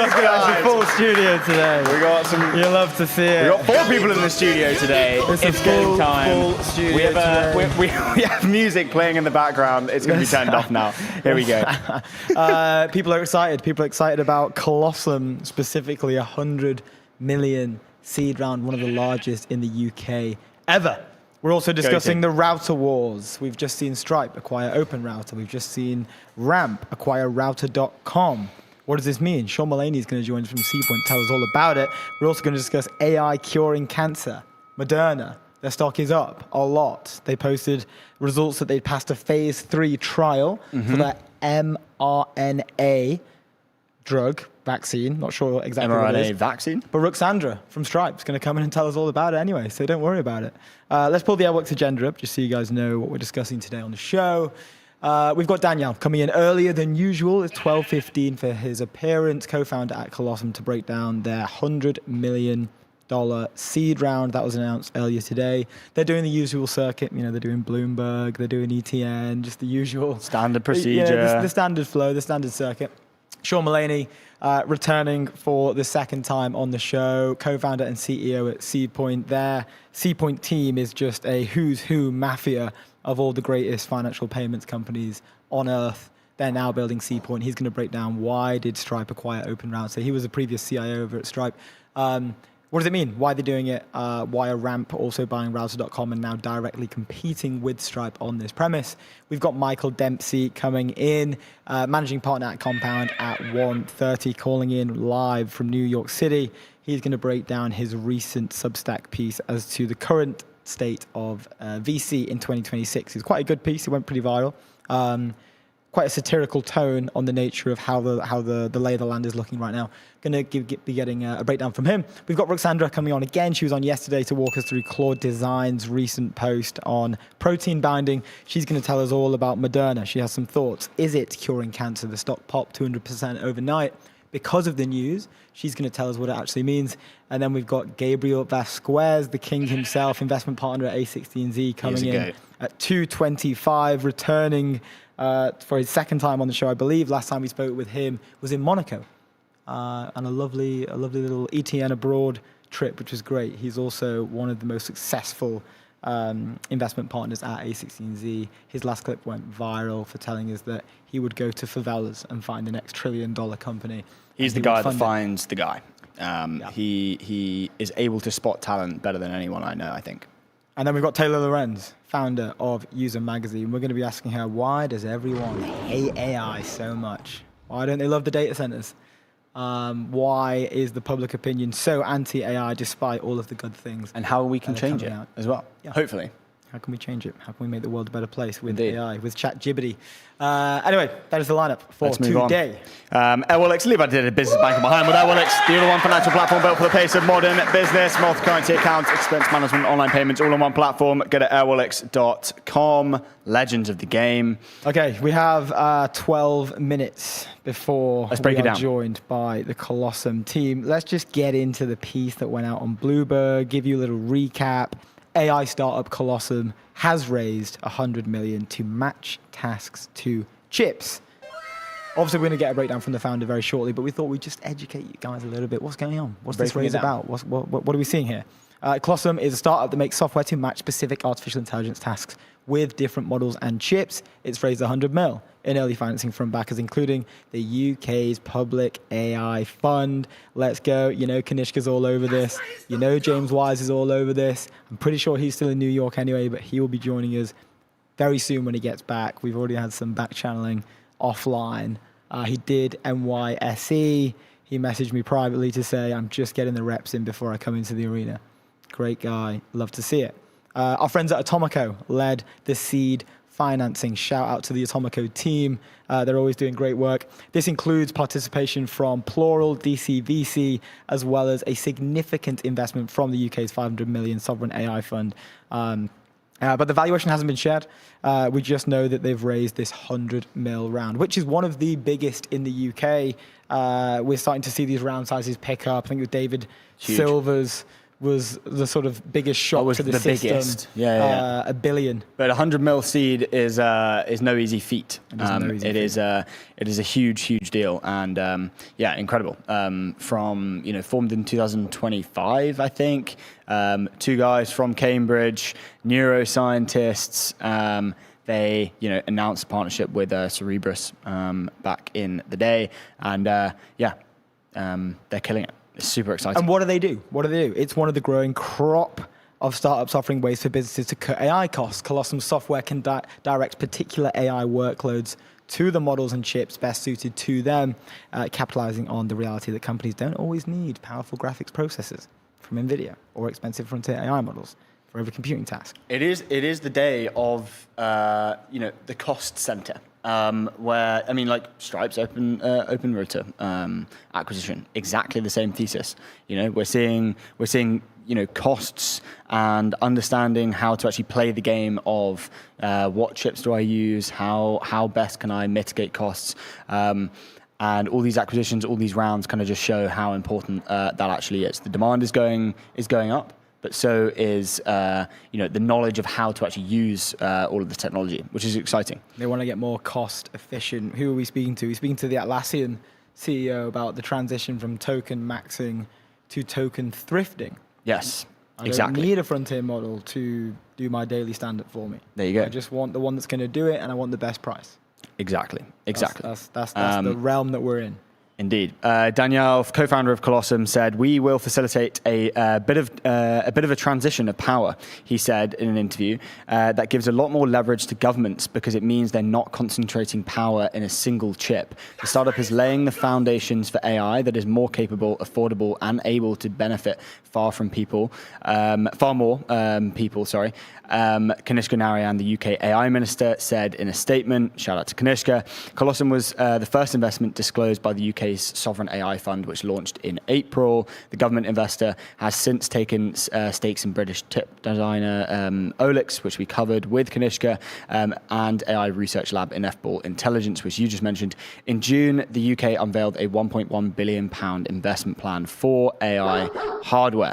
It's a full studio today. We got some. You'll love to see it. We got 4 people in the studio today. It's game time. Full studio we have music playing in the background. It's going to be turned off now. Here we go. People are excited. People are excited about Callosum, specifically 100 million seed round, one of the largest in the UK ever. We're also discussing the router wars. We've just seen Stripe acquire OpenRouter. We've just seen Ramp acquire Router.com. What does this mean? Sean Mullaney is going to join us from Seapoint, tell us all about it. We're also going to discuss AI curing cancer. Moderna, their stock is up a lot. They posted results that they'd passed a phase 3 trial for their mRNA drug vaccine. Not sure exactly what it is. mRNA vaccine? But Ruxandra from Stripe is going to come in and tell us all about it anyway, so don't worry about it. Let's pull the Airworks agenda up just so you guys know what we're discussing today on the show. We've got Danyal coming in earlier than usual. It's 12:15 for his appearance, co-founder at Callosum, to break down their $100 million seed round that was announced earlier today. They're doing the usual circuit. You know, they're doing Bloomberg, they're doing ETN, just the usual. Standard procedure. The standard flow, the standard circuit. Sean Mullaney returning for the second time on the show, co-founder and CEO at Seapoint. Their Seapoint team is just a who's who mafia of all the greatest financial payments companies on earth. They're now building Seapoint. He's going to break down why did Stripe acquire OpenRouter. He was a previous CIO over at Stripe. What does it mean? Why they're doing it? Why are Ramp also buying Router.com and now directly competing with Stripe on this premise? We've got Michael Dempsey coming in, managing partner at Compound at 1:30, calling in live from New York City. He's going to break down his recent Substack piece as to the current state of VC in 2026. It's quite a good piece. It went pretty viral. Quite a satirical tone on the nature of how the lay of the land is looking right now. Going to be getting a breakdown from him. We've got Ruxandra coming on again. She was on yesterday to walk us through Claude Design's recent post on protein binding. She's going to tell us all about Moderna. She has some thoughts. Is it curing cancer? The stock popped 200% overnight because of the news. She's going to tell us what it actually means. And then we've got Gabriel Vasquez, the king himself, investment partner at A16Z, coming in at 2:25, returning for his second time on the show. I believe last time we spoke with him was in Monaco, and a lovely little ETN abroad trip, which was great. He's also one of the most successful investment partners at A16Z. His last clip went viral for telling us that he would go to favelas and find the next $1 trillion company. He's the guy that finds the guy. He is able to spot talent better than anyone I know, I think. And then we've got Taylor Lorenz, founder of User Magazine. We're going to be asking her, why does everyone hate AI so much? Why don't they love the data centers? Why is the public opinion so anti-AI despite all of the good things? And how we can change it as well, hopefully. How can we change it? How can we make the world a better place with AI, with ChatGPT? Anyway, that is the lineup for today. Airworks, leave I did a business banker behind with Airworks, the other one financial platform built for the pace of modern business, multi-currency accounts, expense management, online payments, all on one platform. Go to airworks.com. Legends of the game. Okay, we have 12 minutes before we are joined by the Callosum team. Let's just get into the piece that went out on Bloomberg, give you a little recap. AI startup Callosum has raised $100 million to match tasks to chips. Obviously, we're going to get a breakdown from the founder very shortly, but we thought we'd just educate you guys a little bit. What's going on? What's this raise about? What are we seeing here? Callosum is a startup that makes software to match specific artificial intelligence tasks with different models and chips. It's raised $100 million in early financing from backers, including the UK's public AI fund. Let's go. You know, Kanishka's all over this. You know, James Wise is all over this. I'm pretty sure he's still in New York anyway, but he will be joining us very soon when he gets back. We've already had some back channeling offline. He did NYSE. He messaged me privately to say, I'm just getting the reps in before I come into the arena. Great guy. Love to see it. Our friends at Atomico led the seed financing. Shout out to the Atomico team. They're always doing great work. This includes participation from Plural, DCVC, as well as a significant investment from the UK's 500 million sovereign AI fund. But the valuation hasn't been shared. We just know that they've raised this $100 million round, which is one of the biggest in the UK. We're starting to see these round sizes pick up. I think with David Silver's was the sort of biggest shock to the system. Biggest. Yeah. $1 billion. But 100 mil seed is no easy feat. It is a huge deal, and incredible. From formed in 2025, I think. 2 guys from Cambridge, neuroscientists. They announced a partnership with Cerebrus back in the day, and they're killing it. It's super exciting. And what do they do? It's one of the growing crop of startups offering ways for businesses to cut AI costs. Callosum software can direct particular AI workloads to the models and chips best suited to them, capitalizing on the reality that companies don't always need powerful graphics processors from NVIDIA or expensive frontier AI models for every computing task. It is the day of the cost center. Where Stripe's open rotor acquisition, exactly the same thesis. We're seeing costs and understanding how to actually play the game of what chips do I use, how best can I mitigate costs, and all these acquisitions, all these rounds kind of just show how important that actually is. The demand is going up. But so is the knowledge of how to actually use all of the technology, which is exciting. They want to get more cost efficient. Who are we speaking to? We're speaking to the Atlassian CEO about the transition from token maxing to token thrifting. Yes, I exactly. don't need a frontier model to do my daily stand-up for me. There you go. I just want the one that's going to do it, and I want the best price. Exactly. That's the realm that we're in. Indeed. Danyal, co-founder of Callosum, said, "We will facilitate a bit of a transition of power," he said in an interview, "that gives a lot more leverage to governments because it means they're not concentrating power in a single chip. The startup is laying the foundations for AI that is more capable, affordable, and able to benefit far more people. Kanishka Narayan, the UK AI minister, said in a statement, shout out to Kanishka, Callosum was the first investment disclosed by the UK's sovereign AI fund, which launched in April. The government investor has since taken stakes in British chip designer Olix, which we covered with Kanishka, and AI research lab Ineffable Intelligence, which you just mentioned. In June, the UK unveiled a £1.1 billion investment plan for AI hardware."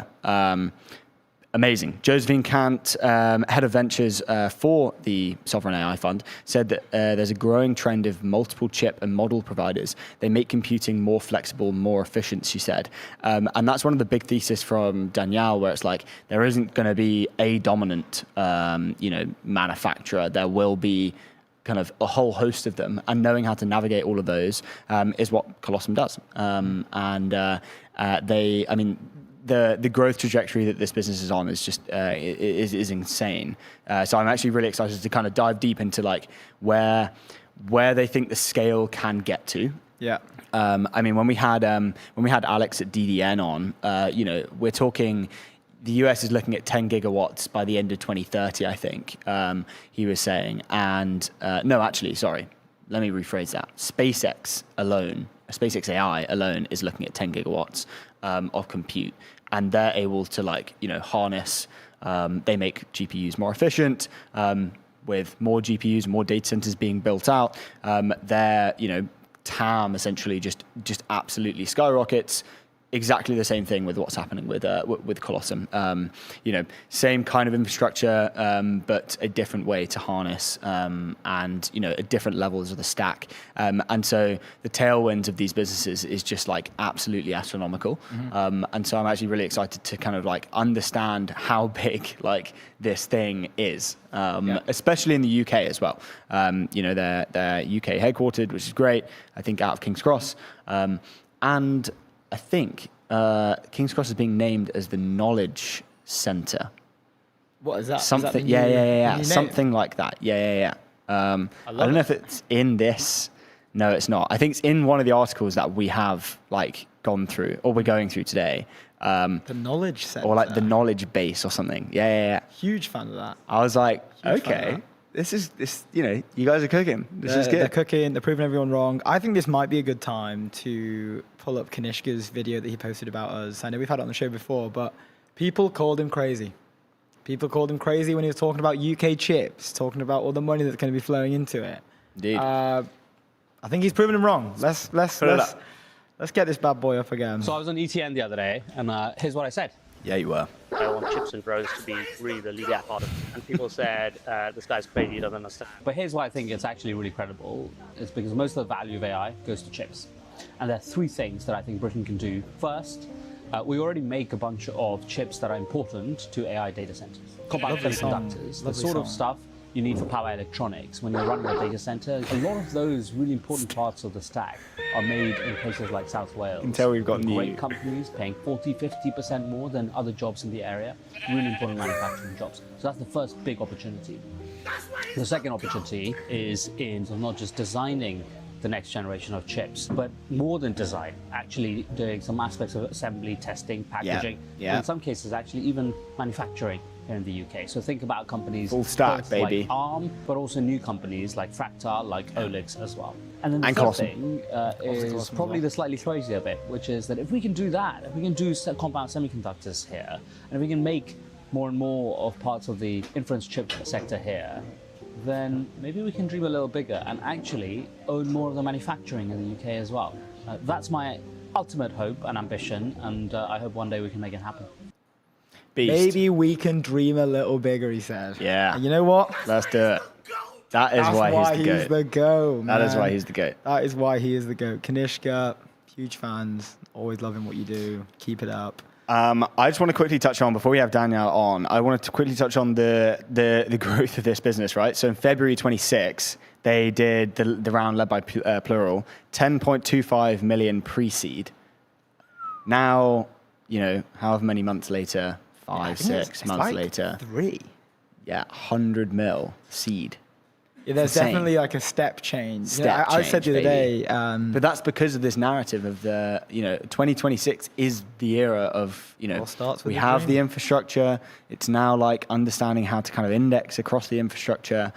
Amazing. Josephine Kant, head of ventures for the Sovereign AI Fund, said that there's a growing trend of multiple chip and model providers. They make computing more flexible, more efficient, she said. And that's one of the big theses from Danyal, where it's like there isn't going to be a dominant manufacturer. There will be kind of a whole host of them, and knowing how to navigate all of those is what Callosum does. The growth trajectory that this business is on is just is insane. So I'm actually really excited to kind of dive deep into like where they think the scale can get to. Yeah. When we had Alex at DDN on, we're talking. The US is looking at 10 gigawatts by the end of 2030, I think, he was saying. And no, actually, sorry. Let me rephrase that. SpaceX AI alone is looking at 10 gigawatts of compute. And they're able to harness, they make GPUs more efficient, with more GPUs, more data centers being built out. Their, TAM essentially just absolutely skyrockets. Exactly the same thing with what's happening with Callosum. Same kind of infrastructure, but a different way to harness, and at different levels of the stack. And so the tailwinds of these businesses is just absolutely astronomical. Mm-hmm. And so I'm actually really excited to kind of understand how big this thing is, especially in the UK as well. They're UK headquartered, which is great. I think out of King's Cross, and I think King's Cross is being named as the knowledge center. What is that? Something, is that yeah. Something like that. Yeah. I don't know if it's in this. No, it's not. I think it's in one of the articles that we have gone through or we're going through today. The knowledge center. Or the knowledge base or something. Yeah. Huge fan of that. I was like, okay. This, you guys are cooking. This is good. They're cooking. They're proving everyone wrong. I think this might be a good time to pull up Kanishka's video that he posted about us. I know we've had it on the show before, but people called him crazy. People called him crazy when he was talking about UK chips, talking about all the money that's going to be flowing into it. Indeed. I think he's proven him wrong. Let's get this bad boy up again. So I was on ETN the other day, and here's what I said. Yeah, you were. I want chips and drones to be really the leading part of it. And people said, this guy's crazy, he doesn't understand. But here's why I think it's actually really credible. It's because most of the value of AI goes to chips. And there are three things that I think Britain can do. First, we already make a bunch of chips that are important to AI data centers. Compound semiconductors, the sort of stuff you need for power electronics when you're running a data center. A lot of those really important parts of the stack are made in places like South Wales. You can tell we've got great companies paying 40-50% more than other jobs in the area. Really important manufacturing jobs. So that's the first big opportunity. The second opportunity is in not just designing the next generation of chips, but more than design, actually doing some aspects of assembly, testing, packaging, and in some cases actually even manufacturing here in the UK. So think about companies full stack, baby. Like ARM, but also new companies like Fractal, like Olix as well. And then the third Callosum. thing is probably the slightly crazier bit, which is that if we can do that, if we can do compound semiconductors here, and if we can make more and more of parts of the inference chip sector here, then maybe we can dream a little bigger and actually own more of the manufacturing in the UK as well. That's my ultimate hope and ambition, and I hope one day we can make it happen. Beast. Maybe we can dream a little bigger, he said. Yeah. And you know what? Let's do it. That's why he's the GOAT. Man. That is why he's the GOAT. That is why he is the GOAT. Kanishka, huge fans, always loving what you do. Keep it up. I just want to quickly touch on, before we have Danyal on, I wanted to quickly touch on the growth of this business, right? So in February 26, they did the round led by Plural, 10.25 million pre-seed. Now, however many months later, 6 months later. 3. Yeah, 100 mil seed. Yeah, there's definitely like a step change. I said the other day. But that's because of this narrative of 2026 is the era of, we have the infrastructure. It's now like understanding how to kind of index across the infrastructure.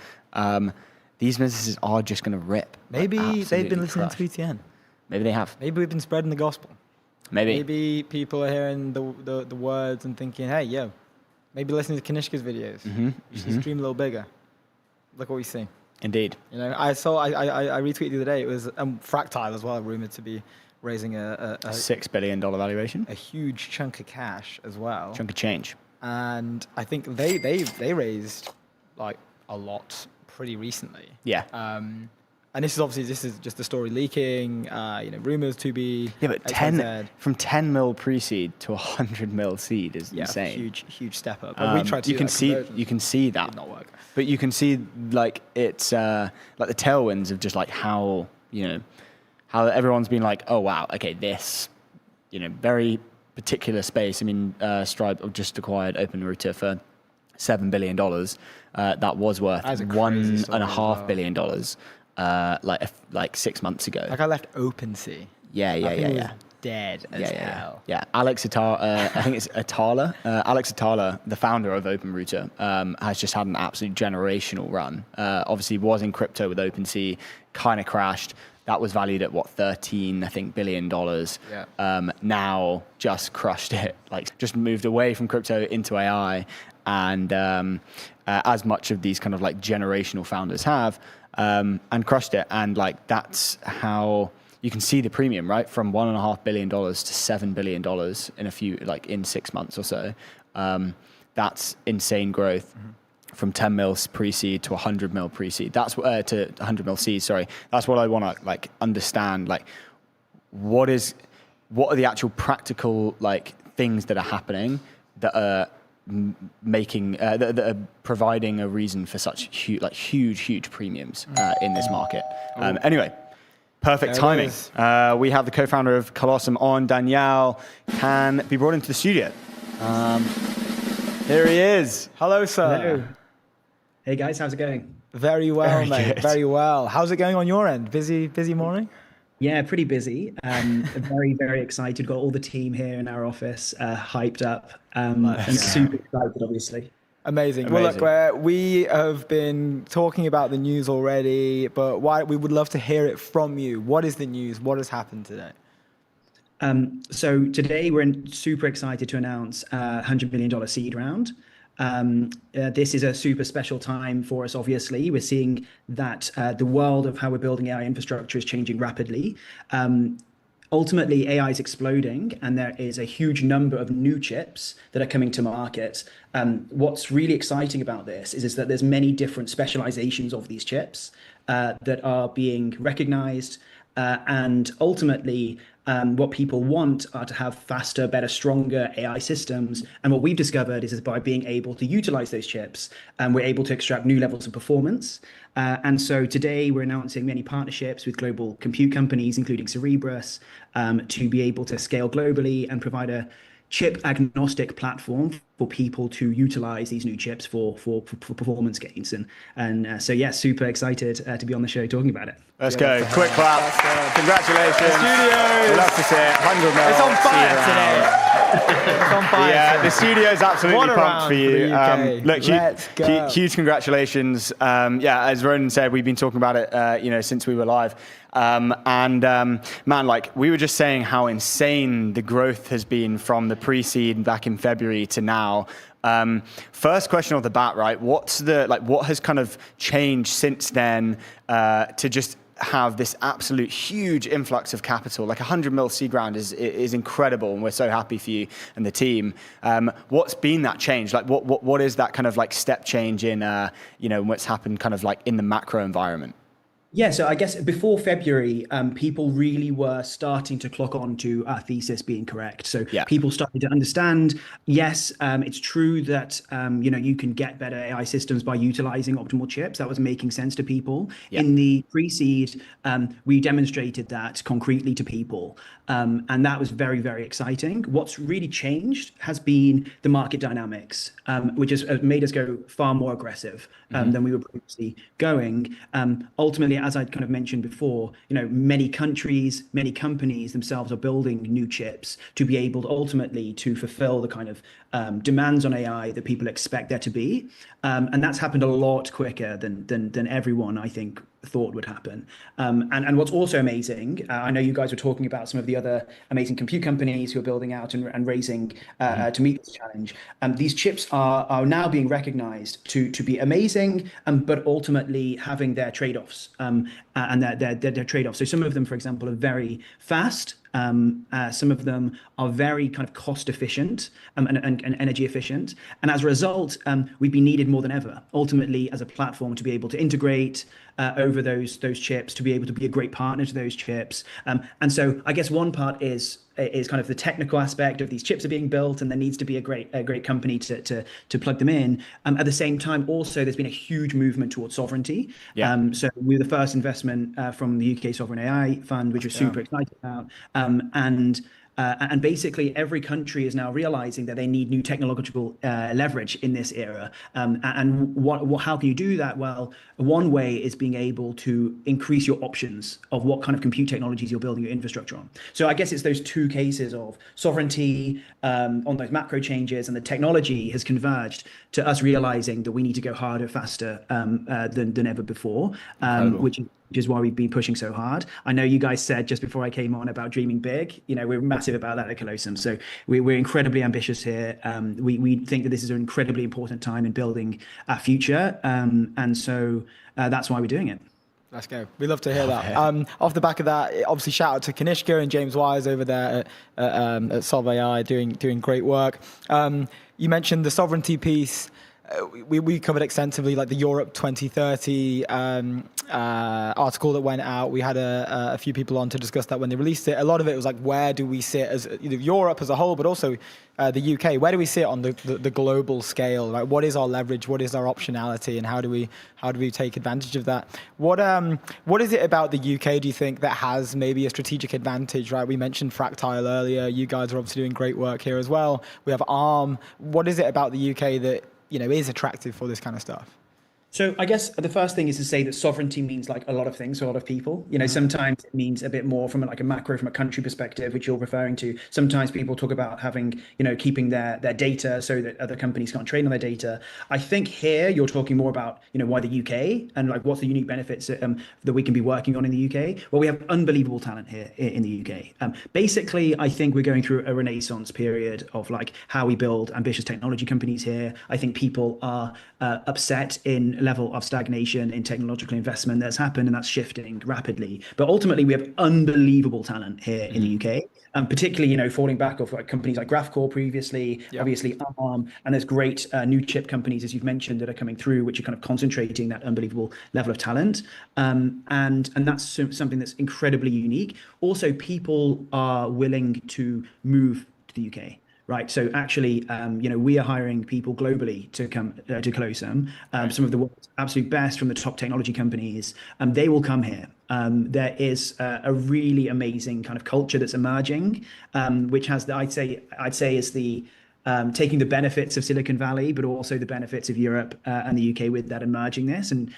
These businesses are just going to rip. Maybe they've been listening to ETN. Maybe they have. Maybe we've been spreading the gospel. Maybe people are hearing the words and thinking, hey, maybe listening to Kanishka's videos. You should dream a little bigger. Look what we see. Indeed. I retweeted the other day. It was Fractal as well, rumored to be raising a $6 billion valuation. A huge chunk of cash as well. Chunk of change. And I think they raised like a lot pretty recently. Yeah. And this is just the story leaking. Rumors to be. Yeah, but from 10 mil pre-seed to 100 mil seed is insane. Huge step up. But we tried to. You can see that. Did not work. But you can see like it's like the tailwinds of just like how how everyone's been like, oh wow, okay, this very particular space. I mean, Stripe just acquired OpenRouter for $7 billion. That was worth $1.5 billion. Like 6 months ago. Like I left OpenSea. Yeah. Dead as hell. Yeah, Alex Atala, I think it's Atala. Alex Atala, the founder of OpenRouter, has just had an absolute generational run. Obviously, was in crypto with OpenSea, kind of crashed. That was valued at $13 billion. Yeah. Now just crushed it. Like just moved away from crypto into AI, and as much of these kind of like generational founders have, and crushed it. And like that's how you can see the premium, right? From $1.5 billion to $7 billion in 6 months or so. That's insane growth. From 10 mil pre-seed to 100 mil pre-seed. That's to 100 mil seed. Sorry, that's what I want to like understand. Like, what are the actual practical like things that are happening that are making that are providing a reason for such huge premiums in this market. Anyway. Perfect timing. We have the co-founder of Callosum on. Danyal can be brought into the studio. Here he is. Hello, sir. Hello. Hey guys, how's it going? Very well, mate. Good. Very well. How's it going on your end? Busy morning? Yeah, pretty busy. Very excited. Got all the team here in our office, hyped up, and super excited, obviously. Amazing. Well, look, we have been talking about the news already, but we would love to hear it from you. What is the news? What has happened today? So today we're super excited to announce a $100 million seed round. This is a super special time for us, obviously. We're seeing that the world of how we're building AI infrastructure is changing rapidly. ultimately AI is exploding and there is a huge number of new chips that are coming to market. What's really exciting about this is that there's many different specializations of these chips that are being recognized. And ultimately, what people want are to have faster, better, stronger AI systems. And what we've discovered is by being able to utilize those chips, we're able to extract new levels of performance. And so today we're announcing many partnerships with global compute companies, including Cerebras, to be able to scale globally and provide a chip agnostic platform for people to utilize these new chips for performance gains. And so, yeah, super excited to be on the show talking about it. Let's go. Quick clap. Congratulations. Studios. We'd love to see it. 100 mil. It's on fire today. It's on fire. Yeah, the studio is absolutely What a pumped round for you. for the UK. Look, Let's go. huge congratulations. Yeah, as Ronan said, we've been talking about it, since we were live. Man, like we were just saying how insane the growth has been from the pre-seed back in February to now. First question off the bat, right? What has kind of changed since then to just have this absolute huge influx of capital? Like 100 mil seed round is incredible, and we're so happy for you and the team. What's been that change? Like what is that kind of like step change in what's happened kind of like in the macro environment? Yeah, so I guess before February, people really were starting to clock on to our thesis being correct. So people started to understand, yes, it's true that you can get better AI systems by utilizing optimal chips. That was making sense to people. In the pre-seed, we demonstrated that concretely to people. And that was very, very exciting. What's really changed has been the market dynamics, which has made us go far more aggressive than we were previously going. Ultimately, as I kind of mentioned before, many countries, many companies themselves are building new chips to be able to ultimately to fulfill the kind of demands on AI that people expect there to be. And that's happened a lot quicker than everyone, I think, thought would happen. And what's also amazing, I know you guys were talking about some of the other amazing compute companies who are building out and raising to meet this challenge. These chips are now being recognized to be amazing, but ultimately having their trade-offs and their trade-offs. So some of them, for example, are very fast. Some of them are very kind of cost efficient and energy efficient. And as a result, we've been needed more than ever, ultimately as a platform to be able to integrate over those chips, to be able to be a great partner to those chips. And so I guess one part is kind of the technical aspect of these chips are being built, and there needs to be a great company to plug them in. At the same time, also there's been a huge movement towards sovereignty. So we're the first investment from the UK Sovereign AI Fund, which we're super excited about. And basically every country is now realizing that they need new technological leverage in this era. And how can you do that? Well, one way is being able to increase your options of what kind of compute technologies you're building your infrastructure on. So I guess it's those two cases of sovereignty on those macro changes, and the technology has converged to us realizing that we need to go harder, faster than ever before, which is why we've been pushing so hard. I know you guys said just before I came on about dreaming big. We're massive about that at Callosum. So we're incredibly ambitious here. We think that this is an incredibly important time in building our future. And so that's why we're doing it. Let's go. We love to hear that. Off the back of that, obviously shout out to Kanishka and James Wise over there at Solve AI doing great work. You mentioned the sovereignty piece. We covered extensively like the Europe 2030 article that went out. We had a few people on to discuss that when they released it. A lot of it was like, where do we sit as Europe as a whole, but also the UK? Where do we sit on the global scale? Right? What is our leverage? What is our optionality? And how do we take advantage of that? What is it about the UK, do you think, that has maybe a strategic advantage? Right? We mentioned Fractile earlier. You guys are obviously doing great work here as well. We have ARM. What is it about the UK that is attractive for this kind of stuff? So I guess the first thing is to say that sovereignty means like a lot of things to a lot of people. Sometimes it means a bit more from a macro, from a country perspective, which you're referring to. Sometimes people talk about having, keeping their data so that other companies can't train on their data. I think here you're talking more about, why the UK and like what's the unique benefits that we can be working on in the UK. Well, we have unbelievable talent here in the UK. Basically, I think we're going through a renaissance period of like how we build ambitious technology companies here. I think people are upset in level of stagnation in technological investment that's happened, and that's shifting rapidly. But ultimately, we have unbelievable talent here in the UK, particularly, falling back off like companies like Graphcore previously, obviously Arm, and there's great new chip companies, as you've mentioned, that are coming through, which are kind of concentrating that unbelievable level of talent. And that's something that's incredibly unique. Also, people are willing to move to the UK. Right. So actually, we are hiring people globally to come to Callosum. Some of the world's absolute best from the top technology companies. They will come here. There is a really amazing kind of culture that's emerging, which has I'd say is the taking the benefits of Silicon Valley, but also the benefits of Europe and the UK with that emergingness, and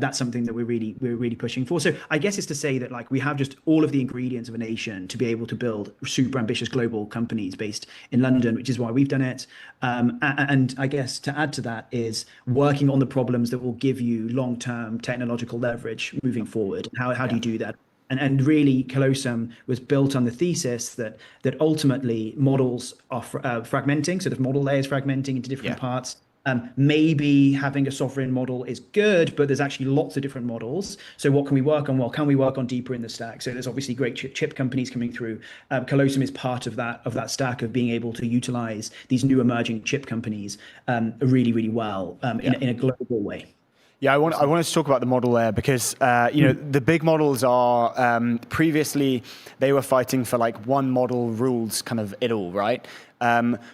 that's something that we're really pushing for. So I guess it's to say that like we have just all of the ingredients of a nation to be able to build super ambitious global companies based in London, which is why we've done it. And I guess to add to that is working on the problems that will give you long-term technological leverage moving forward. How do you do that? And really, Callosum was built on the thesis that ultimately models are fragmenting, so the model layer is fragmenting into different parts. Maybe having a sovereign model is good, but there's actually lots of different models. So what can we work on? Well, can we work on deeper in the stack? So there's obviously great chip companies coming through. Callosum is part of that stack of being able to utilize these new emerging chip companies really, really well in a global way. Yeah, I want to talk about the model there because the big models are previously they were fighting for like one model rules kind of it all, right?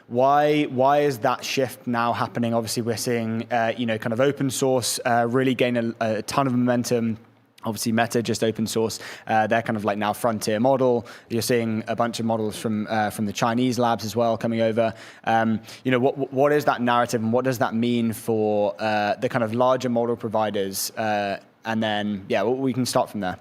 Why is that shift now happening? Obviously, we're seeing kind of open source really gain a ton of momentum. Obviously, Meta just open source. They're kind of like now frontier model. You're seeing a bunch of models from the Chinese labs as well coming over. What is that narrative, and what does that mean for the kind of larger model providers? And then, we can start from there.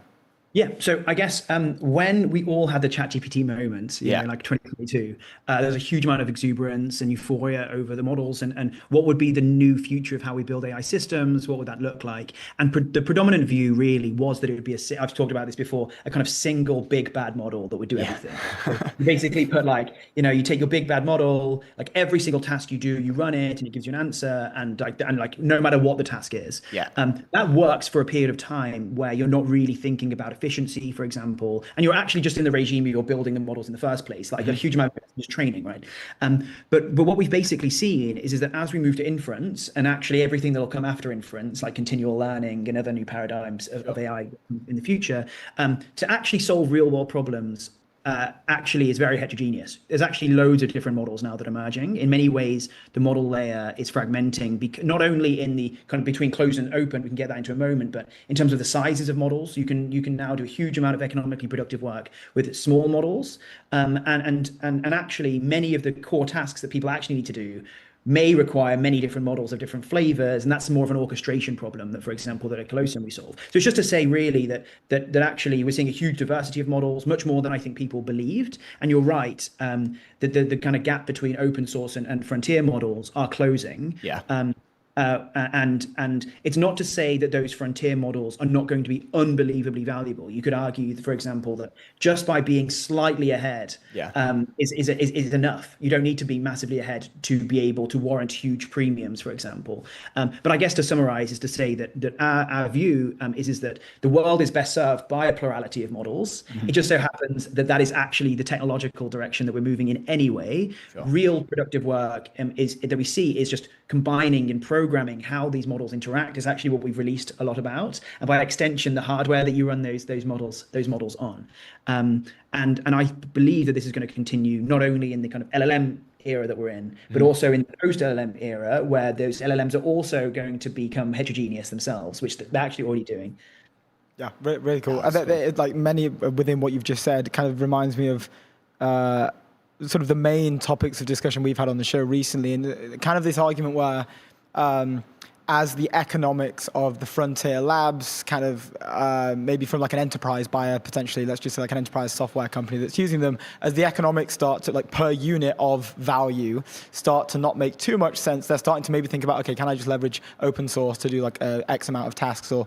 Yeah, so I guess when we all had the ChatGPT moment, like 2022, there's a huge amount of exuberance and euphoria over the models and what would be the new future of how we build AI systems, what would that look like? And the predominant view really was that it would be I've talked about this before, a kind of single big bad model that would do everything. So you basically put you take your big bad model, like every single task you do, you run it and it gives you an answer and no matter what the task is. That works for a period of time where you're not really thinking about efficiency, for example, and you're actually just in the regime you're building the models in the first place, like a huge amount of just training, right? But what we've basically seen is that as we move to inference and actually everything that'll come after inference, like continual learning and other new paradigms of AI in the future, to actually solve real world problems actually is very heterogeneous. There's actually loads of different models now that are emerging. In many ways, the model layer is fragmenting, not only in the kind of between closed and open, we can get that into a moment, but in terms of the sizes of models, you can now do a huge amount of economically productive work with small models. And actually many of the core tasks that people actually need to do may require many different models of different flavors, and that's more of an orchestration problem that, for example, that at Callosum we solve. So it's just to say really that actually we're seeing a huge diversity of models, much more than I think people believed. And you're right, that the kind of gap between open source and frontier models are closing. And it's not to say that those frontier models are not going to be unbelievably valuable. You could argue, for example, that just by being slightly ahead is enough. You don't need to be massively ahead to be able to warrant huge premiums, for example. But I guess to summarize is to say that our view is that the world is best served by a plurality of models. It just so happens that is actually the technological direction that we're moving in anyway. Real productive work that we see is just combining and programming how these models interact is actually what we've released a lot about, and by extension the hardware that you run those models on, and I believe that this is going to continue not only in the kind of LLM era that we're in, but also in the post LLM era, where those LLMs are also going to become heterogeneous themselves, which they're actually already doing. Yeah, really cool. Like many within what you've just said kind of reminds me of sort of the main topics of discussion we've had on the show recently, and kind of this argument where as the economics of the frontier labs kind of maybe from like an enterprise buyer, potentially, let's just say like an enterprise software company that's using them, as the economics start to like per unit of value start to not make too much sense, they're starting to maybe think about, okay, can I just leverage open source to do like X amount of tasks or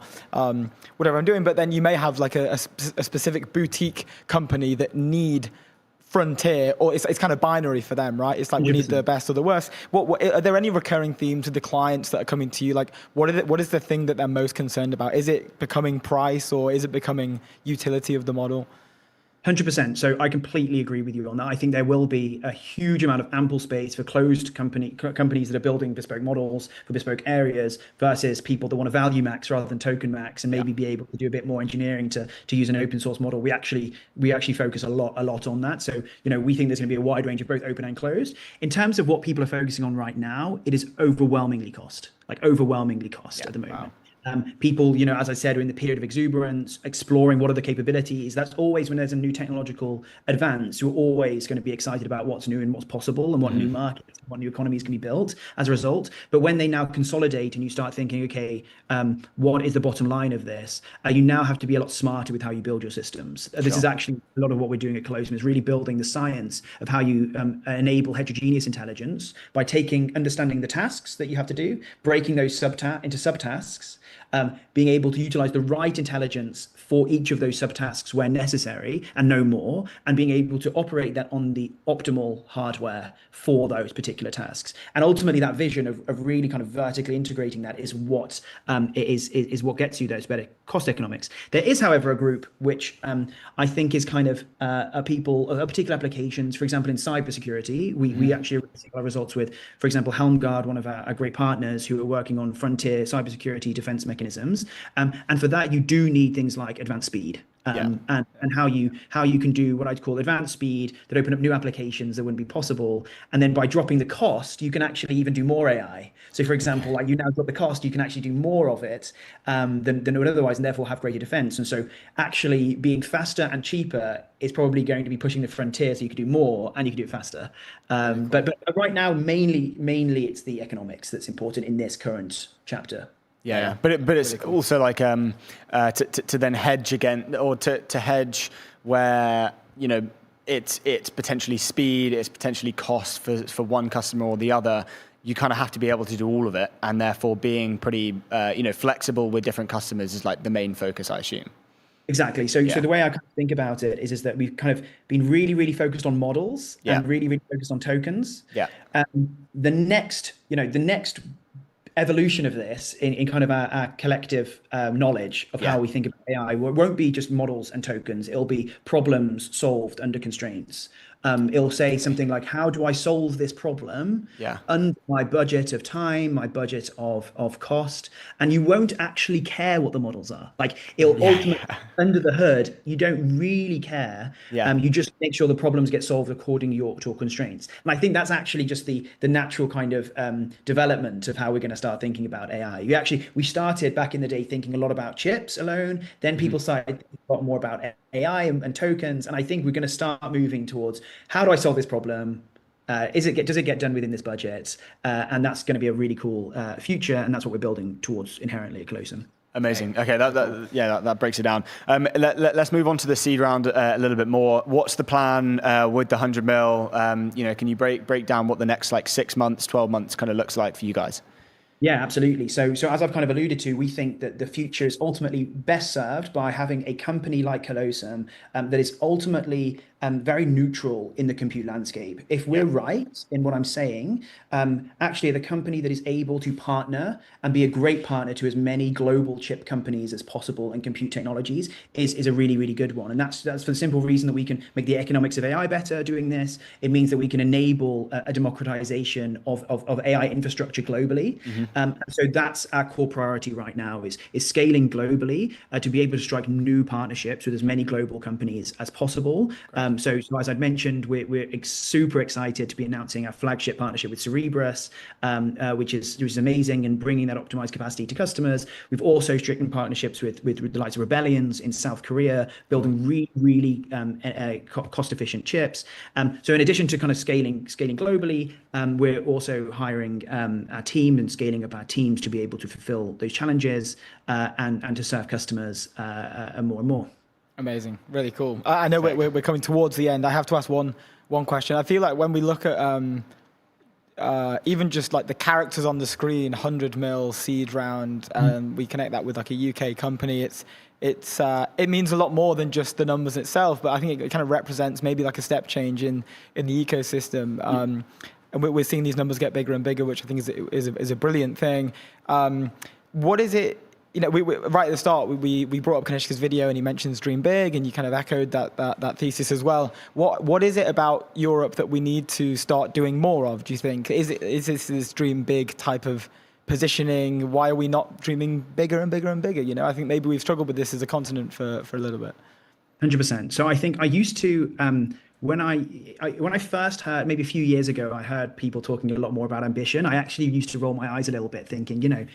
whatever I'm doing? But then you may have like a specific boutique company that need frontier, or it's kind of binary for them, right? It's like 100%. We need the best or the worst. What are there any recurring themes with the clients that are coming to you? Like, what is the thing that they're most concerned about? Is it becoming price, or is it becoming utility of the model? 100%. So I completely agree with you on that. I think there will be a huge amount of ample space for closed companies that are building bespoke models for bespoke areas versus people that want to value max rather than token max, and maybe be able to do a bit more engineering to use an open source model. We actually focus a lot on that. So, we think there's going to be a wide range of both open and closed. In terms of what people are focusing on right now, it is overwhelmingly cost at the moment. Wow. People, as I said, are in the period of exuberance, exploring what are the capabilities. That's always when there's a new technological advance. You're always going to be excited about what's new and what's possible, and what new markets, what new economies can be built as a result. But when they now consolidate and you start thinking, okay, what is the bottom line of this? You now have to be a lot smarter with how you build your systems. This is actually a lot of what we're doing at Callosum, is really building the science of how you enable heterogeneous intelligence by understanding the tasks that you have to do, breaking those into subtasks, being able to utilize the right intelligence for each of those subtasks where necessary and no more, and being able to operate that on the optimal hardware for those particular tasks. And ultimately, that vision of really kind of vertically integrating that is what is what gets you those better cost economics. There is, however, a group which I think is kind of particular applications. For example, in cybersecurity, we actually released our results with, for example, Helmgard, one of our great partners who are working on frontier cybersecurity defense mechanisms. And for that, you do need things like advanced speed. And how you can do what I'd call advanced speed that open up new applications that wouldn't be possible. And then by dropping the cost, you can actually even do more AI. So for example, like you now drop the cost, you can actually do more of it than would otherwise, and therefore have greater defense. And so actually being faster and cheaper is probably going to be pushing the frontier, so you can do more and you can do it faster. But right now, mainly it's the economics that's important in this current chapter. Yeah, but it's really cool. Also like to then hedge again, or to hedge where it's potentially speed, it's potentially cost for one customer or the other. You kind of have to be able to do all of it, and therefore being pretty flexible with different customers is like the main focus, I assume. Exactly. So the way I kind of think about it is that we've kind of been really focused on models and really focused on tokens. Yeah. The next evolution of this in kind of our collective knowledge of how we think about AI won't be just models and tokens. It'll be problems solved under constraints. It'll say something like, how do I solve this problem under my budget of time, my budget of cost? And you won't actually care what the models are. Like it'll ultimately, under the hood, you don't really care. You just make sure the problems get solved according to your constraints. And I think that's actually just the natural kind of development of how we're going to start thinking about AI. We started back in the day thinking a lot about chips alone. Then people started thinking a lot more about AI and tokens. And I think we're going to start moving towards, how do I solve this problem? Does it get done within this budget? And that's going to be a really cool future. And that's what we're building towards inherently at Callosum. Amazing. Okay, that breaks it down. Let's move on to the seed round a little bit more. What's the plan with the 100 mil? Can you break down what the next 6 months, 12 months kind of looks like for you guys? Yeah, absolutely. So as I've kind of alluded to, we think that the future is ultimately best served by having a company like Callosum that is ultimately very neutral in the compute landscape. If we're right in what I'm saying, actually the company that is able to partner and be a great partner to as many global chip companies as possible and compute technologies is a really, really good one. And that's for the simple reason that we can make the economics of AI better doing this. It means that we can enable a democratization of AI infrastructure globally. So that's our core priority right now is scaling globally to be able to strike new partnerships with as many global companies as possible. So as I'd mentioned, we're super excited to be announcing our flagship partnership with Cerebras, which is amazing, and bringing that optimized capacity to customers. We've also stricken partnerships with the likes of Rebellions in South Korea, building really cost-efficient chips. So in addition to kind of scaling globally, we're also hiring our team and scaling up our teams to be able to fulfill those challenges and to serve customers more and more. Amazing, really cool. I know we're coming towards the end. I have to ask one question. I feel like when we look at even just like the characters on the screen, 100 mil seed round, we connect that with like a UK company. It means a lot more than just the numbers itself, but I think it kind of represents maybe like a step change in the ecosystem. And we're seeing these numbers get bigger and bigger, which I think is a brilliant thing. What is it? We right at the start, we brought up Kanishka's video, and he mentions dream big, and you kind of echoed that thesis as well. What is it about Europe that we need to start doing more of, do you think? Is this dream big type of positioning? Why are we not dreaming bigger and bigger and bigger? I think maybe we've struggled with this as a continent for a little bit. 100%. So I think I used to, when I first heard, maybe a few years ago, I heard people talking a lot more about ambition. I actually used to roll my eyes a little bit thinking, do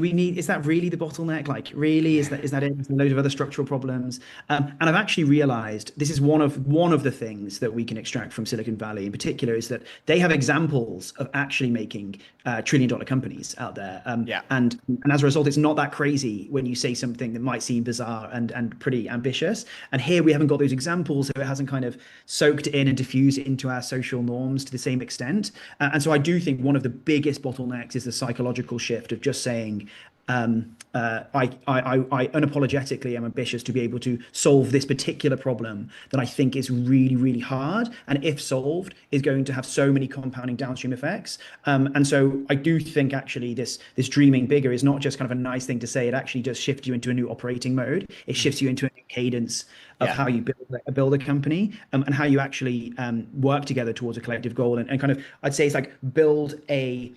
we need, is that really the bottleneck? Like, really, is that it? There's a load of other structural problems. And I've actually realized this is one of the things that we can extract from Silicon Valley in particular, is that they have examples of actually making $1 trillion companies out there. And as a result, it's not that crazy when you say something that might seem bizarre and pretty ambitious. And here we haven't got those examples, so it hasn't kind of soaked in and diffused into our social norms to the same extent. And so I do think one of the biggest bottlenecks is the psychological shift of just saying, I unapologetically am ambitious to be able to solve this particular problem that I think is really, really hard, and if solved, is going to have so many compounding downstream effects. And so I do think actually this dreaming bigger is not just kind of a nice thing to say. It actually does shift you into a new operating mode. It shifts you into a new cadence of how you build a company, and how you actually work together towards a collective goal, and kind of, I'd say it's like build a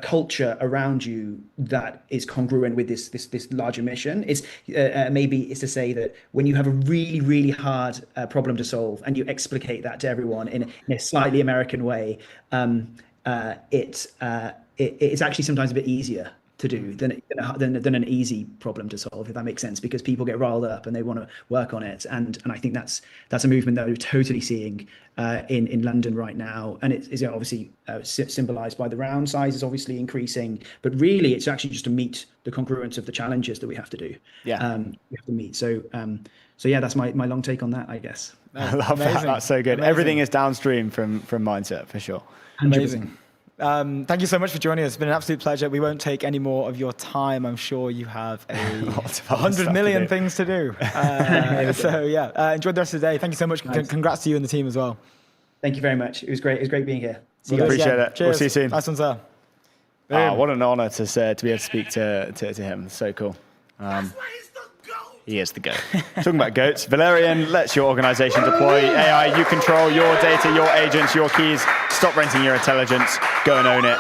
culture around you that is congruent with this larger mission. It's maybe it's to say that when you have a really, really hard problem to solve and you explicate that to everyone in a slightly American way, it's actually sometimes a bit easier to do than an easy problem to solve, if that makes sense, because people get riled up and they want to work on it. And I think that's a movement that we're totally seeing in London right now. And it is obviously symbolized by the round size is obviously increasing, but really it's actually just to meet the congruence of the challenges that we have to do. We have to meet. So yeah, that's my long take on that, I guess. I love that. That's so good. Amazing. Everything is downstream from mindset, for sure. Amazing. Thank you so much for joining us. It's been an absolute pleasure. We won't take any more of your time. I'm sure you have 100 million things to do. So yeah, enjoy the rest of the day. Thank you so much. Nice. Congrats to you and the team as well. Thank you very much. It was great. It was great being here. Appreciate it. Cheers. We'll see you soon. Nice one, sir. What an honor to be able to speak to him. So cool. He is the GOAT. Talking about GOATs, Valerian lets your organization deploy AI. You control your data, your agents, your keys. Stop renting your intelligence. Go and own it.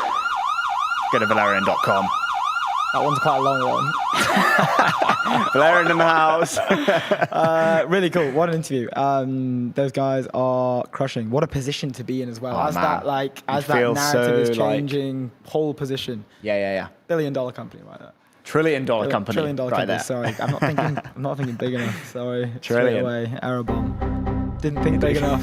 Go to Valerian.com. That one's quite a long one. Valerian in the house. Really cool. What an interview. Those guys are crushing. What a position to be in as well. As that narrative is changing, pole position. Yeah. $1 billion company right there. $1 trillion company. $1 trillion company. There. Sorry, I'm not thinking big enough. Sorry. Trillion. Straight away. Arrow bomb. Didn't think big enough.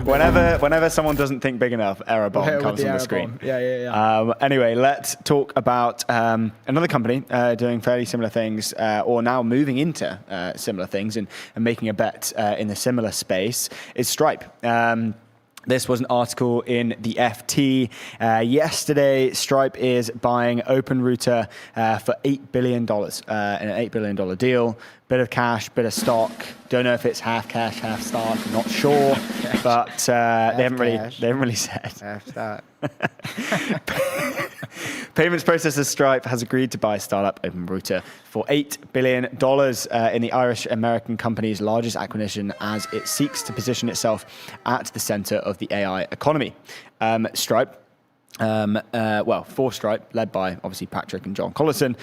Whenever someone doesn't think big enough, error bomb comes on the screen. Yeah. Anyway, let's talk about another company doing fairly similar things, or now moving into similar things and making a bet in a similar space. Is Stripe. This was an article in the FT yesterday. Stripe is buying OpenRouter for $8 billion in an $8 billion deal. Bit of cash, bit of stock. Don't know if it's half cash, half stock. Not sure, but they haven't really said. Half stock. Payments processor Stripe has agreed to buy startup OpenRouter for $8 billion in the Irish-American company's largest acquisition as it seeks to position itself at the center of the AI economy. Stripe, for Stripe, led by obviously Patrick and John Callosum,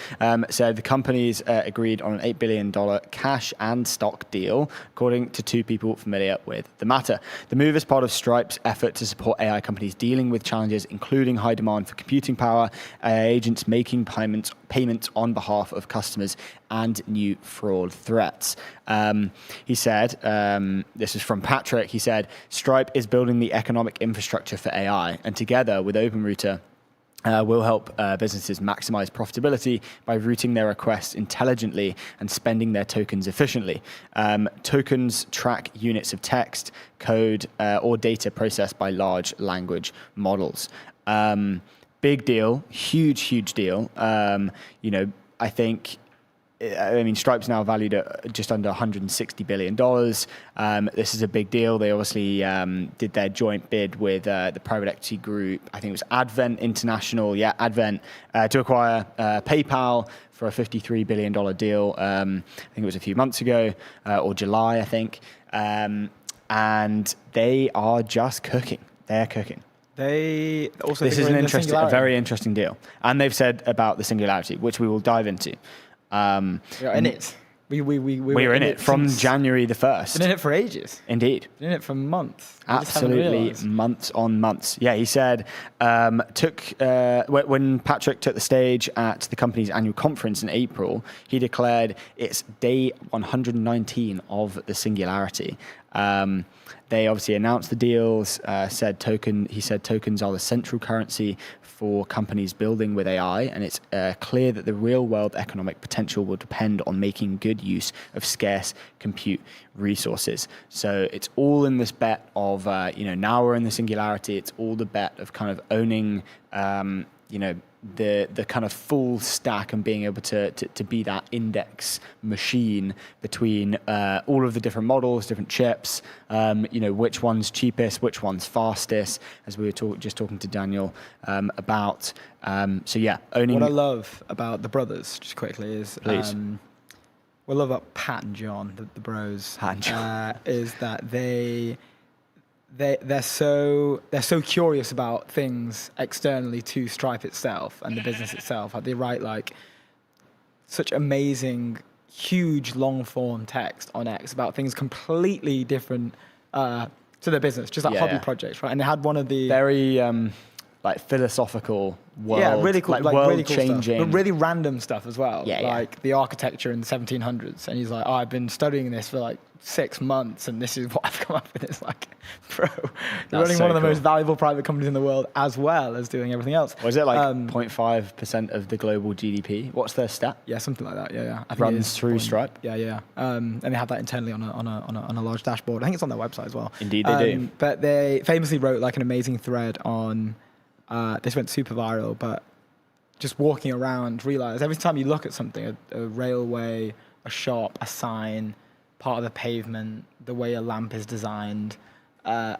said the companies agreed on an $8 billion cash and stock deal, according to two people familiar with the matter. The move is part of Stripe's effort to support AI companies dealing with challenges, including high demand for computing power, AI agents making payments on behalf of customers, and new fraud threats. He said, this is from Patrick, he said, Stripe is building the economic infrastructure for AI, and together with OpenRouter, will help businesses maximize profitability by routing their requests intelligently and spending their tokens efficiently. Tokens track units of text, code, or data processed by large language models. Big deal, huge deal. I think. I mean, Stripe's now valued at just under $160 billion. This is a big deal. They obviously did their joint bid with the private equity group. I think it was Advent International. Yeah, Advent to acquire PayPal for a $53 billion deal. I think it was a few months ago, or July, I think. And they are just cooking. They're cooking. They also. This is a very interesting deal. And they've said about the singularity, which we will dive into. We are in it. We were in it from January the 1st. Been in it for ages. Indeed. Been in it for months. Absolutely, months on months. Yeah, he said, when Patrick took the stage at the company's annual conference in April, he declared it's day 119 of the singularity. They obviously announced the deals, he said tokens are the central currency for companies building with AI, and it's clear that the real-world economic potential will depend on making good use of scarce compute resources. So it's all in this bet of, now we're in the singularity, it's all the bet of kind of owning, the kind of full stack and being able to be that index machine between all of the different models, different chips, which one's cheapest, which one's fastest, as we were just talking to Danyal about. Owning. What I love about the brothers, just quickly, is what I love about Pat and John, the bros, is that they're so curious about things externally to Stripe itself and the business itself. They write such amazing, huge, long form text on X about things completely different to their business, just like hobby projects, right? And they had one of the very philosophical world, really cool, world really cool changing, stuff, but really random stuff as well. Like the architecture in the 1700s, and he's like, I've been studying this for 6 months, and this is what I've come up with. It's like, bro, you're running one of the most valuable private companies in the world, as well as doing everything else. Was it 0.5% of the global GDP? What's their stat? Yeah, something like that. Yeah. I think runs through Stripe. Yeah. And they have that internally on a large dashboard. I think it's on their website as well. Indeed, they do. But they famously wrote an amazing thread on. This went super viral, but just walking around, realize every time you look at something, a railway, a shop, a sign, part of the pavement, the way a lamp is designed,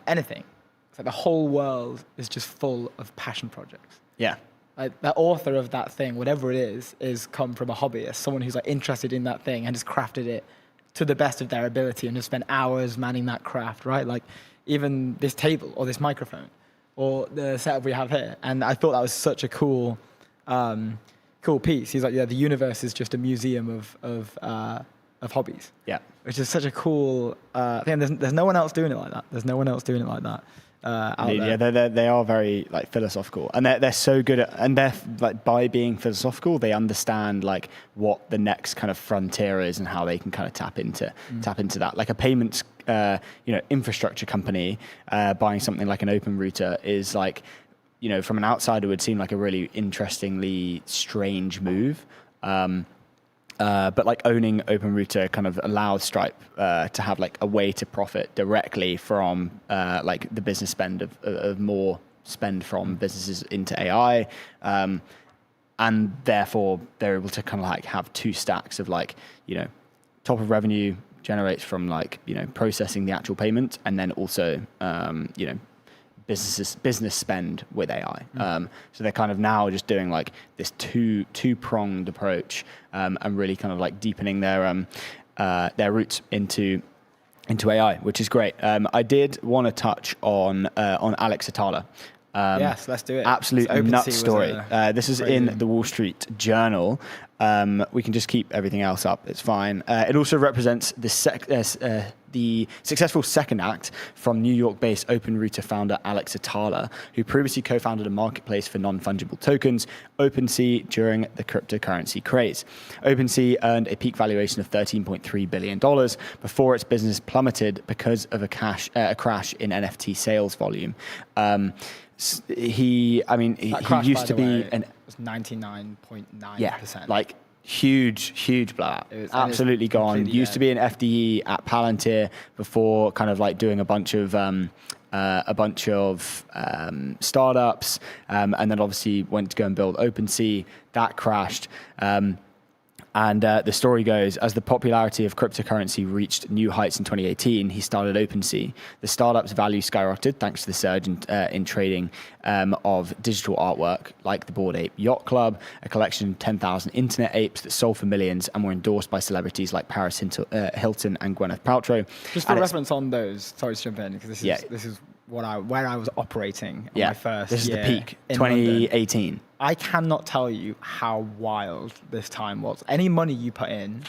anything. It's like the whole world is just full of passion projects. Yeah. The author of that thing, whatever it is come from a hobbyist, someone who's interested in that thing and has crafted it to the best of their ability and has spent hours manning that craft, right? Like even this table or this microphone or the setup we have here. And I thought that was such a cool piece. He's like, the universe is just a museum of hobbies. Yeah. Which is such a cool thing. There's no one else doing it like that. There's no one else doing it like that out there. Yeah, they are very philosophical, and they're so good at, and they're by being philosophical, they understand what the next kind of frontier is and how they can kind of tap into that. Like a payments infrastructure company buying something like an open router is from an outsider would seem like a really interestingly strange move. But owning OpenRouter kind of allows Stripe to have a way to profit directly from the business spend of more spend from businesses into AI, and therefore they're able to kind of have two stacks of top of revenue generates from processing the actual payment, and then also business spend with AI. So they're kind of now just doing this two-pronged approach, and really kind of deepening their roots into AI, which is great. I did want to touch on Alex Atala. Yes, let's do it. Absolute nut story. This is crazy. In the Wall Street Journal. the successful second act from New York-based OpenRouter founder Alex Atala, who previously co-founded a marketplace for non-fungible tokens, OpenSea, during the cryptocurrency craze. OpenSea earned a peak valuation of $13.3 billion before its business plummeted because of a crash in NFT sales volume. He used to be it was 99.9%. Yeah, like huge blowout. Absolutely gone. Used to be an FDE at Palantir before kind of like doing a bunch of startups, and then obviously went to go and build OpenSea. That crashed. And the story goes, as the popularity of cryptocurrency reached new heights in 2018, he started OpenSea. The startup's value skyrocketed thanks to the surge in trading of digital artwork, like the Bored Ape Yacht Club, a collection of 10,000 internet apes that sold for millions and were endorsed by celebrities like Paris Hilton and Gwyneth Paltrow. Just for reference on those, sorry to jump in, because this is where I was operating on my first This is year the peak, in 2018. London. I cannot tell you how wild this time was. Any money you put in,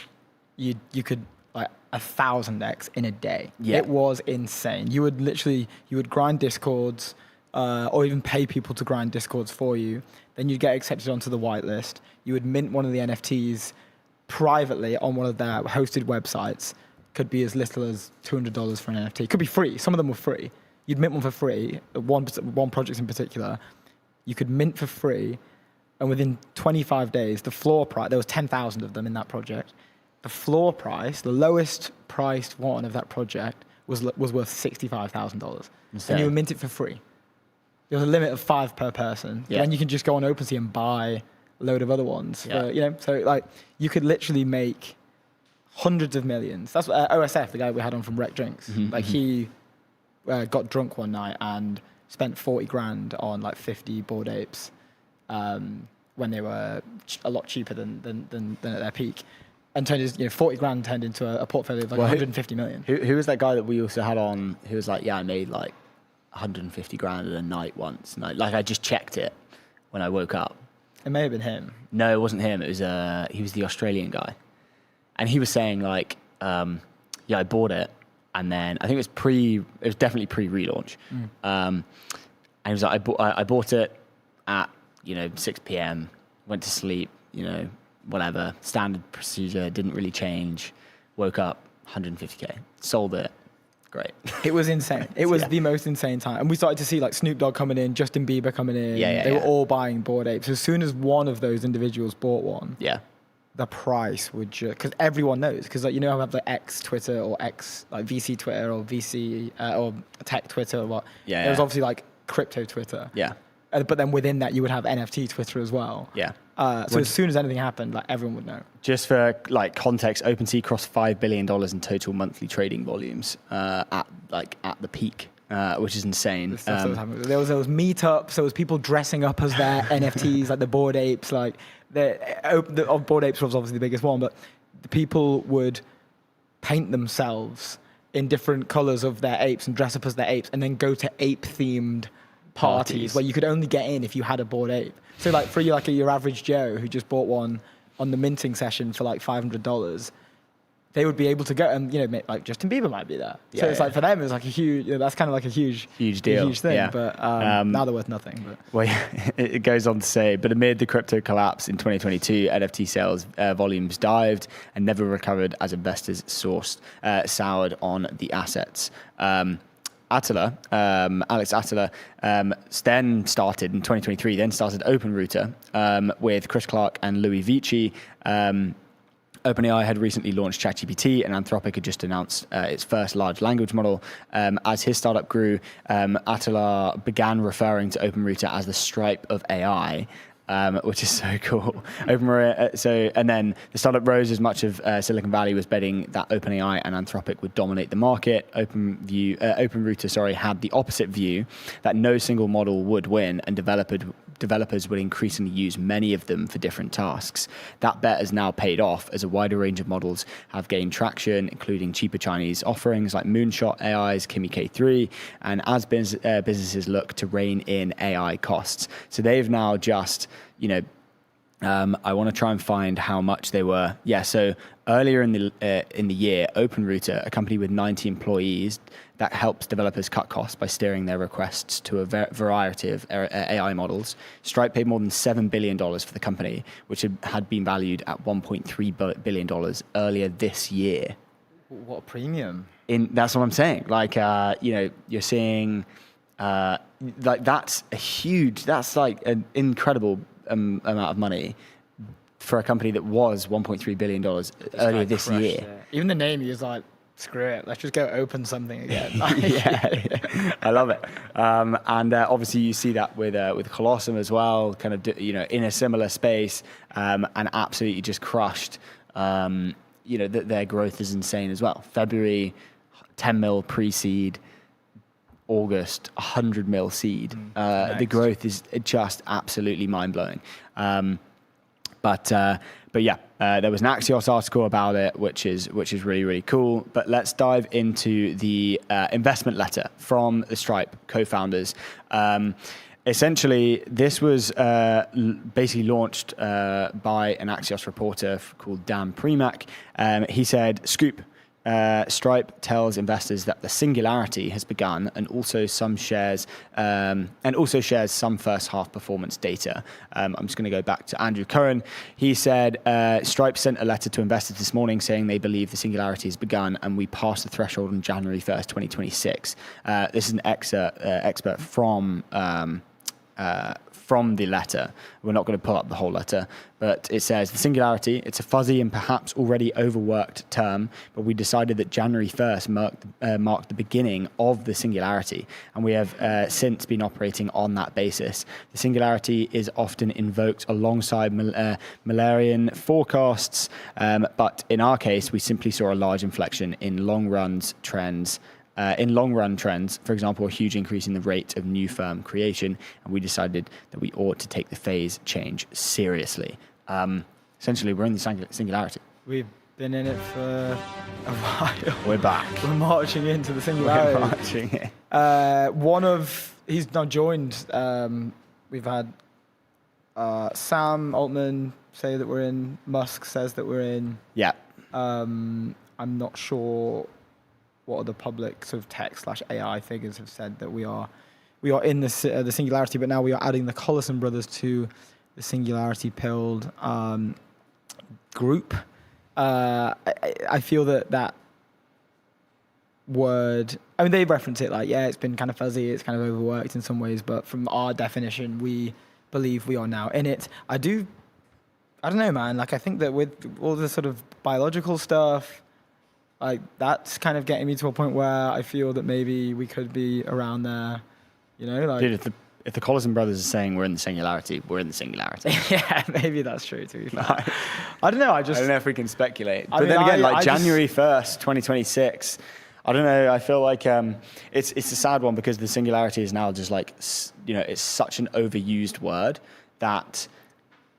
you could like 1,000x in a day. Yeah. It was insane. You would grind Discords, or even pay people to grind Discords for you. Then you'd get accepted onto the whitelist. You would mint one of the NFTs privately on one of their hosted websites. Could be as little as $200 for an NFT. Could be free. Some of them were free. You'd mint one for free. One project in particular, you could mint for free, and within 25 days, the floor price, there was 10,000 of them in that project. The floor price, the lowest priced one of that project was worth $65,000. And you would mint it for free. There was a limit of 5 per person. Yeah. And you can just go on OpenSea and buy a load of other ones. Yeah. So like you could literally make hundreds of millions. That's what OSF, the guy we had on from Rec Drinks, he got drunk one night and spent 40 grand on like 50 Bored Apes when they were a lot cheaper than at their peak, and turned his 40 grand turned into a portfolio of like 150 million. Who was that guy that we also had on who was like, I made like 150 grand in a night once, and I just checked it when I woke up. It may have been him. No, it wasn't him. It was he was the Australian guy, and he was saying like, I bought it. And then I think it was definitely pre-relaunch. And he was like, I bought it at 6 p.m. Went to sleep, whatever, standard procedure, didn't really change. Woke up, 150k, sold it, great. It was insane. It was the most insane time, and we started to see like Snoop Dogg coming in, Justin Bieber coming in. They were all buying Bored Apes. As soon as one of those individuals bought one, the price would just, because everyone knows, because like how we have like X Twitter or X like VC Twitter or VC or Tech Twitter or what. There was obviously like crypto Twitter. But then within that you would have NFT Twitter as well. So as soon as anything happened, like everyone would know. Just for like context, OpenSea crossed $5 billion in total monthly trading volumes at the peak. Which is insane. There was meetups. There was people dressing up as their NFTs, like the Bored Apes. Like the Bored Apes was obviously the biggest one, but the people would paint themselves in different colors of their apes and dress up as their apes, and then go to ape-themed parties where you could only get in if you had a Bored Ape. So like for you, like your average Joe who just bought one on the minting session for like $500. They would be able to go, and like Justin Bieber might be there. So it's like for them, it's like a huge. That's kind of like a huge deal, huge thing. But now they're worth nothing. But. Well, it goes on to say, but amid the crypto collapse in 2022, NFT sales volumes dived and never recovered as investors soured on the assets. Alex Atala, then started in 2023. Then started OpenRouter with Chris Clark and Louis Vici. OpenAI had recently launched ChatGPT, and Anthropic had just announced its first large language model. As his startup grew, Atala began referring to OpenRouter as the Stripe of AI, which is so cool. And then the startup rose as much of Silicon Valley was betting that OpenAI and Anthropic would dominate the market. OpenRouter had the opposite view, that no single model would win, and developers would increasingly use many of them for different tasks. That bet has now paid off as a wider range of models have gained traction, including cheaper Chinese offerings like Moonshot AI's Kimi K3, and as businesses look to rein in AI costs. So they've now just, I want to try and find how much they were. Yeah, so earlier in the year, OpenRouter, a company with 90 employees that helps developers cut costs by steering their requests to a variety of AI models, Stripe paid more than $7 billion for the company, which had been valued at $1.3 billion earlier this year. What a premium. That's what I'm saying. Like, you're seeing, like, that's like an incredible amount of money for a company that was $1.3 billion earlier this year. It. Even the name, he was like, screw it, let's just go open something again. yeah, I love it. And obviously you see that with Callosum as well, kind of, in a similar space, and absolutely just crushed. Their growth is insane as well. February, 10 mil pre-seed. August, 100 mil seed. The growth is just absolutely mind-blowing. But yeah, there was an Axios article about it, which is really, really cool. But let's dive into the investment letter from the Stripe co-founders. Essentially, this was basically launched by an Axios reporter called Dan Premack. He said, "Scoop. Stripe tells investors that the singularity has begun, and also shares some first half performance data." I'm just going to go back to Andrew Curran. He said, "Stripe sent a letter to investors this morning saying they believe the singularity has begun, and we passed the threshold on January 1st, 2026." This is an expert from the letter. We're not going to pull up the whole letter, but it says, "The singularity, it's a fuzzy and perhaps already overworked term, but we decided that January 1st marked the beginning of the singularity, and we have since been operating on that basis. The singularity is often invoked alongside Mullerian forecasts, but in our case, we simply saw a large inflection in long-run trends, for example, a huge increase in the rate of new firm creation, and we decided that we ought to take the phase change seriously." Essentially, we're in the singularity. We've been in it for a while. We're back. We're marching into the singularity. We're marching in. He's now joined. We've had Sam Altman say that we're in. Musk says that we're in. Yeah. I'm not sure what other public sort of tech/AI figures have said that we are in the singularity, but now we are adding the Callosum brothers to the singularity pilled group. I feel that word, I mean, they reference it like, yeah, it's been kind of fuzzy, it's kind of overworked in some ways, but from our definition, we believe we are now in it. I don't know, man. Like, I think that with all the sort of biological stuff, like, that's kind of getting me to a point where I feel that maybe we could be around there, like. Dude, if the Callosum brothers are saying we're in the singularity, we're in the singularity. Yeah, maybe that's true too. I don't know. I don't know if we can speculate. But then again, January 1st, 2026, I don't know. I feel like it's a sad one because the singularity is now just like, it's such an overused word that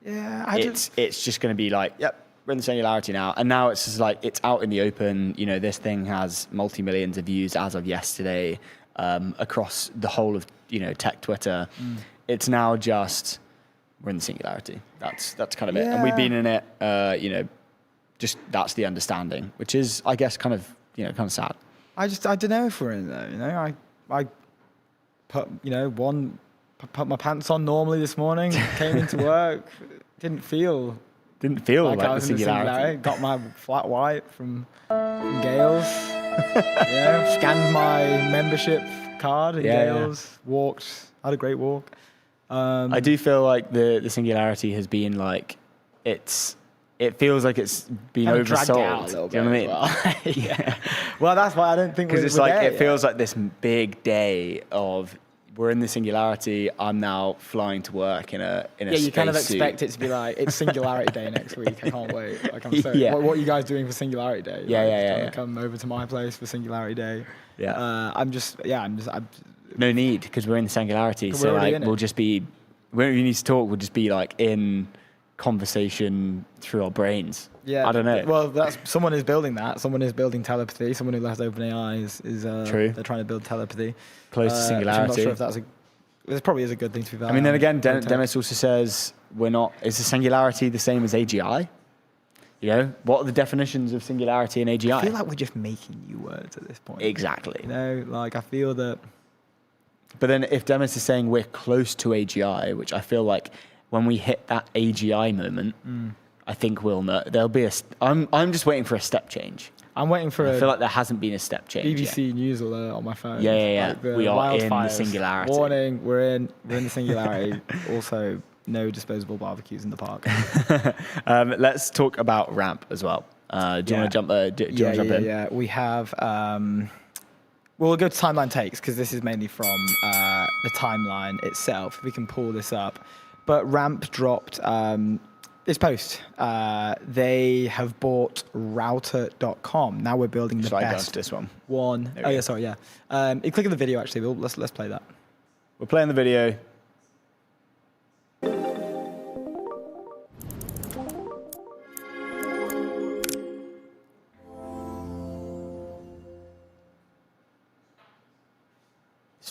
it's just going to be like, yep, we're in the singularity now. And now it's just like, it's out in the open. This thing has multi-millions of views as of yesterday across the whole of, tech Twitter. It's now just, we're in the singularity. That's kind of it. And we've been in it, just that's the understanding, which is, I guess, kind of sad. I don't know if we're in there, I put my pants on normally this morning, came into work, didn't feel like I was the singularity. Got my flat white from Gales. Scanned my membership card at Gales. Walked. Had a great walk. I do feel like the singularity has been like, it feels like it's been oversold. Out a little bit, do you know what I mean? Yeah. Well, that's why I don't think because it's like it feels like this big day of, we're in the singularity. I'm now flying to work in a you kind of expect suit. it to be like, it's Singularity Day next week. I can't wait. Like, I'm so, what are you guys doing for Singularity Day? Yeah. Come over to my place for Singularity Day. Yeah. I'm no need, because we're in the singularity. So like, we'll just be, when we need to talk, we'll just be like in conversation through our brains. Yeah. I don't know. Well, someone is building that. Someone is building telepathy. Someone who left OpenAI is True. They're trying to build telepathy. Close to singularity. I'm not sure if that's This probably is a good thing to be fair. I mean, then again, Dennis also says is the singularity the same as AGI? You know, what are the definitions of singularity and AGI? I feel like we're just making new words at this point. Exactly. You know, like I feel that. But then if Dennis is saying we're close to AGI, which I feel like when we hit that AGI moment, I think we'll know. There'll be I'm just waiting for a step change. I'm waiting for I feel like there hasn't been a step change BBC yet. News alert on my phone. Yeah. Like the we are in the wildfires. singularity. Warning, we're in the singularity. Also, no disposable barbecues in the park. Let's talk about Ramp as well. Do you want to jump? Do you want to jump in? Yeah. We have. We'll go to timeline takes because this is mainly from the timeline itself. If we can pull this up, but Ramp dropped this post. They have bought Router.com. Now we're building the best this one. Oh yeah, sorry, yeah. You click on the video actually. Let's play that. We're playing the video.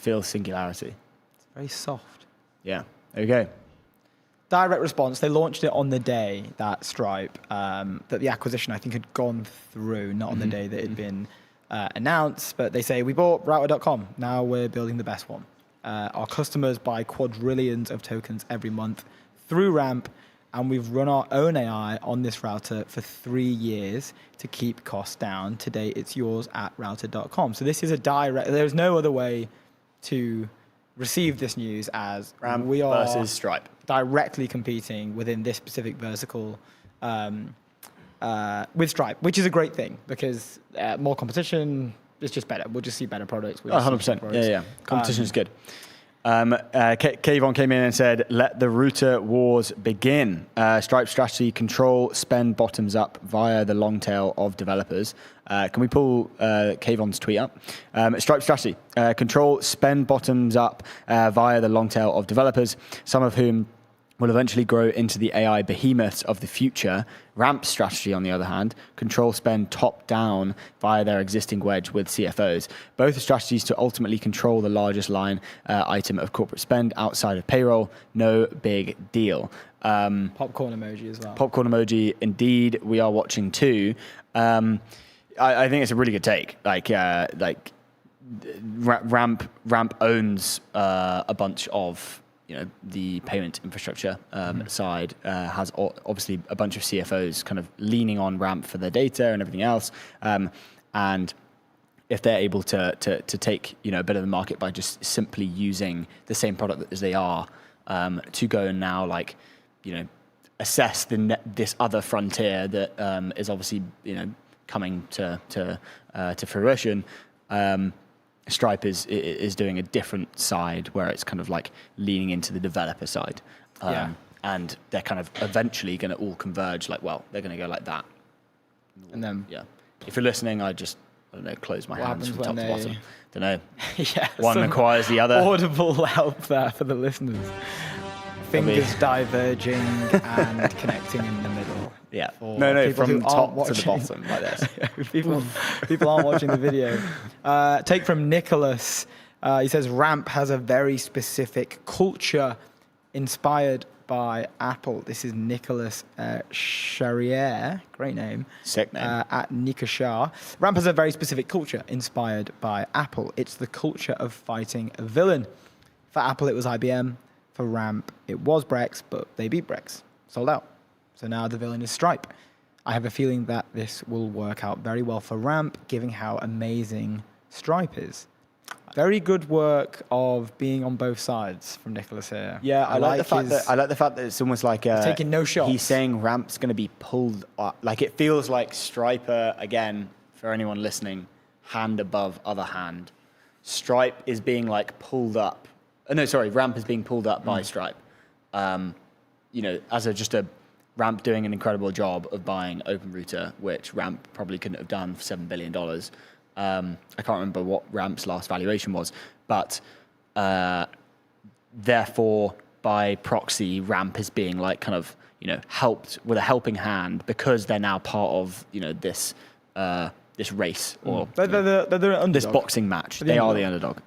Feels singularity. It's very soft. Yeah. There you go. Direct response. They launched it on the day that Stripe, that the acquisition I think had gone through, not on the day that it had been announced. But they say we bought Router.com. Now we're building the best one. Our customers buy quadrillions of tokens every month through Ramp, and we've run our own AI on this router for 3 years to keep costs down. Today it's yours at Router.com. So this is a direct. There's no other way to receive this news as Ramp we are versus Stripe. Directly competing within this specific vertical with Stripe, which is a great thing because more competition is just better. We'll just see better products. 100%. Yeah. Competition is good. Kayvon came in and said, let the router wars begin. Stripe strategy, control spend bottoms up via the long tail of developers. Can we pull Kayvon's tweet up? Stripe strategy, control spend bottoms up via the long tail of developers, some of whom will eventually grow into the AI behemoths of the future. Ramp strategy, on the other hand, control spend top down via their existing wedge with CFOs. Both are strategies to ultimately control the largest line item of corporate spend outside of payroll. No big deal. Popcorn emoji as well. Popcorn emoji, indeed. We are watching too. I think it's a really good take. Ramp owns a bunch of the payment infrastructure side, has obviously a bunch of CFOs kind of leaning on Ramp for their data and everything else. And if they're able to take a bit of the market by just simply using the same product as they are, to go and now assess this other frontier that is obviously coming to fruition. Stripe is doing a different side where it's kind of like leaning into the developer side. And they're kind of eventually going to all converge they're going to go like that. And then, if you're listening, I don't know, close my hands from top to bottom. Don't know. Yeah. One requires the other. Audible help there for the listeners. Fingers diverging and connecting in the middle. Yeah. No, from top to the watching. bottom like this. people aren't watching the video. Take from Nicholas. He says Ramp has a very specific culture inspired by Apple. This is Nicholas Charrier. Great name. Sick name. At Nikashar. Ramp has a very specific culture inspired by Apple. It's the culture of fighting a villain. For Apple, it was IBM. For Ramp, it was Brex, but they beat Brex. Sold out. So now the villain is Stripe. I have a feeling that this will work out very well for Ramp, given how amazing Stripe is. Very good work of being on both sides from Nicholas here. Yeah, I like the fact that it's almost like taking no shots. He's saying Ramp's going to be pulled up. It feels like Stripe, again, for anyone listening, hand above other hand. Stripe is being pulled up. Ramp is being pulled up by Stripe. As just a Ramp doing an incredible job of buying OpenRouter, which Ramp probably couldn't have done for $7 billion. I can't remember what Ramp's last valuation was, but therefore, by proxy, Ramp is being helped with a helping hand because they're now part of this this race or They're the underdog. this boxing match. They are the underdog.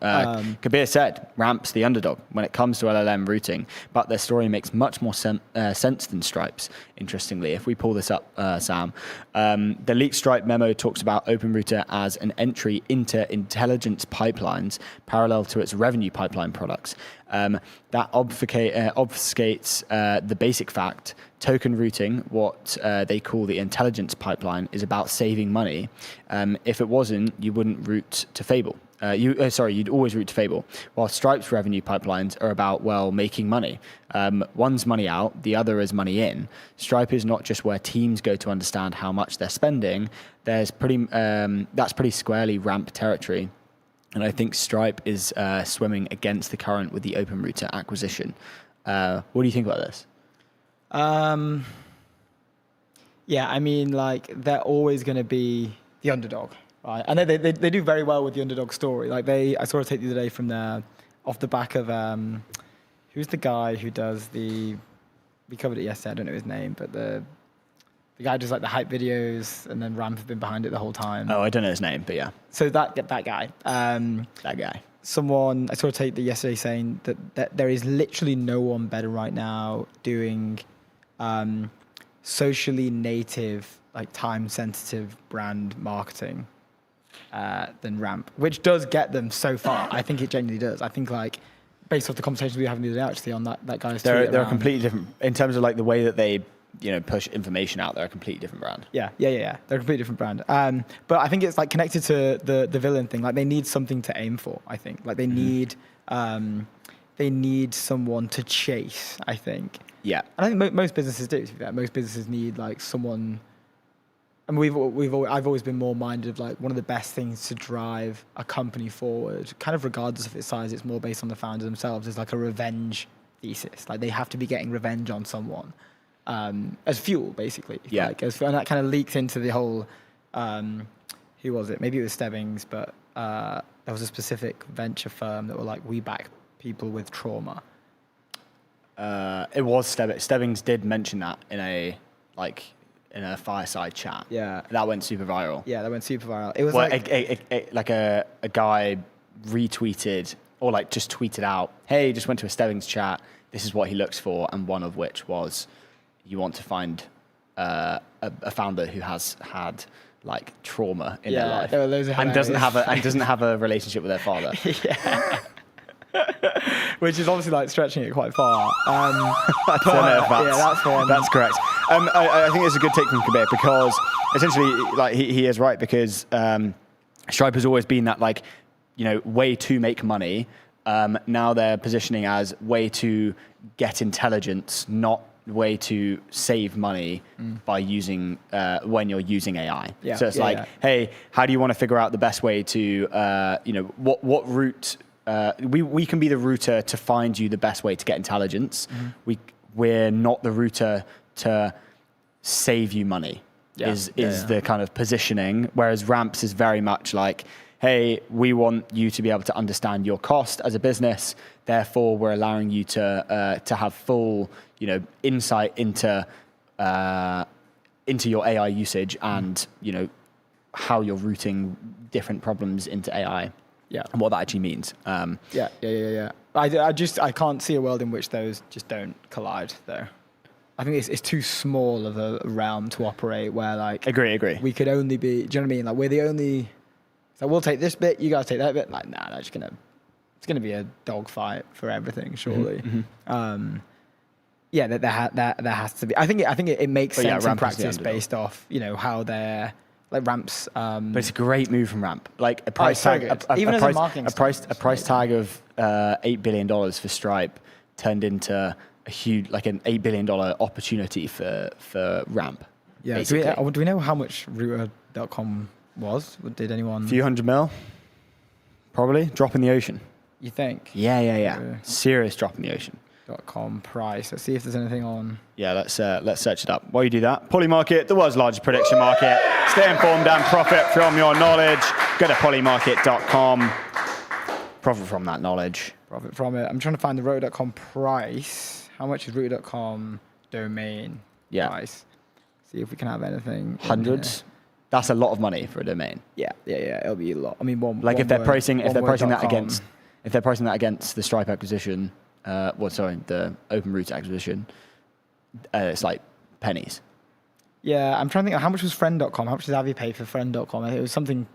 Kabir said, Ramp's the underdog when it comes to LLM routing, but their story makes much more sense than Stripe's, interestingly. If we pull this up, Sam, the leaked Stripe memo talks about OpenRouter as an entry into intelligence pipelines parallel to its revenue pipeline products. That obfuscates the basic fact. Token routing, what they call the intelligence pipeline, is about saving money. If it wasn't, you wouldn't route to Fable. You'd always route to Fable. While Stripe's revenue pipelines are about, well, making money. One's money out, the other is money in. Stripe is not just where teams go to understand how much they're spending. That's pretty squarely Ramp territory. And I think Stripe is swimming against the current with the OpenRouter acquisition. What do you think about this? Yeah, I mean, like, they're always going to be the underdog, right? And they do very well with the underdog story. Like, I saw a take the other day from off the back of, who's the guy who does we covered it yesterday, I don't know his name, but the guy who does like the hype videos, and then Ramp have been behind it the whole time. Oh, I don't know his name, but yeah. So that guy. That guy. Someone, I saw a take yesterday saying that there is literally no one better right now doing socially native, like time-sensitive brand marketing than Ramp, which does get them so far. I think it genuinely does. I think, like, based off the conversation we were having the other day, actually, on that guy's tweet They're completely different in terms of like the way that they push information out. They're a completely different brand. Yeah. They're a completely different brand. But I think it's like connected to the villain thing. Like, they need something to aim for, I think. Like, they need someone to chase, I think. Yeah. And I think most businesses do. Most businesses need like someone. I mean, I've always been more minded of like one of the best things to drive a company forward, kind of regardless of its size. It's more based on the founders themselves. Is like a revenge thesis. Like, they have to be getting revenge on someone. As fuel, basically. Yeah. Like, and that kind of leaked into the whole, who was it? Maybe it was Stebbings, but there was a specific venture firm that were like, we back people with trauma. It was Stebbings. Stebbings did mention that in a fireside chat. Yeah. That went super viral. Yeah, that went super viral. It was a guy retweeted or like just tweeted out, hey, just went to a Stebbings chat. This is what he looks for. And one of which was, you want to find a founder who has had like trauma in their life and doesn't have a relationship with their father. Yeah. Which is obviously like stretching it quite far. I don't know if that's correct. I think it's a good take from Kabir because essentially, like, he is right, because Stripe has always been that, like, way to make money. Now they're positioning as way to get intelligence, not way to save money by using when you're using AI. Yeah. So it's hey, how do you want to figure out the best way to what route? We can be the router to find you the best way to get intelligence. We're not the router to save you money. Is the kind of positioning. Whereas Ramps is very much like, hey, we want you to be able to understand your cost as a business. Therefore, we're allowing you to have full insight into your AI usage and how you're routing different problems into AI. Yeah, and what that actually means. Yeah. I can't see a world in which those just don't collide, though. I think it's too small of a realm to operate where, like, agree. We could only be. Do you know what I mean? Like, we're the only. So we'll take this bit. You guys take that bit. Like, nah, it's gonna be a dogfight for everything, surely. Yeah, that has to be. I think it makes sense in practice based off how they're. Like Ramp's, but it's a great move from Ramp. Like a price tag, a price tag of $8 billion for Stripe turned into a huge, like an $8 billion opportunity for Ramp. Yeah. Do we know how much Router.com was? Did anyone? A few $100 million, probably. Drop in the ocean. You think? Yeah. Serious drop in the ocean. .com price. Let's see if there's anything on. Yeah, let's search it up. While you do that, Polymarket, the world's largest prediction market. Stay informed and profit from your knowledge. Go to polymarket.com. Profit from that knowledge. Profit from it. I'm trying to find the Router.com price. How much is Router.com domain price? See if we can have anything. Hundreds. That's a lot of money for a domain. Yeah. It'll be a lot. I mean, if they're pricing that against the Stripe acquisition, the OpenRoute acquisition, it's like pennies. Yeah, I'm trying to think. How much was friend.com? How much did Avi pay for friend.com? I think it was something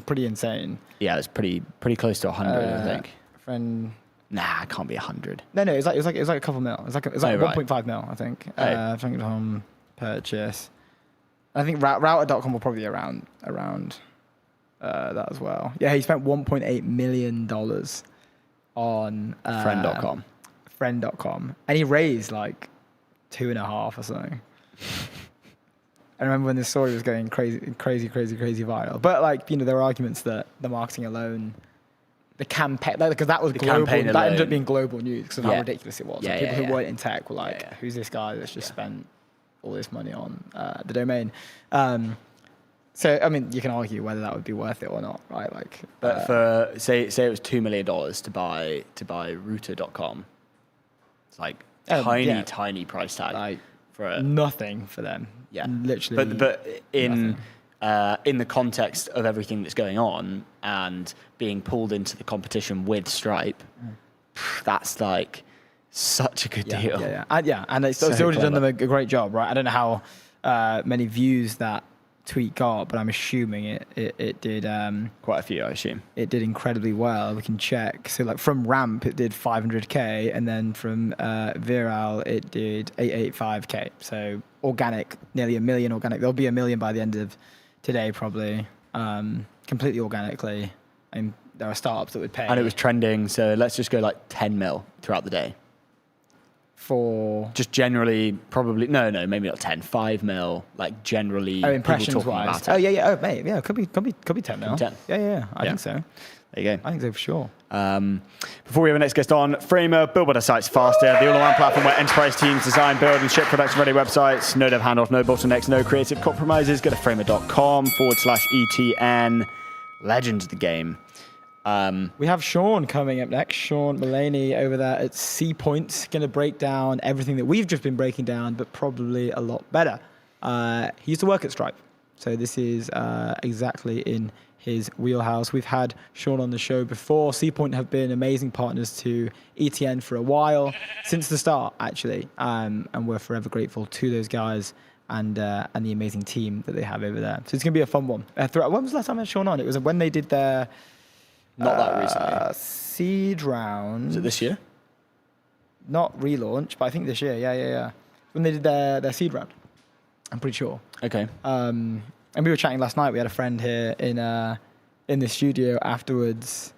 pretty insane. Yeah, it's pretty close to 100, I think. Friend. Nah, it can't be 100. No, it was like a couple mil. It was like 1.5 mil, I think. Oh. Purchase. I think router.com will probably be around that as well. Yeah, he spent $1.8 million on friend.com, and he raised like 2.5 or something. I remember when this story was going crazy viral. But like, there are arguments that the marketing alone, the campaign, because that was global, that ended up being global news because of how ridiculous it was. People who weren't in tech were like, "Who's this guy that's just spent all this money on the domain?" So I mean, you can argue whether that would be worth it or not, right? Like, but for say it was $2 million to buy router.com, it's like tiny price tag. Like, for nothing for them. Yeah, literally. But in the context of everything that's going on and being pulled into the competition with Stripe, that's like such a good deal. And it's already done them a great job, right? I don't know how many views that tweet got, but I'm assuming it did quite a few. I assume it did incredibly well. We can check. So like from Ramp, it did 500K, and then from Viral, it did 885K. So organic, nearly 1 million organic. There'll be 1 million by the end of today, probably, completely organically. And there are startups that would pay. And it was trending, so let's just go like 10 mil throughout the day. For just generally, probably maybe not 10, 5 mil, like generally. Oh, impressions wise. Oh yeah. Oh mate, yeah, could be 10 mil. 10. Yeah. I think so. There you go. I think so for sure. Before we have our next guest on, Framer, build better sites faster. The all-in-one platform where enterprise teams design, build, and ship production-ready websites. No dev handoff, no bottlenecks, no creative compromises. Go to framer.com/ETN. Legends of the game. We have Sean coming up next. Sean Mullaney over there at Seapoint, going to break down everything that we've just been breaking down, but probably a lot better. He used to work at Stripe, so this is exactly in his wheelhouse. We've had Sean on the show before. Seapoint have been amazing partners to ETN for a while, since the start, actually, and we're forever grateful to those guys and the amazing team that they have over there. So it's going to be a fun one. When was the last time I had Sean on? It was when they did their... Not that recently. Seed round. Was it this year? Not relaunch, but I think this year. Yeah. When they did their seed round, I'm pretty sure. Okay. And we were chatting last night. We had a friend here in the studio afterwards,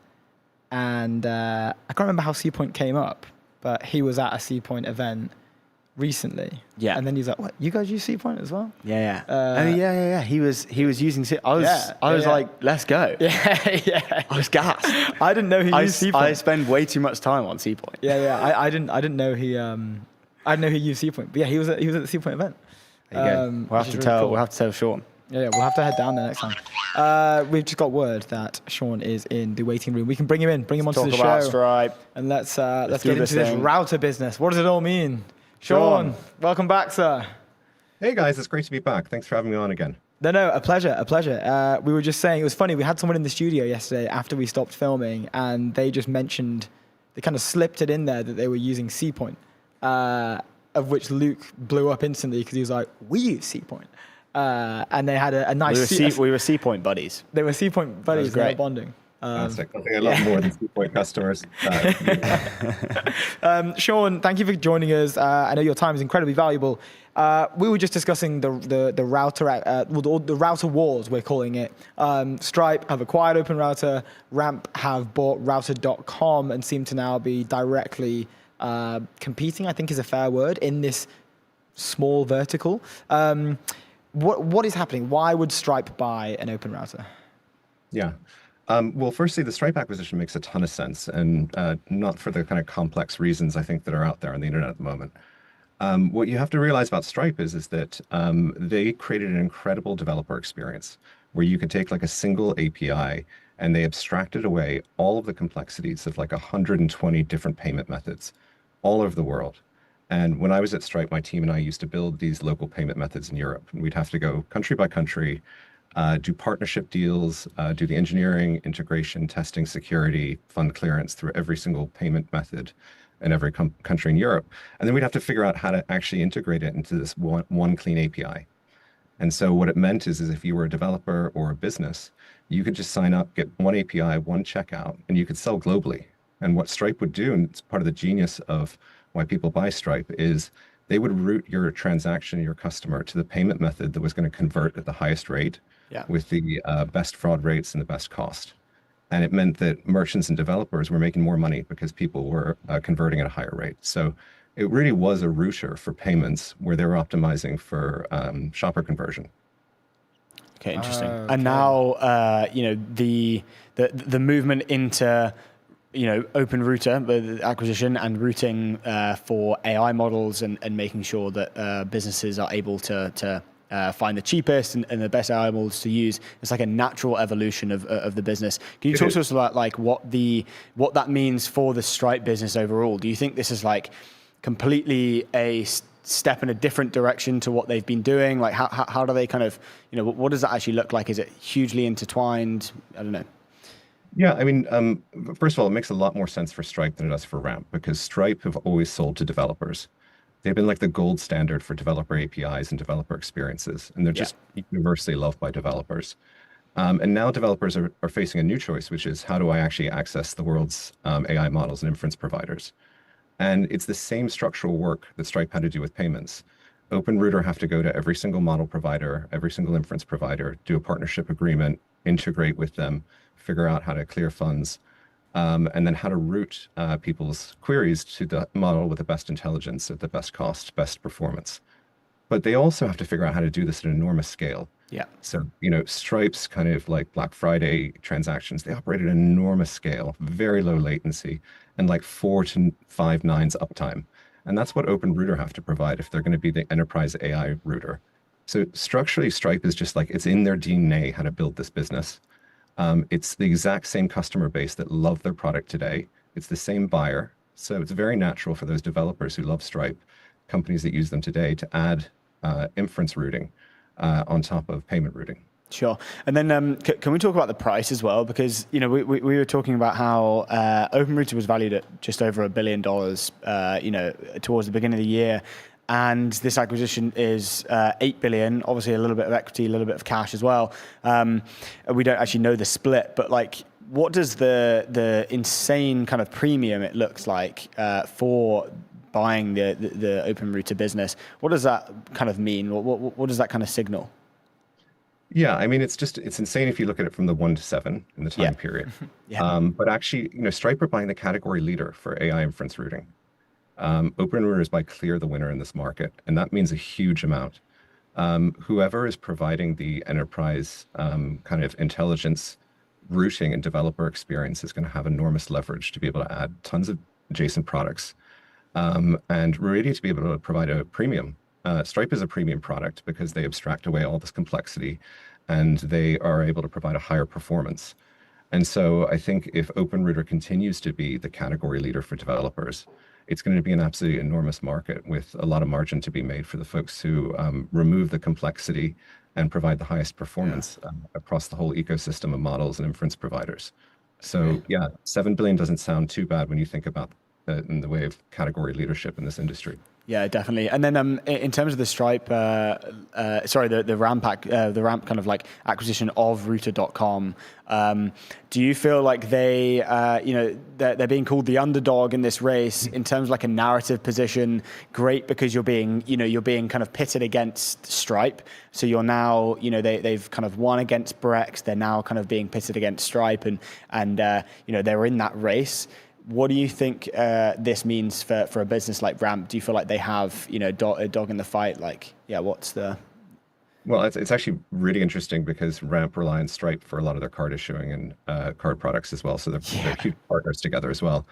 and I can't remember how Seapoint came up, but he was at a Seapoint event recently. Yeah. And then he's like, "What? You guys use Seapoint as well?" Yeah. Yeah. He was using Seapoint. I was like, let's go. Yeah. I was gassed. I didn't know he used Seapoint. I spend way too much time on Seapoint. Yeah. I didn't know he used Seapoint. But yeah, he was at the Seapoint event. There you go. We'll have to tell Sean. Yeah, we'll have to head down there next time. We've just got word that Sean is in the waiting room. We can bring him in, onto the show. Talk about Stripe. And let's get into this router business. What does it all mean? Sean, welcome back, sir. Hey guys, it's great to be back. Thanks for having me on again. No, a pleasure. We were just saying, it was funny, we had someone in the studio yesterday after we stopped filming, and they just mentioned, they kind of slipped it in there that they were using Seapoint, of which Luke blew up instantly because he was like, "We use Seapoint." And they had a nice... We were Seapoint buddies. They were Seapoint buddies, they were bonding. Fantastic. I think I love more than Seapoint customers. Sean, thank you for joining us. I know your time is incredibly valuable. We were just discussing the router wars, we're calling it. Stripe have acquired OpenRouter. Ramp have bought router.com and seem to now be directly competing, I think is a fair word, in this small vertical. What is happening? Why would Stripe buy an OpenRouter? Yeah. Well, firstly, the Stripe acquisition makes a ton of sense, and not for the kind of complex reasons I think that are out there on the internet at the moment. What you have to realize about Stripe is that they created an incredible developer experience where you could take like a single API and they abstracted away all of the complexities of like 120 different payment methods all over the world. And when I was at Stripe, my team and I used to build these local payment methods in Europe, and we'd have to go country by country, do partnership deals, do the engineering, integration, testing, security, fund clearance through every single payment method in every country in Europe. And then we'd have to figure out how to actually integrate it into this one clean API. And so what it meant is if you were a developer or a business, you could just sign up, get one API, one checkout, and you could sell globally. And what Stripe would do, and it's part of the genius of why people buy Stripe, is they would route your transaction, your customer, to the payment method that was going to convert at the highest rate with the best fraud rates and the best cost. And it meant that merchants and developers were making more money because people were converting at a higher rate. So it really was a router for payments where they were optimizing for shopper conversion. Okay, interesting. And now, the movement into Open Router, the acquisition and routing for AI models and making sure that businesses are able to find the cheapest and the best AI models to use. It's like a natural evolution of the business. Can you talk to us about like what that means for the Stripe business overall? Do you think this is like completely a step in a different direction to what they've been doing? Like how do they kind of, what does that actually look like? Is it hugely intertwined? I don't know. Yeah, I mean, first of all, it makes a lot more sense for Stripe than it does for Ramp because Stripe have always sold to developers. They've been like the gold standard for developer APIs and developer experiences, and they're just universally loved by developers. And now developers are facing a new choice, which is how do I actually access the world's AI models and inference providers? And it's the same structural work that Stripe had to do with payments. OpenRouter have to go to every single model provider, every single inference provider, do a partnership agreement, integrate with them, figure out how to clear funds, and then how to route people's queries to the model with the best intelligence at the best cost, best performance. But they also have to figure out how to do this at an enormous scale. Yeah. So, Stripe's kind of like Black Friday transactions, they operate at an enormous scale, very low latency, and like 4 to 5 nines uptime. And that's what OpenRouter have to provide if they're going to be the enterprise AI router. So structurally, Stripe is just like, it's in their DNA how to build this business. It's the exact same customer base that love their product today. It's the same buyer. So it's very natural for those developers who love Stripe, companies that use them today, to add inference routing on top of payment routing. Sure. And then can we talk about the price as well? Because, we were talking about how OpenRouter was valued at just over $1 billion, towards the beginning of the year. And this acquisition is $8 billion, obviously a little bit of equity, a little bit of cash as well. We don't actually know the split, but like, what does the insane kind of premium it looks like for buying the OpenRouter business? What does that kind of mean? What does that kind of signal? Yeah, I mean, it's insane if you look at it from the 1 to 7 in the time period. But actually, Stripe are buying the category leader for AI inference routing. OpenRouter is by clear the winner in this market, and that means a huge amount. Whoever is providing the enterprise kind of intelligence routing and developer experience is going to have enormous leverage to be able to add tons of adjacent products and really to be able to provide a premium. Stripe is a premium product because they abstract away all this complexity and they are able to provide a higher performance. And so I think if OpenRouter continues to be the category leader for developers, it's going to be an absolutely enormous market with a lot of margin to be made for the folks who remove the complexity and provide the highest performance across the whole ecosystem of models and inference providers. So yeah, $7 billion doesn't sound too bad when you think about it in the way of category leadership in this industry. Yeah, definitely. And then in terms of the Stripe, the Ramp kind of like acquisition of Router.com, do you feel like they're being called the underdog in this race in terms of like a narrative position? Great, because you're being kind of pitted against Stripe. So you're now, they've kind of won against Brex. They're now kind of being pitted against Stripe, and they're in that race. What do you think this means for a business like Ramp? Do you feel like they have, a dog in the fight? Like, what's the... Well, it's actually really interesting because Ramp rely on Stripe for a lot of their card issuing and card products as well. So they're huge partners together as well.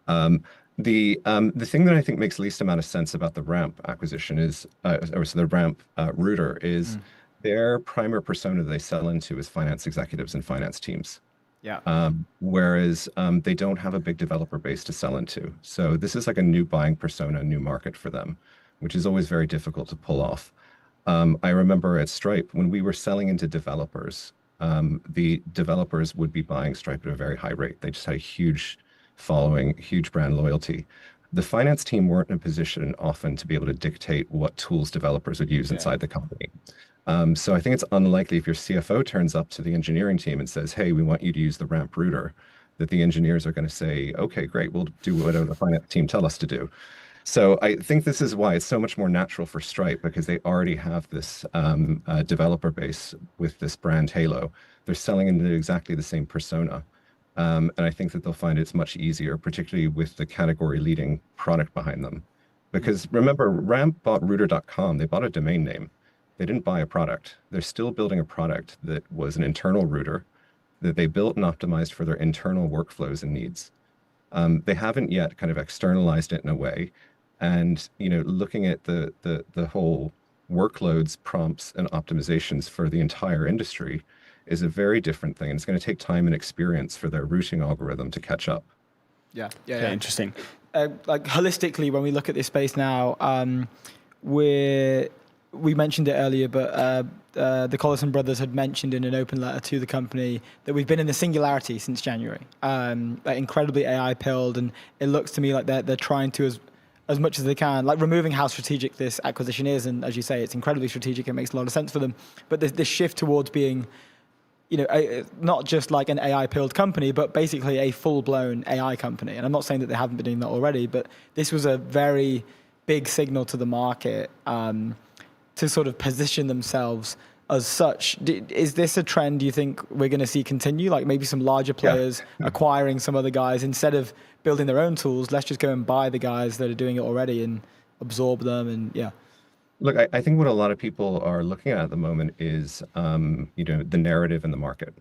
The thing that I think makes least amount of sense about the Ramp acquisition is, the Ramp router is their primary persona they sell into is finance executives and finance teams. Yeah. Whereas they don't have a big developer base to sell into. So this is like a new buying persona, a new market for them, which is always very difficult to pull off. I remember at Stripe, when we were selling into developers, the developers would be buying Stripe at a very high rate. They just had a huge following, huge brand loyalty. The finance team weren't in a position often to be able to dictate what tools developers would use inside the company. So I think it's unlikely if your CFO turns up to the engineering team and says, hey, we want you to use the ramp router, that the engineers are going to say, okay, great, we'll do whatever the finance team tell us to do. So I think this is why it's so much more natural for Stripe, because they already have this developer base with this brand halo. They're selling into exactly the same persona. And I think that they'll find it's much easier, particularly with the category leading product behind them. Because remember, Ramp bought router.com. They bought a domain name. They didn't buy a product. They're still building a product that was an internal router that they built and optimized for their internal workflows and needs. They haven't yet kind of externalized it in a way. And looking at the whole workloads, prompts, and optimizations for the entire industry is a very different thing. And it's going to take time and experience for their routing algorithm to catch up. Yeah. Interesting. Like holistically, when we look at this space now, we mentioned it earlier, but the Callosum brothers had mentioned in an open letter to the company that we've been in the singularity since January, like incredibly AI pilled, and it looks to me like they're trying to as much as they can, like removing how strategic this acquisition is, and as you say, it's incredibly strategic. It makes a lot of sense for them, but this shift towards being, not just like an AI-pilled company, but basically a full-blown AI company. And I'm not saying that they haven't been doing that already, but this was a very big signal to the market to sort of position themselves as such. Is this a trend you think we're going to see continue? Like maybe some larger players acquiring some other guys instead of building their own tools, let's just go and buy the guys that are doing it already and absorb them and Look, I think what a lot of people are looking at the moment is, the narrative in the market.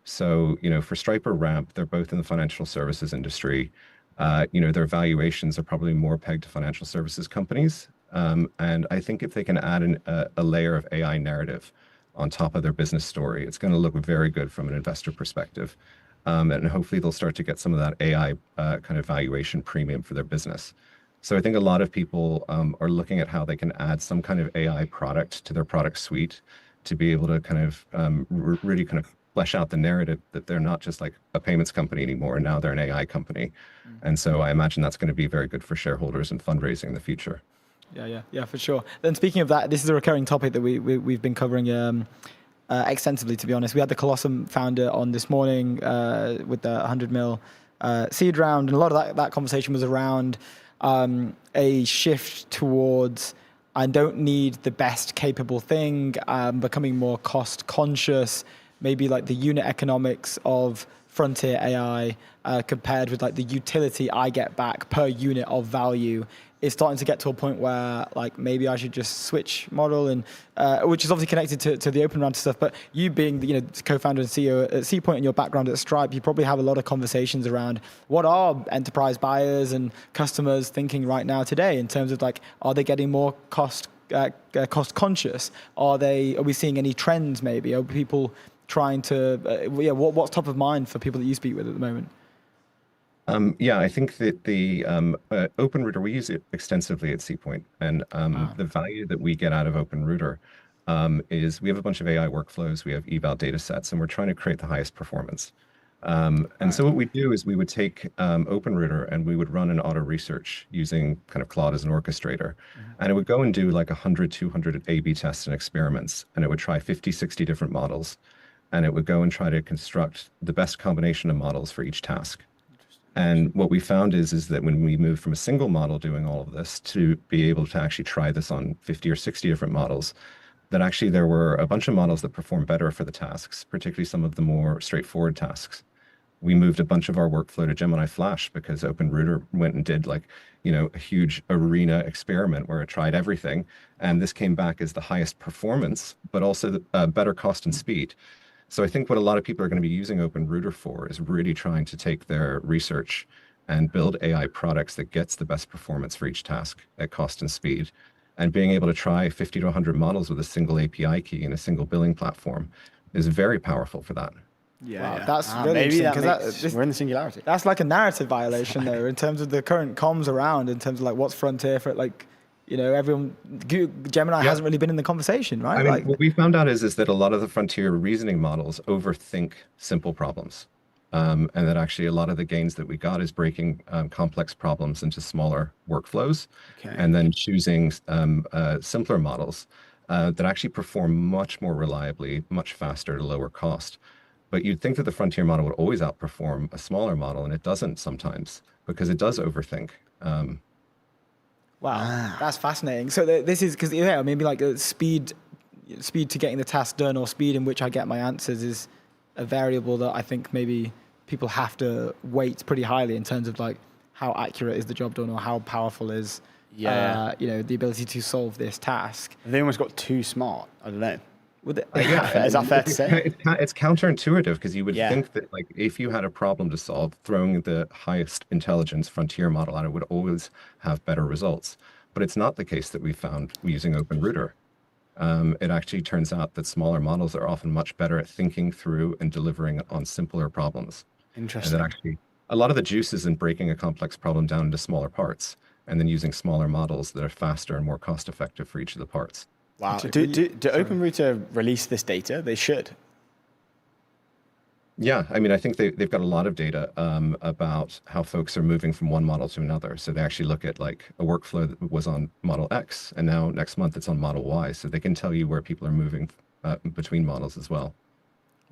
So, for Stripe or Ramp, they're both in the financial services industry. Their valuations are probably more pegged to financial services companies. And I think if they can add a layer of AI narrative on top of their business story, it's going to look very good from an investor perspective. And hopefully they'll start to get some of that AI kind of valuation premium for their business. So I think a lot of people are looking at how they can add some kind of AI product to their product suite to be able to kind of really kind of flesh out the narrative that they're not just like a payments company anymore, and now they're an AI company. And so I imagine that's going to be very good for shareholders and fundraising in the future. Yeah, for sure. Then speaking of that, this is a recurring topic that we've been covering extensively, to be honest. We had the Callosum founder on this morning with the 100 mil seed round, and a lot of that conversation was around a shift towards I don't need the best capable thing, becoming more cost conscious, maybe like the unit economics of frontier AI compared with like the utility I get back per unit of value is starting to get to a point where like maybe I should just switch model, and which is obviously connected to the open round stuff. But you being the co-founder and CEO at Seapoint and your background at Stripe, you probably have a lot of conversations around what are enterprise buyers and customers thinking right now today in terms of like, are they getting more cost conscious? Are we seeing any trends? Maybe are people trying to what's top of mind for people that you speak with at the moment? I think that the OpenRouter, we use it extensively at Seapoint, and the value that we get out of OpenRouter is we have a bunch of AI workflows, we have eval data sets, and we're trying to create the highest performance. So what we do is we would take OpenRouter and we would run an auto research using kind of Claude as an orchestrator. And it would go and do like 100, 200 A/B tests and experiments, and it would try 50, 60 different models. And it would go and try to construct the best combination of models for each task. And what we found is that when we moved from a single model doing all of this to be able to actually try this on 50 or 60 different models, that actually there were a bunch of models that performed better for the tasks, particularly some of the more straightforward tasks. We moved a bunch of our workflow to Gemini Flash because OpenRouter went and did a huge arena experiment where it tried everything. And this came back as the highest performance, but also better cost and speed. So I think what a lot of people are going to be using OpenRouter for is really trying to take their research and build AI products that gets the best performance for each task at cost and speed. And being able to try 50 to 100 models with a single API key and a single billing platform is very powerful for that. That's really interesting because we're in the singularity. That's like a narrative violation though, in terms of the current comms around, in terms of like what's frontier for like Gemini hasn't really been in the conversation, right? I mean, what we found out is that a lot of the frontier reasoning models overthink simple problems. And that actually a lot of the gains that we got is breaking complex problems into smaller workflows, and then choosing simpler models that actually perform much more reliably, much faster at a lower cost. But you'd think that the frontier model would always outperform a smaller model, and it doesn't sometimes because it does overthink. Wow, that's fascinating. So this is because maybe like speed to getting the task done, or speed in which I get my answers, is a variable that I think maybe people have to weight pretty highly in terms of like how accurate is the job done, or how powerful is the ability to solve this task. They almost got too smart. I don't know. Yeah, is that fair to say? It's counterintuitive, because you would think that like if you had a problem to solve, throwing the highest intelligence frontier model at it would always have better results. But it's not the case that we found using OpenRouter. It actually turns out that smaller models are often much better at thinking through and delivering on simpler problems. Interesting. And that actually, a lot of the juice is in breaking a complex problem down into smaller parts, and then using smaller models that are faster and more cost effective for each of the parts. Wow. Do OpenRouter release this data? They should. Yeah, I mean, I think they've got a lot of data about how folks are moving from one model to another. So they actually look at like a workflow that was on model X, and now next month it's on model Y. So they can tell you where people are moving between models as well.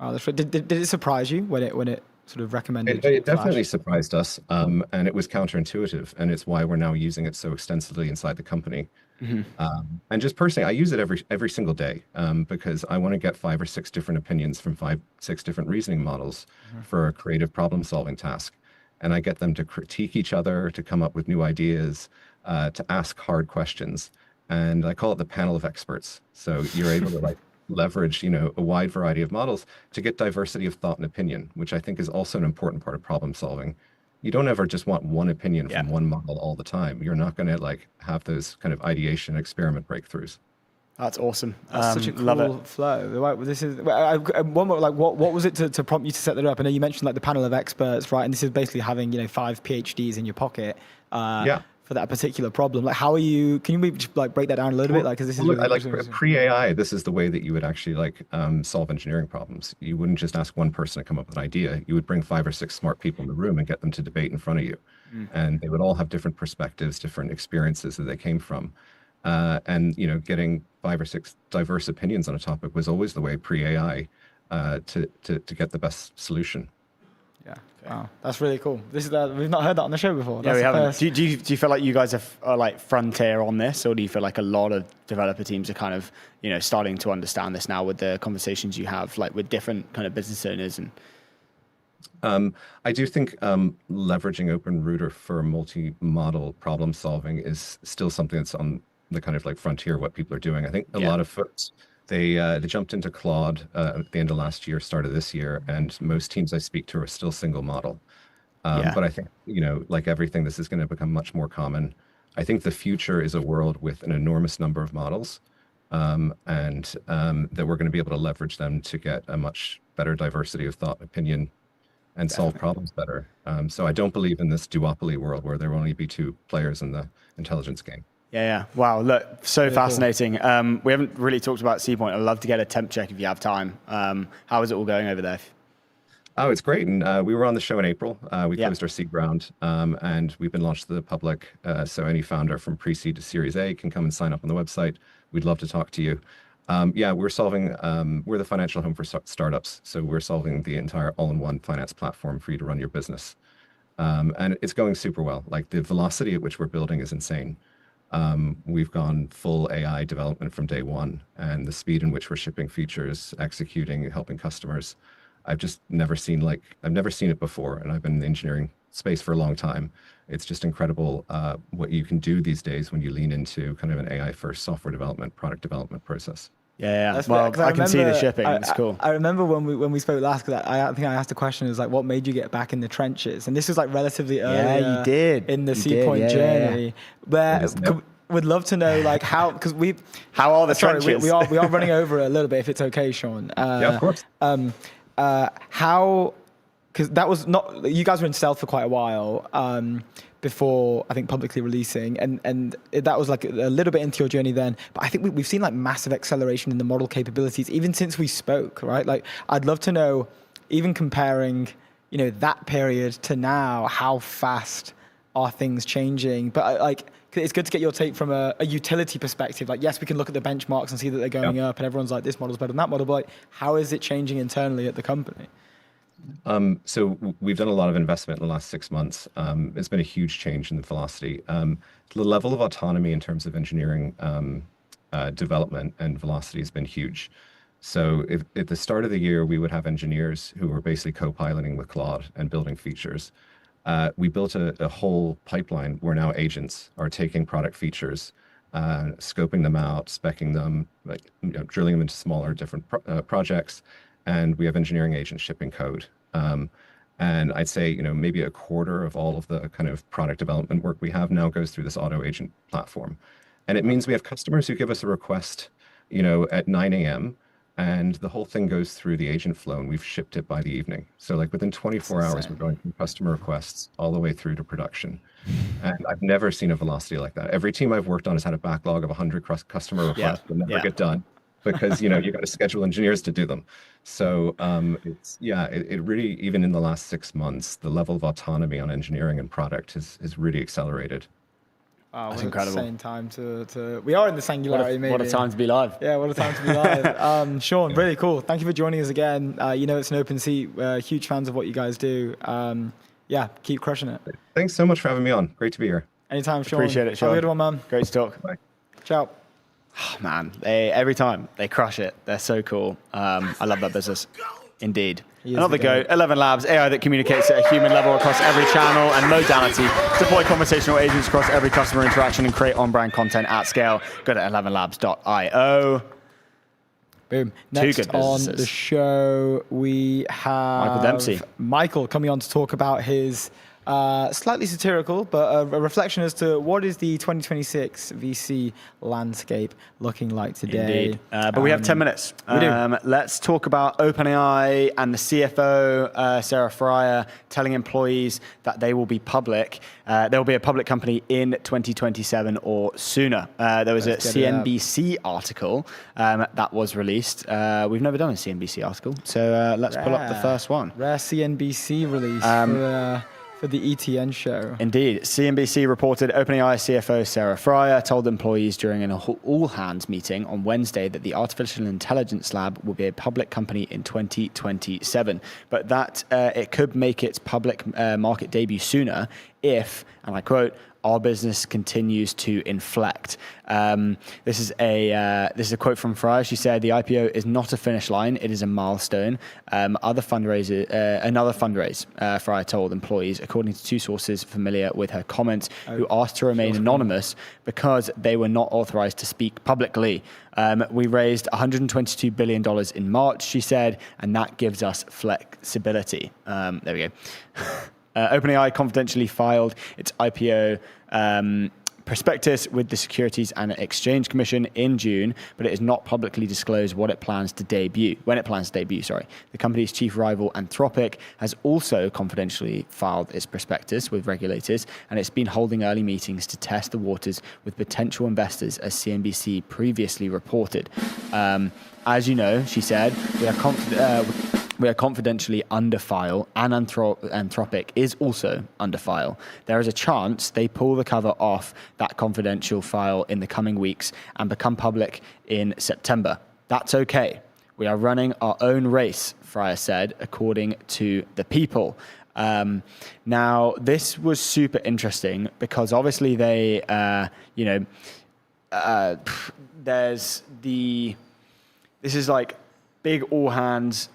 Oh, that's right. Did it surprise you when it sort of recommended? It definitely surprised us, and it was counterintuitive, and it's why we're now using it so extensively inside the company. And just personally, I use it every single day because I want to get 5 or 6 different opinions from 5, 6 different reasoning models for a creative problem-solving task, and I get them to critique each other, to come up with new ideas, to ask hard questions, and I call it the panel of experts. So you're able to like leverage, a wide variety of models to get diversity of thought and opinion, which I think is also an important part of problem solving. You don't ever just want one opinion from one model all the time. You're not going to like have those kind of ideation experiment breakthroughs. That's awesome. That's such a cool flow. This is one more. Like, what was it to prompt you to set that up? I know you mentioned like the panel of experts, right? And this is basically having 5 PhDs in your pocket. For that particular problem. Like, how are you? Can you maybe just like break that down a little bit? Like, because this is really pre-AI. This is the way that you would actually like solve engineering problems. You wouldn't just ask one person to come up with an idea. You would bring 5 or 6 smart people in the room and get them to debate in front of you, and they would all have different perspectives, different experiences that they came from, and getting 5 or 6 diverse opinions on a topic was always the way pre-AI to get the best solution. Yeah. Wow, that's really cool. This is we've not heard that on the show before. Yeah, we haven't. Do you feel like you guys are like frontier on this, or do you feel like a lot of developer teams are kind of starting to understand this now with the conversations you have like with different kind of business owners? And I do think leveraging OpenRouter for multi-model problem solving is still something that's on the kind of like frontier what people are doing. I think a lot of folks. They jumped into Claude at the end of last year, start of this year, and most teams I speak to are still single model. But I think, like everything, this is going to become much more common. I think the future is a world with an enormous number of models, and that we're going to be able to leverage them to get a much better diversity of thought, opinion, and solve problems better. So I don't believe in this duopoly world where there will only be 2 players in the intelligence game. Yeah. Wow. Look, so fascinating. Cool. We haven't really talked about Seapoint. I'd love to get a temp check if you have time. How is it all going over there? Oh, it's great. And we were on the show in April. We closed our seed round, and we've been launched to the public. So any founder from pre-seed to Series A can come and sign up on the website. We'd love to talk to you. We're solving, we're the financial home for startups. So we're solving the entire all-in-one finance platform for you to run your business. And it's going super well. Like the velocity at which we're building is insane. We've gone full AI development from day one, and the speed in which we're shipping features, executing, helping customers. I've just never seen it before, and I've been in the engineering space for a long time. It's just incredible what you can do these days when you lean into kind of an AI-first software development, product development process. Yeah. Well, I can see the shipping. It's cool. I remember when we spoke last, because I think I asked a question, is like, what made you get back in the trenches? And this was like relatively early. Yeah, you did. In the Seapoint journey. Where would love to know like how, because how are the trenches? We are running over a little bit, if it's okay, Sean. Yeah, of course. How because that was not, you guys were in stealth for quite a while before, I think, publicly releasing, and that was like a little bit into your journey then. But I think we've seen like massive acceleration in the model capabilities even since we spoke, right? Like, I'd love to know, even comparing, you know, that period to now, how fast are things changing? But like, it's good to get your take from a utility perspective. Like, yes, we can look at the benchmarks and see that they're going up, and everyone's like, this model's better than that model. But like, how is it changing internally at the company? So we've done a lot of investment in the last 6 months. It's been a huge change in the velocity. The level of autonomy in terms of engineering development and velocity has been huge. So at the start of the year, we would have engineers who were basically co-piloting with Claude and building features. We built a whole pipeline where now agents are taking product features, scoping them out, speccing them, like, you know, drilling them into smaller, different projects, and we have engineering agents shipping code. And I'd say, you know, maybe a quarter of all of the kind of product development work we have now goes through this auto agent platform. And it means we have customers who give us a request, you know, at 9 a.m., and the whole thing goes through the agent flow, and we've shipped it by the evening. So like within 24 hours, we're going from customer requests all the way through to production. And I've never seen a velocity like that. Every team I've worked on has had a backlog of 100 customer requests that never get done, because, you know, you got to schedule engineers to do them. So it really, even in the last 6 months, the level of autonomy on engineering and product has really accelerated. That's incredible. Same time to we are in the singularity. What a time to be live. Yeah, what a time to be live. Sean, really cool. Thank you for joining us again. You know, it's an open seat. We're huge fans of what you guys do. Yeah, keep crushing it. Thanks so much for having me on. Great to be here. Anytime, Sean. Appreciate it, Sean. Have a good one, man. Great to talk. Bye. Ciao. Oh, man, every time they crush it. They're so cool. I love that business. Indeed. Another go. 11 Labs, AI that communicates at a human level across every channel and modality. Deploy conversational agents across every customer interaction and create on-brand content at scale. Go to 11labs.io. Boom. Next good on businesses. the show, we have Michael Dempsey. Michael coming on to talk about his slightly satirical, but a reflection as to what is the 2026 VC landscape looking like today. Indeed. But we have 10 minutes. We do. Let's talk about OpenAI and the CFO, Sarah Fryer, telling employees that they will be public. There will be a public company in 2027 or sooner. There was a CNBC article that was released. We've never done a CNBC article, so let's pull up the first one. Rare CNBC release for the ETN show. Indeed. CNBC reported OpenAI CFO Sarah Fryer told employees during an all-hands meeting on Wednesday that the artificial intelligence lab will be a public company in 2027, but that it could make its public market debut sooner if, and I quote, our business continues to inflect. This is a quote from Fryer. She said, "The IPO is not a finish line; it is a milestone." Another fundraise. Fryer told employees, according to two sources familiar with her comments, who asked to remain anonymous because they were not authorized to speak publicly. We raised $122 billion in March, she said, and that gives us flexibility. There we go. OpenAI confidentially filed its IPO prospectus with the Securities and Exchange Commission in June, but it has not publicly disclosed when it plans to debut. The company's chief rival, Anthropic, has also confidentially filed its prospectus with regulators, and it's been holding early meetings to test the waters with potential investors, as CNBC previously reported. As you know, she said, we are confidentially under file, and Anthropic is also under file. There is a chance they pull the cover off that confidential file in the coming weeks and become public in September. That's okay. We are running our own race, Fryer said, according to The People. Now, this was super interesting because obviously they, this is like big all hands.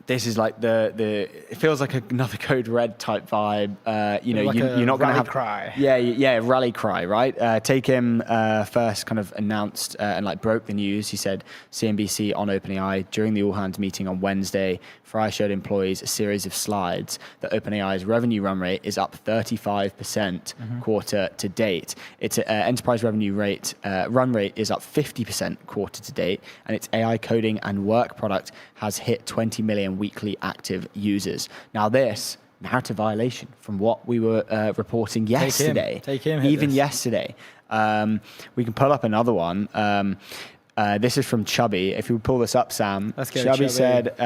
This is like it feels like another Code Red type vibe. You're not going to have cry. Yeah, rally cry, right? Take him first kind of announced and like broke the news. He said CNBC on OpenAI during the all hands meeting on Wednesday. Fryer showed employees a series of slides that OpenAI's revenue run rate is up 35% quarter to date. Its enterprise revenue run rate is up 50% quarter to date, and its AI coding and work product has hit 20 million million weekly active users. Now this narrative violation from what we were reporting yesterday. Take him. Even yesterday. We can pull up another one. This is from Chubby. If you pull this up, Sam. Let's go, Chubby said,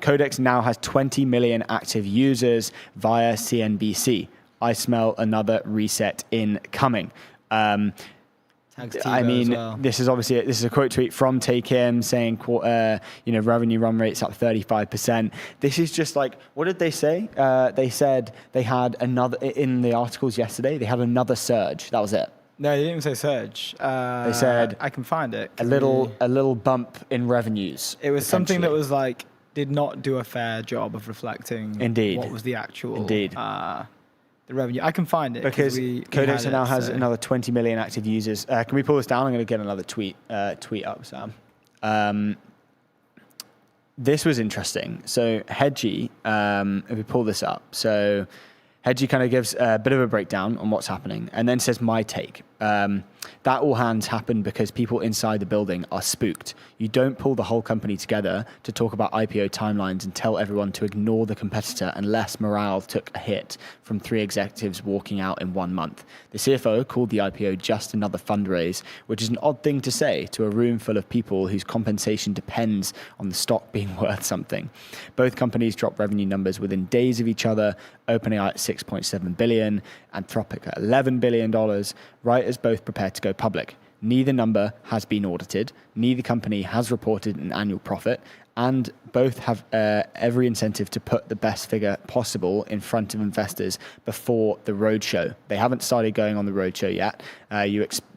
Codex now has 20 million active users via CNBC. I smell another reset incoming. I mean, this is obviously this is a quote tweet from Take Him saying, revenue run rates up 35%. This is just like, what did they say? They said they had another in the articles yesterday. They had another surge. That was it. No, they didn't say surge. They said I can find it. A little bump in revenues. It was something that was like did not do a fair job of reflecting what was the actual the revenue. I can find it because Codex now has another 20 million active users. Can we pull this down? I'm going to get another tweet up, Sam. This was interesting. So Hedgie, if we pull this up, so Hedgie kind of gives a bit of a breakdown on what's happening and then says my take. That all hands happened because people inside the building are spooked. You don't pull the whole company together to talk about IPO timelines and tell everyone to ignore the competitor unless morale took a hit from 3 executives walking out in 1 month. The CFO called the IPO just another fundraise, which is an odd thing to say to a room full of people whose compensation depends on the stock being worth something. Both companies dropped revenue numbers within days of each other. OpenAI at $6.7 billion, Anthropic at $11 billion, right as both prepare to go public. Neither number has been audited, neither company has reported an annual profit, and both have every incentive to put the best figure possible in front of investors before the roadshow. They haven't started going on the roadshow yet.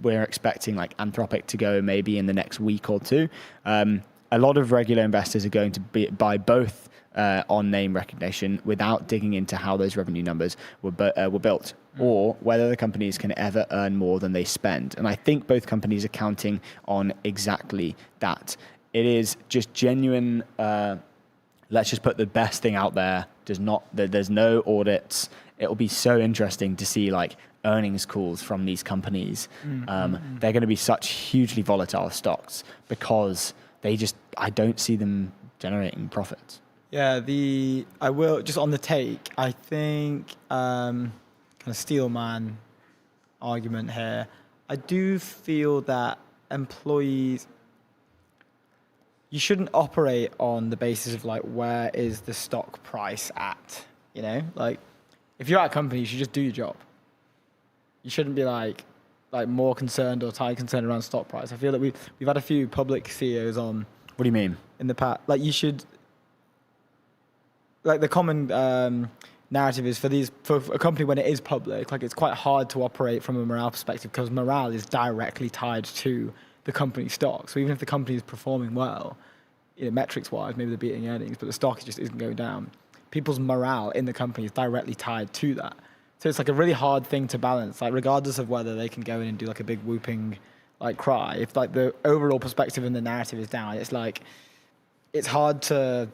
We're expecting like Anthropic to go maybe in the next week or two. A lot of regular investors are going to buy both on name recognition without digging into how those revenue numbers were built or whether the companies can ever earn more than they spend. And I think both companies are counting on exactly that. It is just genuine, let's just put the best thing out there. There's no audits. It'll be so interesting to see like earnings calls from these companies. They're going to be such hugely volatile stocks because I don't see them generating profits. Yeah, I will just on the take. I think kind of Steelman argument here. I do feel that employees, you shouldn't operate on the basis of like where is the stock price at. You know, like if you're at a company, you should just do your job. You shouldn't be like more concerned or tight concerned around stock price. I feel that we've had a few public CEOs on. What do you mean? In the past, like you should. Like the common narrative is for a company when it is public, like it's quite hard to operate from a morale perspective because morale is directly tied to the company stock. So even if the company is performing well, metrics wise, maybe they're beating earnings, but the stock just isn't going down. People's morale in the company is directly tied to that. So it's like a really hard thing to balance, like regardless of whether they can go in and do like a big whooping like cry. If like the overall perspective and the narrative is down, it's like it's hard to.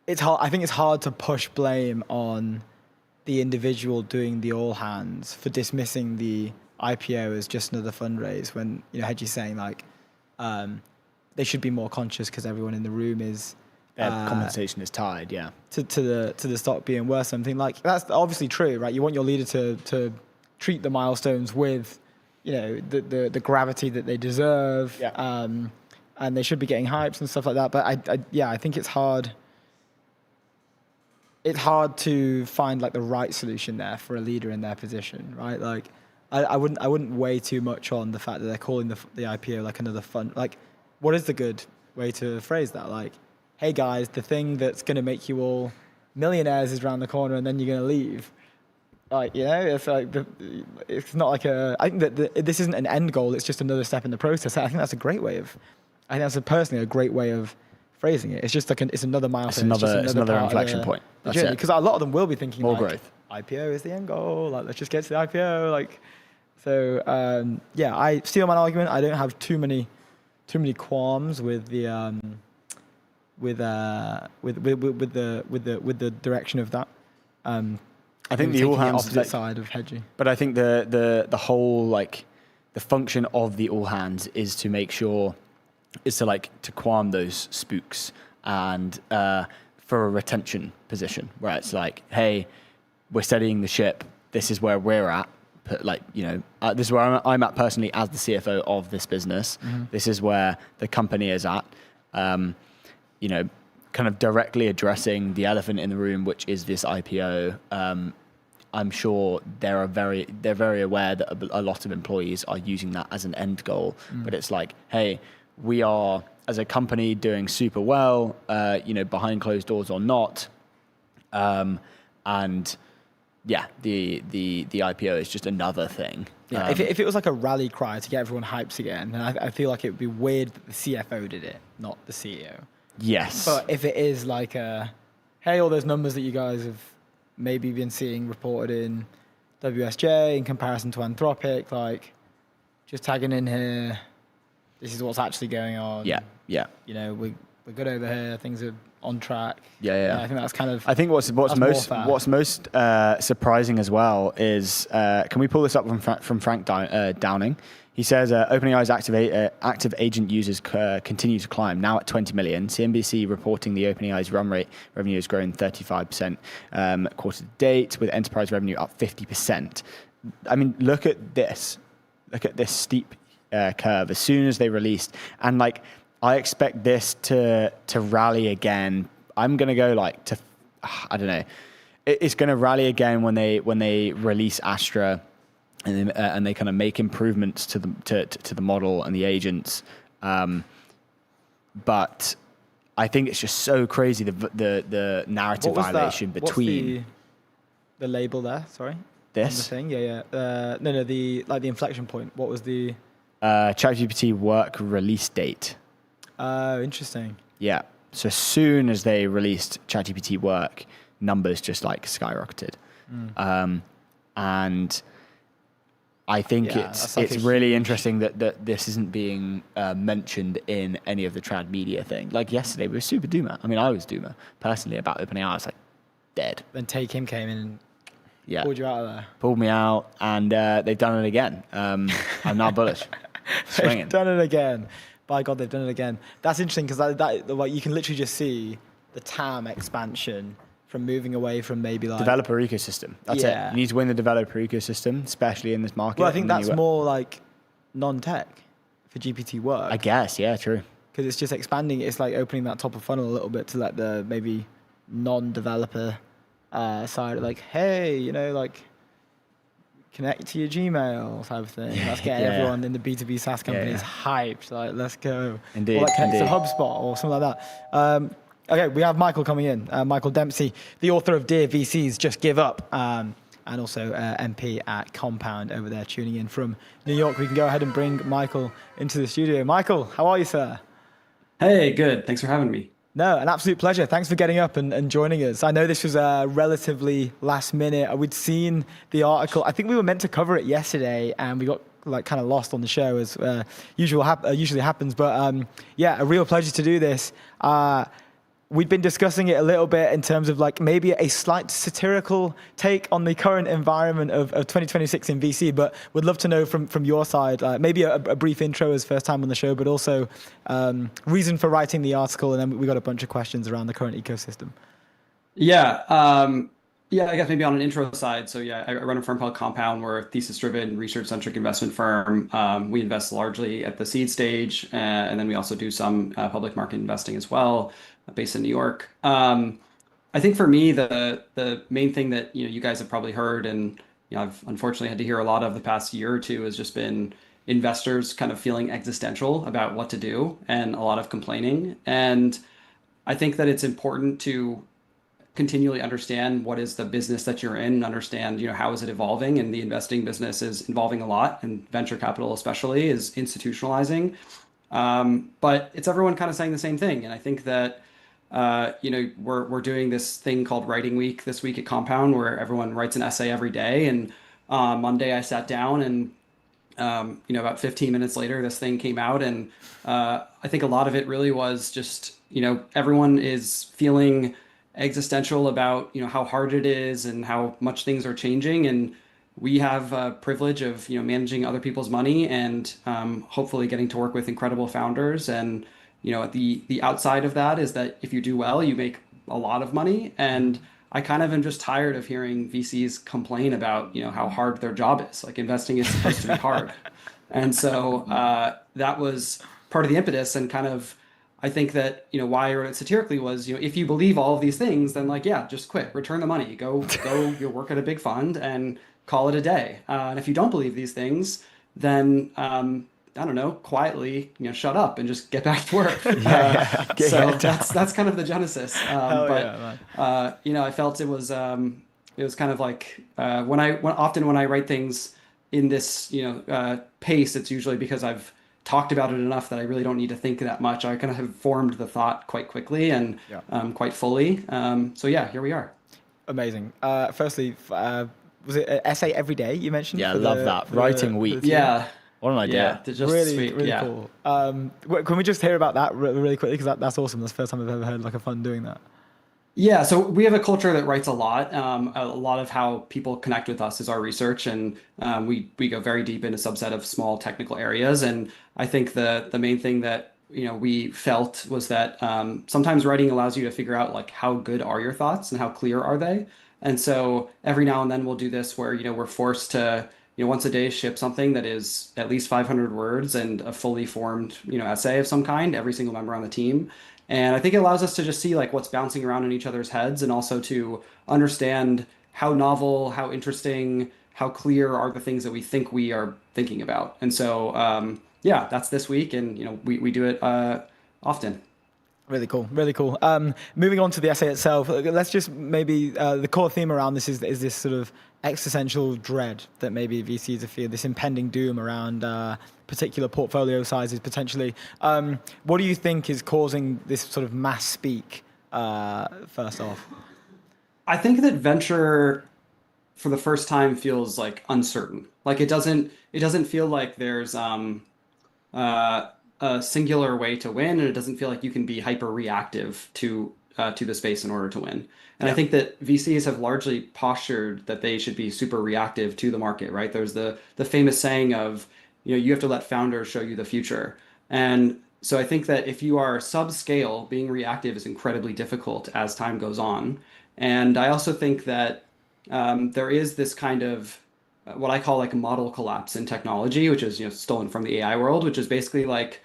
I think it's hard to push blame on the individual doing the all hands for dismissing the IPO as just another fundraise when Hedgie's saying like they should be more conscious because everyone in the room is compensation is tied, to the stock being worth something. Like that's obviously true, right? You want your leader to treat the milestones with the gravity that they deserve, and they should be getting hypes and stuff like that. But I think it's hard. It's hard to find like the right solution there for a leader in their position, right? Like, I wouldn't weigh too much on the fact that they're calling the IPO like another fund. Like, what is the good way to phrase that? Like, hey guys, the thing that's going to make you all millionaires is around the corner, and then you're going to leave. Like, it's like it's not like I think that this isn't an end goal. It's just another step in the process. I think that's a great way of. I think that's personally a great way of phrasing it. It's just like it's another milestone. It's another inflection point. That's it. Because a lot of them will be thinking more like, growth. IPO is the end goal. Like, let's just get to the IPO. Like, so I steal my argument. I don't have too many qualms with the with the direction of that. I think the all hands opposite side of hedging. But I think the whole like the function of the all hands is to make sure. Is to qualm those spooks and for a retention position where it's like, hey, we're steadying the ship. This is where we're at. But like, this is where I'm at personally as the CFO of this business. This is where the company is at. Kind of directly addressing the elephant in the room, which is this IPO. I'm sure they're very aware that a lot of employees are using that as an end goal. But it's like, hey, we are as a company doing super well, behind closed doors or not. And yeah, the IPO is just another thing. Yeah, if it was like a rally cry to get everyone hyped again, then I feel like it would be weird that the CFO did it, not the CEO. Yes. But if it is like hey, all those numbers that you guys have maybe been seeing reported in WSJ in comparison to Anthropic, like just tagging in here, this is what's actually going on. Yeah. We're good over here, things are on track. Yeah. I think that's kind of. I think what's most surprising as well is can we pull this up from Frank Downing? He says OpenAI's active agent users continue to climb, now at 20 million. CNBC reporting the OpenAI's run rate revenue has grown 35% quarter to date, with enterprise revenue up 50%. I mean, look at this steep curve as soon as they released, and like I expect this to rally again. I'm gonna go like to, I don't know, it's gonna rally again when they release Astra. And they kind of make improvements to the model and the agents, but I think it's just so crazy the narrative violation between the label there. Sorry, this the thing. No, the inflection point. What was the ChatGPT work release date? Oh, interesting. Yeah, so as soon as they released ChatGPT work, numbers just like skyrocketed, and I think it's really interesting that this isn't being mentioned in any of the trad media thing. Like yesterday, we were super doomer. I mean, I was doomer personally about OpenAI. I was like, dead. Then Take Him came in and pulled you out of there. Pulled me out, and they've done it again. I'm now bullish. Swinging. They've done it again. By God, they've done it again. That's interesting because that you can literally just see the TAM expansion from moving away from maybe like developer ecosystem. That's it. You need to win the developer ecosystem, especially in this market. Well, I think that's more like non-tech for GPT work. I guess, yeah, true. Because it's just expanding. It's like opening that top of funnel a little bit to let the maybe non-developer side, like, hey, like connect to your Gmail type of thing. Let's get everyone in the B2B SaaS companies hyped. Like, let's go. Indeed. Or like connect to HubSpot or something like that. Okay, we have Michael coming in. Michael Dempsey, the author of Dear VCs, Just Give Up, and also MP at Compound over there, tuning in from New York. We can go ahead and bring Michael into the studio. Michael, how are you, sir? Hey, good. Thanks for having me. No, an absolute pleasure. Thanks for getting up and joining us. I know this was relatively last minute. We'd seen the article. I think we were meant to cover it yesterday, and we got like kind of lost on the show, as usually happens. But a real pleasure to do this. We'd been discussing it a little bit in terms of like maybe a slight satirical take on the current environment of 2026 in VC, but would love to know from your side, maybe a brief intro as first time on the show, but also reason for writing the article, and then we got a bunch of questions around the current ecosystem. Yeah, I guess maybe on an intro side. So I run a firm called Compound. We're a thesis-driven, research-centric investment firm. We invest largely at the seed stage, and then we also do some public market investing as well, based in New York. I think for me, the main thing that you guys have probably heard, and I've unfortunately had to hear a lot of the past year or two, has just been investors kind of feeling existential about what to do, and a lot of complaining. And I think that it's important to continually understand what is the business that you're in, and understand how is it evolving. And the investing business is evolving a lot, and venture capital especially is institutionalizing. But it's everyone kind of saying the same thing. And I think that we're doing this thing called Writing Week this week at Compound, where everyone writes an essay every day. And Monday I sat down, and about 15 minutes later, this thing came out. And I think a lot of it really was just everyone is feeling existential about how hard it is and how much things are changing. And we have a privilege of managing other people's money, and hopefully getting to work with incredible founders and at the outside of that is that if you do well, you make a lot of money. And I kind of am just tired of hearing VCs complain about, how hard their job is. Like investing is supposed to be hard. And so that was part of the impetus, and kind of, I think that, why I wrote it satirically was, if you believe all of these things, then just quit, return the money, go you work at a big fund and call it a day. And if you don't believe these things, then I don't know, quietly, shut up and just get back to work. So that's kind of the genesis. I felt it was kind of like when I write things in this pace, it's usually because I've talked about it enough that I really don't need to think that much. I kind of have formed the thought quite quickly and quite fully. Here we are. Amazing. Firstly, was it an essay every day you mentioned? Yeah, I love that. Writing week. Yeah. What an idea. Yeah, just really cool. Can we just hear about that really quickly? Because that's awesome. That's the first time I've ever heard like a fun doing that. Yeah, so we have a culture that writes a lot. A lot of how people connect with us is our research, and we go very deep into a subset of small technical areas. And I think the main thing that we felt was that sometimes writing allows you to figure out like how good are your thoughts and how clear are they. And so every now and then we'll do this where we're forced to once a day ship something that is at least 500 words and a fully formed essay of some kind, every single member on the team. And I think it allows us to just see like what's bouncing around in each other's heads, and also to understand how novel, how interesting, how clear are the things that we think we are thinking about. And so that's this week, and we do it often. Really cool, really cool. Moving on to the essay itself, let's just maybe the core theme around this is this sort of existential dread that maybe VCs are feeling, this impending doom around particular portfolio sizes potentially. What do you think is causing this sort of mass speak? First off, I think that venture, for the first time, feels like uncertain. Like it doesn't feel like there's a singular way to win, and it doesn't feel like you can be hyper reactive to the space in order to win. And I think that VCs have largely postured that they should be super reactive to the market, right? There's the famous saying of, you have to let founders show you the future. And so I think that if you are subscale, being reactive is incredibly difficult as time goes on. And I also think that there is this kind of what I call like model collapse in technology, which is stolen from the AI world, which is basically like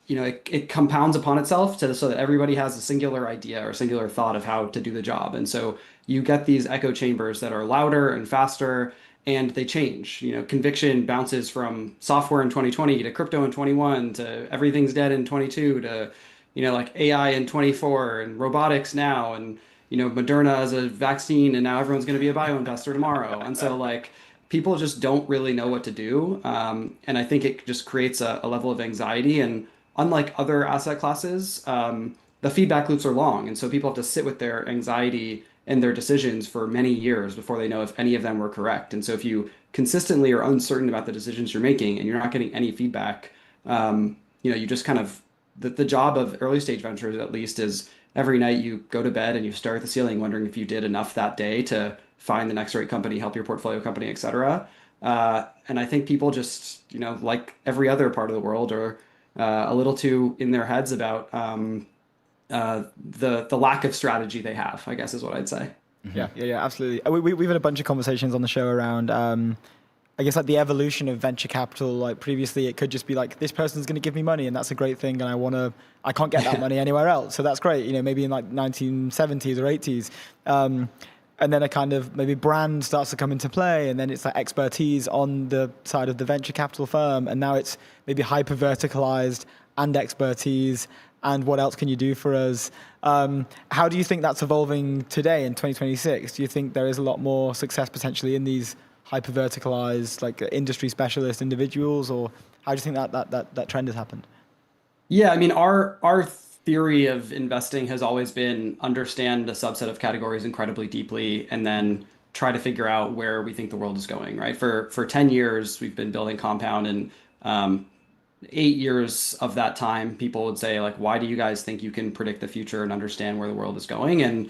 it compounds upon itself so that everybody has a singular idea or singular thought of how to do the job. And so you get these echo chambers that are louder and faster, and they change. Conviction bounces from software in 2020 to crypto in 21 to everything's dead in 22 to, like AI in 24 and robotics now, and, Moderna as a vaccine, and now everyone's going to be a bio investor tomorrow. And so like people just don't really know what to do. And I think it just creates a level of anxiety. And unlike other asset classes, the feedback loops are long. And so people have to sit with their anxiety and their decisions for many years before they know if any of them were correct. And so if you consistently are uncertain about the decisions you're making and you're not getting any feedback, you just kind of, the job of early stage ventures at least is every night you go to bed and you stare at the ceiling wondering if you did enough that day to find the next right company, help your portfolio company, et cetera. And I think people just, like every other part of the world, are a little too in their heads about the lack of strategy they have, I guess is what I'd say. Yeah, absolutely. We've had a bunch of conversations on the show around, I guess, like the evolution of venture capital. Like previously, it could just be like, this person's going to give me money, and that's a great thing, and I can't get that money anywhere else, so that's great. Maybe in like 1970s or 80s. And then a kind of maybe brand starts to come into play, and then it's like expertise on the side of the venture capital firm, and now it's maybe hyper verticalized and expertise. And what else can you do for us? How do you think that's evolving today in 2026? Do you think there is a lot more success potentially in these hyper verticalized, like industry specialist individuals, or how do you think that trend has happened? Yeah, I mean, our theory of investing has always been understand a subset of categories incredibly deeply and then try to figure out where we think the world is going, right? For 10 years, we've been building Compound, and 8 years of that time, people would say, like, why do you guys think you can predict the future and understand where the world is going? And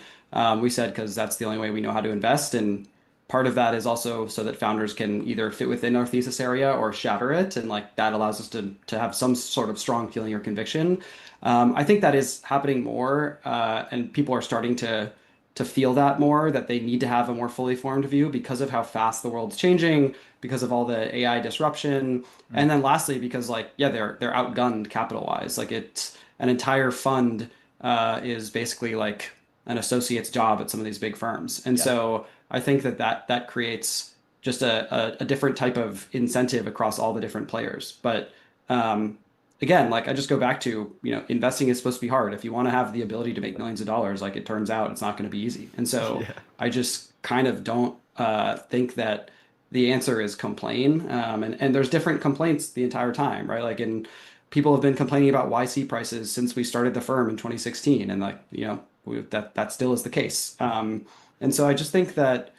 we said, because that's the only way we know how to invest. And part of that is also so that founders can either fit within our thesis area or shatter it, and like that allows us to have some sort of strong feeling or conviction. I think that is happening more, and people are starting to feel that more, that they need to have a more fully formed view because of how fast the world's changing, because of all the AI disruption, and then lastly because like they're outgunned capital wise. Like it's an entire fund is basically like an associate's job at some of these big firms, and so I think that creates just a different type of incentive across all the different players. But again, like I just go back to, investing is supposed to be hard. If you want to have the ability to make millions of dollars, like it turns out it's not going to be easy. And so I just kind of don't think that the answer is complain. And there's different complaints the entire time, right? Like, and people have been complaining about YC prices since we started the firm in 2016. And like, that still is the case. And so I just think that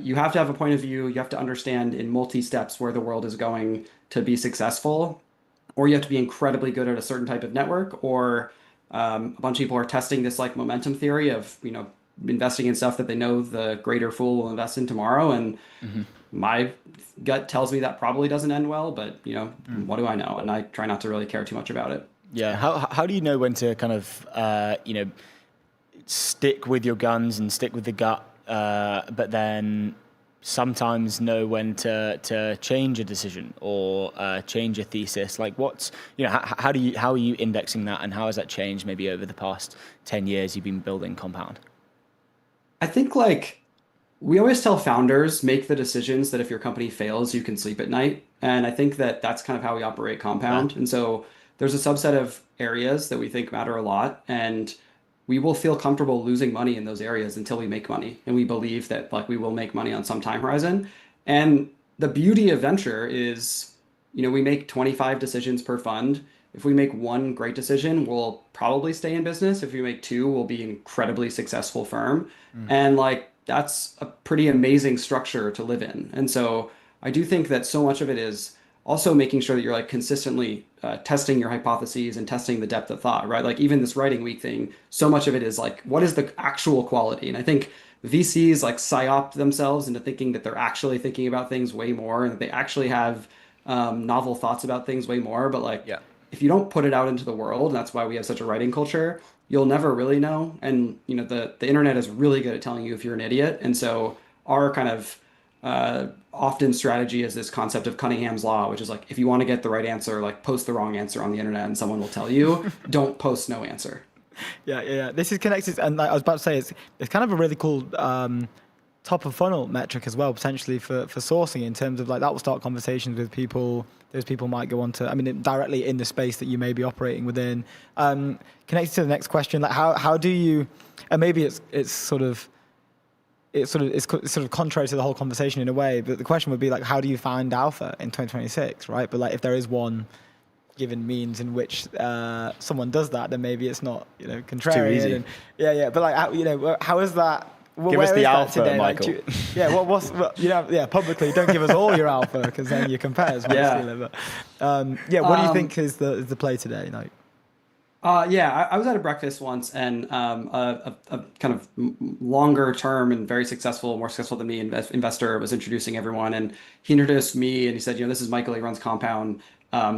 you have to have a point of view. You have to understand in multi-steps where the world is going to be successful, or you have to be incredibly good at a certain type of network, or a bunch of people are testing this like momentum theory of, investing in stuff that they know the greater fool will invest in tomorrow. And my gut tells me that probably doesn't end well, but what do I know? And I try not to really care too much about it. Yeah. How do you know when to kind of, stick with your guns and stick with the gut, but then sometimes know when to change a decision or change a thesis? Like what's, how are you indexing that, and how has that changed maybe over the past 10 years you've been building Compound? I think like we always tell founders, make the decisions that if your company fails, you can sleep at night. And I think that that's kind of how we operate Compound. And so there's a subset of areas that we think matter a lot, and we will feel comfortable losing money in those areas until we make money. And we believe that like we will make money on some time horizon. And the beauty of venture is, we make 25 decisions per fund. If we make one great decision, we'll probably stay in business. If we make two, we'll be an incredibly successful firm. And like, that's a pretty amazing structure to live in. And so I do think that so much of it is also making sure that you're like consistently testing your hypotheses and testing the depth of thought, right? Like even this writing week thing, so much of it is like, what is the actual quality? And I think VCs like psyop themselves into thinking that they're actually thinking about things way more, and that they actually have novel thoughts about things way more. But like, if you don't put it out into the world, and that's why we have such a writing culture, you'll never really know. And the internet is really good at telling you if you're an idiot. And so our kind of often strategy is this concept of Cunningham's law, which is like, if you want to get the right answer, like post the wrong answer on the internet and someone will tell you. Don't post no answer. Yeah. This is connected, and I was about to say it's kind of a really cool top of funnel metric as well, potentially for sourcing, in terms of like that will start conversations with people. Those people might go on to, directly in the space that you may be operating within. Connected to the next question, like how do you, and maybe it's sort of contrary to the whole conversation in a way, but the question would be like, how do you find alpha in 2026, right? But like, if there is one given means in which someone does that, then maybe it's not, contrarian. Too easy. And, yeah. But like, how is that? Give us the alpha, today? Michael. Like, publicly, don't give us all your alpha, because then your compares. What do you think is the play today? Like, I was at a breakfast once, and a kind of longer term and very successful, more successful than me investor was introducing everyone, and he introduced me, and he said, this is Michael, he runs Compound.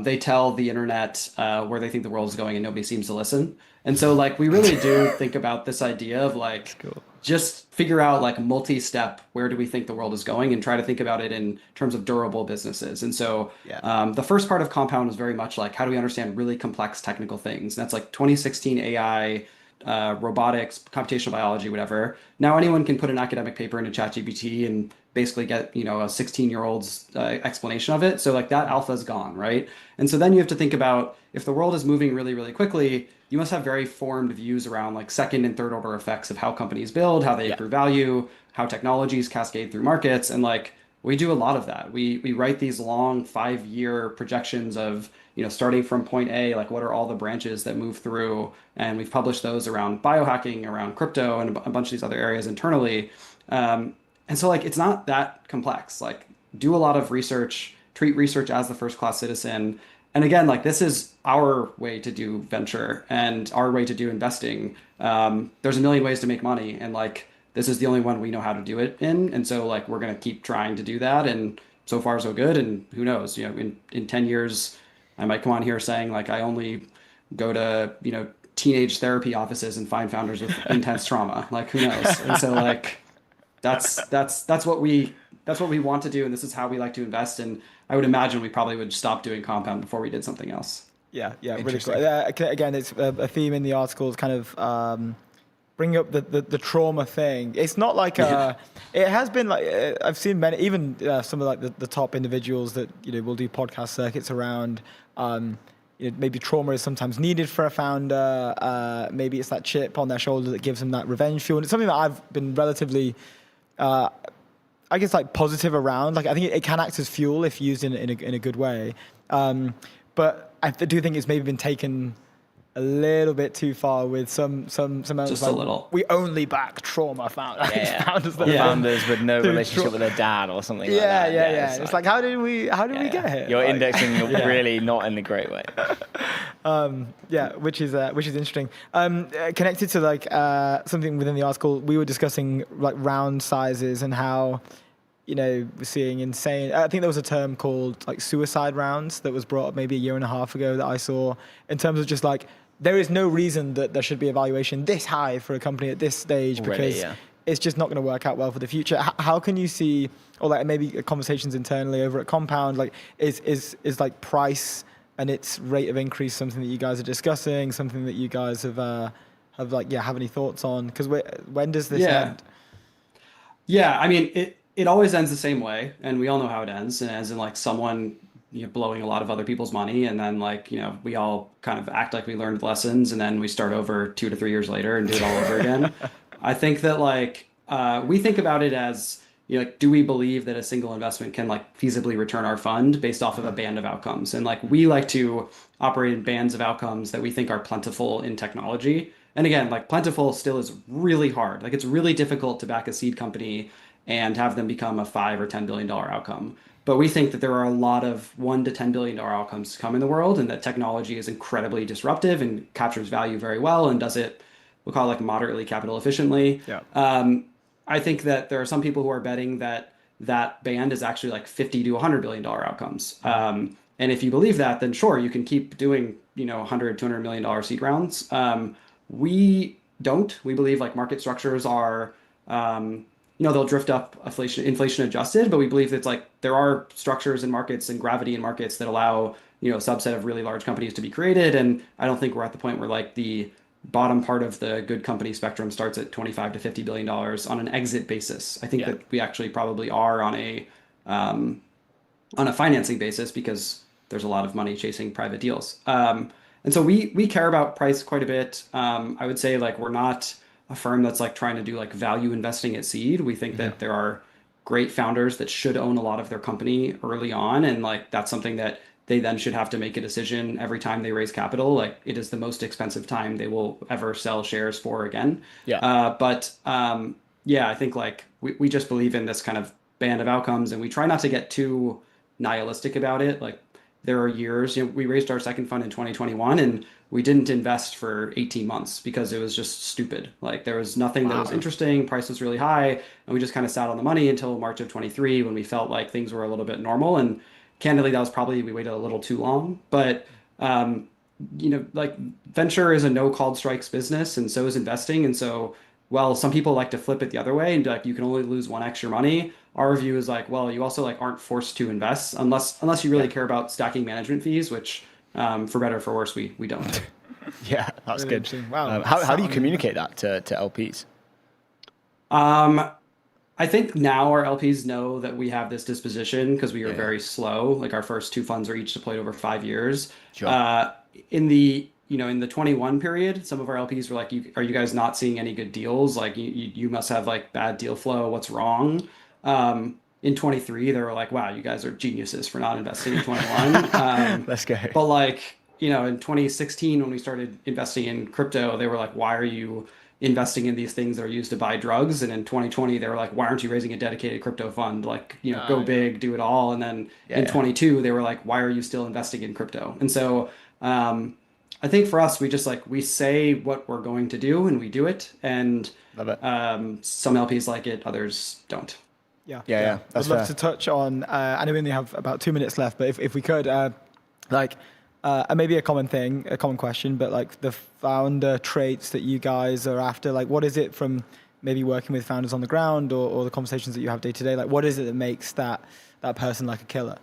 They tell the internet where they think the world is going, and nobody seems to listen. And so like, we really do think about this idea of like, just figure out like multi-step, where do we think the world is going, and try to think about it in terms of durable businesses. And so the first part of Compound was very much like, how do we understand really complex technical things? And that's like 2016 AI, robotics, computational biology, whatever. Now anyone can put an academic paper into ChatGPT and basically get, a 16-year-old's explanation of it. So like that alpha is gone, right? And so then you have to think about, if the world is moving really, really quickly, you must have very formed views around like second and third order effects of how companies build, how they accrue value, how technologies cascade through markets. And like, we do a lot of that. We write these long 5-year projections of, starting from point A, like what are all the branches that move through? And we've published those around biohacking, around crypto, and a bunch of these other areas internally. And so like, it's not that complex. Like, do a lot of research, treat research as the first class citizen. And again, like, this is our way to do venture and our way to do investing. There's a million ways to make money. And like, this is the only one we know how to do it in. And so like, we're going to keep trying to do that. And so far so good. And who knows, in 10 years, I might come on here saying like, I only go to, teenage therapy offices and find founders with intense trauma. Like, who knows? And so like, that's what we want to do. And this is how we like to invest. And I would imagine we probably would stop doing compound before we did something else. Yeah, really cool. Again, it's a theme in the article is kind of bring up the trauma thing. It's not like it has been like I've seen many, even some of like the top individuals that will do podcast circuits around. Maybe trauma is sometimes needed for a founder. Maybe it's that chip on their shoulder that gives them that revenge fuel. And it's something that I've been relatively, I guess, like positive around. Like I think it can act as fuel if used in a good way. But I do think it's maybe been taken a little bit too far with some elements. Just like, a little. We only back trauma founders. Founders with no relationship with their dad or something like that. Yeah. It's like how did we get here? You're indexing really not in a great way. Which is interesting. Connected to like something within the article, we were discussing like round sizes and how we're seeing insane. I think there was a term called like suicide rounds that was brought up maybe a year and a half ago that I saw in terms of just like there is no reason that there should be a valuation this high for a company at this stage because it's just not going to work out well for the future. How can you see, or like maybe conversations internally over at Compound, like is like price and its rate of increase something that you guys are discussing, something that you guys have have any thoughts on? Because when does this end? Yeah, I mean it always ends the same way, and we all know how it ends. And as in like someone blowing a lot of other people's money, and then like we all kind of act like we learned lessons, and then we start over 2 to 3 years later and do it all over again. I think that like we think about it as like, do we believe that a single investment can like feasibly return our fund based off of a band of outcomes? And like we like to operate in bands of outcomes that we think are plentiful in technology. And again, like plentiful still is really hard. Like it's really difficult to back a seed company and have them become a $5 or $10 billion outcome. But we think that there are a lot of $1 to $10 billion outcomes to come in the world, and that technology is incredibly disruptive and captures value very well and does it, we'll call it like moderately capital efficiently. I think that there are some people who are betting that that band is actually like $50 to $100 billion outcomes. And if you believe that, then sure, you can keep doing, $100, $200 million seed rounds. We don't. We believe like market structures are, they'll drift up inflation adjusted, but we believe it's like there are structures in markets and gravity in markets that allow, a subset of really large companies to be created. And I don't think we're at the point where like the bottom part of the good company spectrum starts at $25 to $50 billion on an exit basis. I think that we actually probably are on a financing basis because there's a lot of money chasing private deals. And so we care about price quite a bit. I would say like we're not a firm that's like trying to do like value investing at seed. We think that there are great founders that should own a lot of their company early on. And like, that's something that they then should have to make a decision every time they raise capital. Like it is the most expensive time they will ever sell shares for again. I think like we just believe in this kind of band of outcomes, and we try not to get too nihilistic about it. Like there are years, we raised our second fund in 2021 and we didn't invest for 18 months because it was just stupid. Like there was nothing that was interesting. Price was really high, and we just kind of sat on the money until March of 23 when we felt like things were a little bit normal. And candidly, that was probably, we waited a little too long. But, like venture is a no called strikes business, and so is investing. And so, while some people like to flip it the other way and like you can only lose 1x your money, our view is like, well, you also like aren't forced to invest unless you really care about stacking management fees, which for better or for worse, we don't. Yeah, that's Really good. Wow. How do you communicate that to LPs? I think now our LPs know that we have this disposition because we are very slow. Like our first 2 funds are each deployed over 5 years. Sure. In the 21 period, some of our LPs were like, are you guys not seeing any good deals? Like you must have like bad deal flow. What's wrong? In 23, they were like, wow, you guys are geniuses for not investing in 21. Let's go. But like, in 2016, when we started investing in crypto, they were like, why are you investing in these things that are used to buy drugs? And in 2020, they were like, why aren't you raising a dedicated crypto fund? Like, go big, do it all. And then in 22, they were like, why are you still investing in crypto? And so, I think for us, we say what we're going to do and we do it. And Love it. some LPs like it, others don't. Yeah. Yeah. I'd love to touch on, I know we only have about 2 minutes left, but if we could, maybe a common question, but like the founder traits that you guys are after, like what is it from maybe working with founders on the ground or the conversations that you have day to day? Like what is it that makes that person like a killer?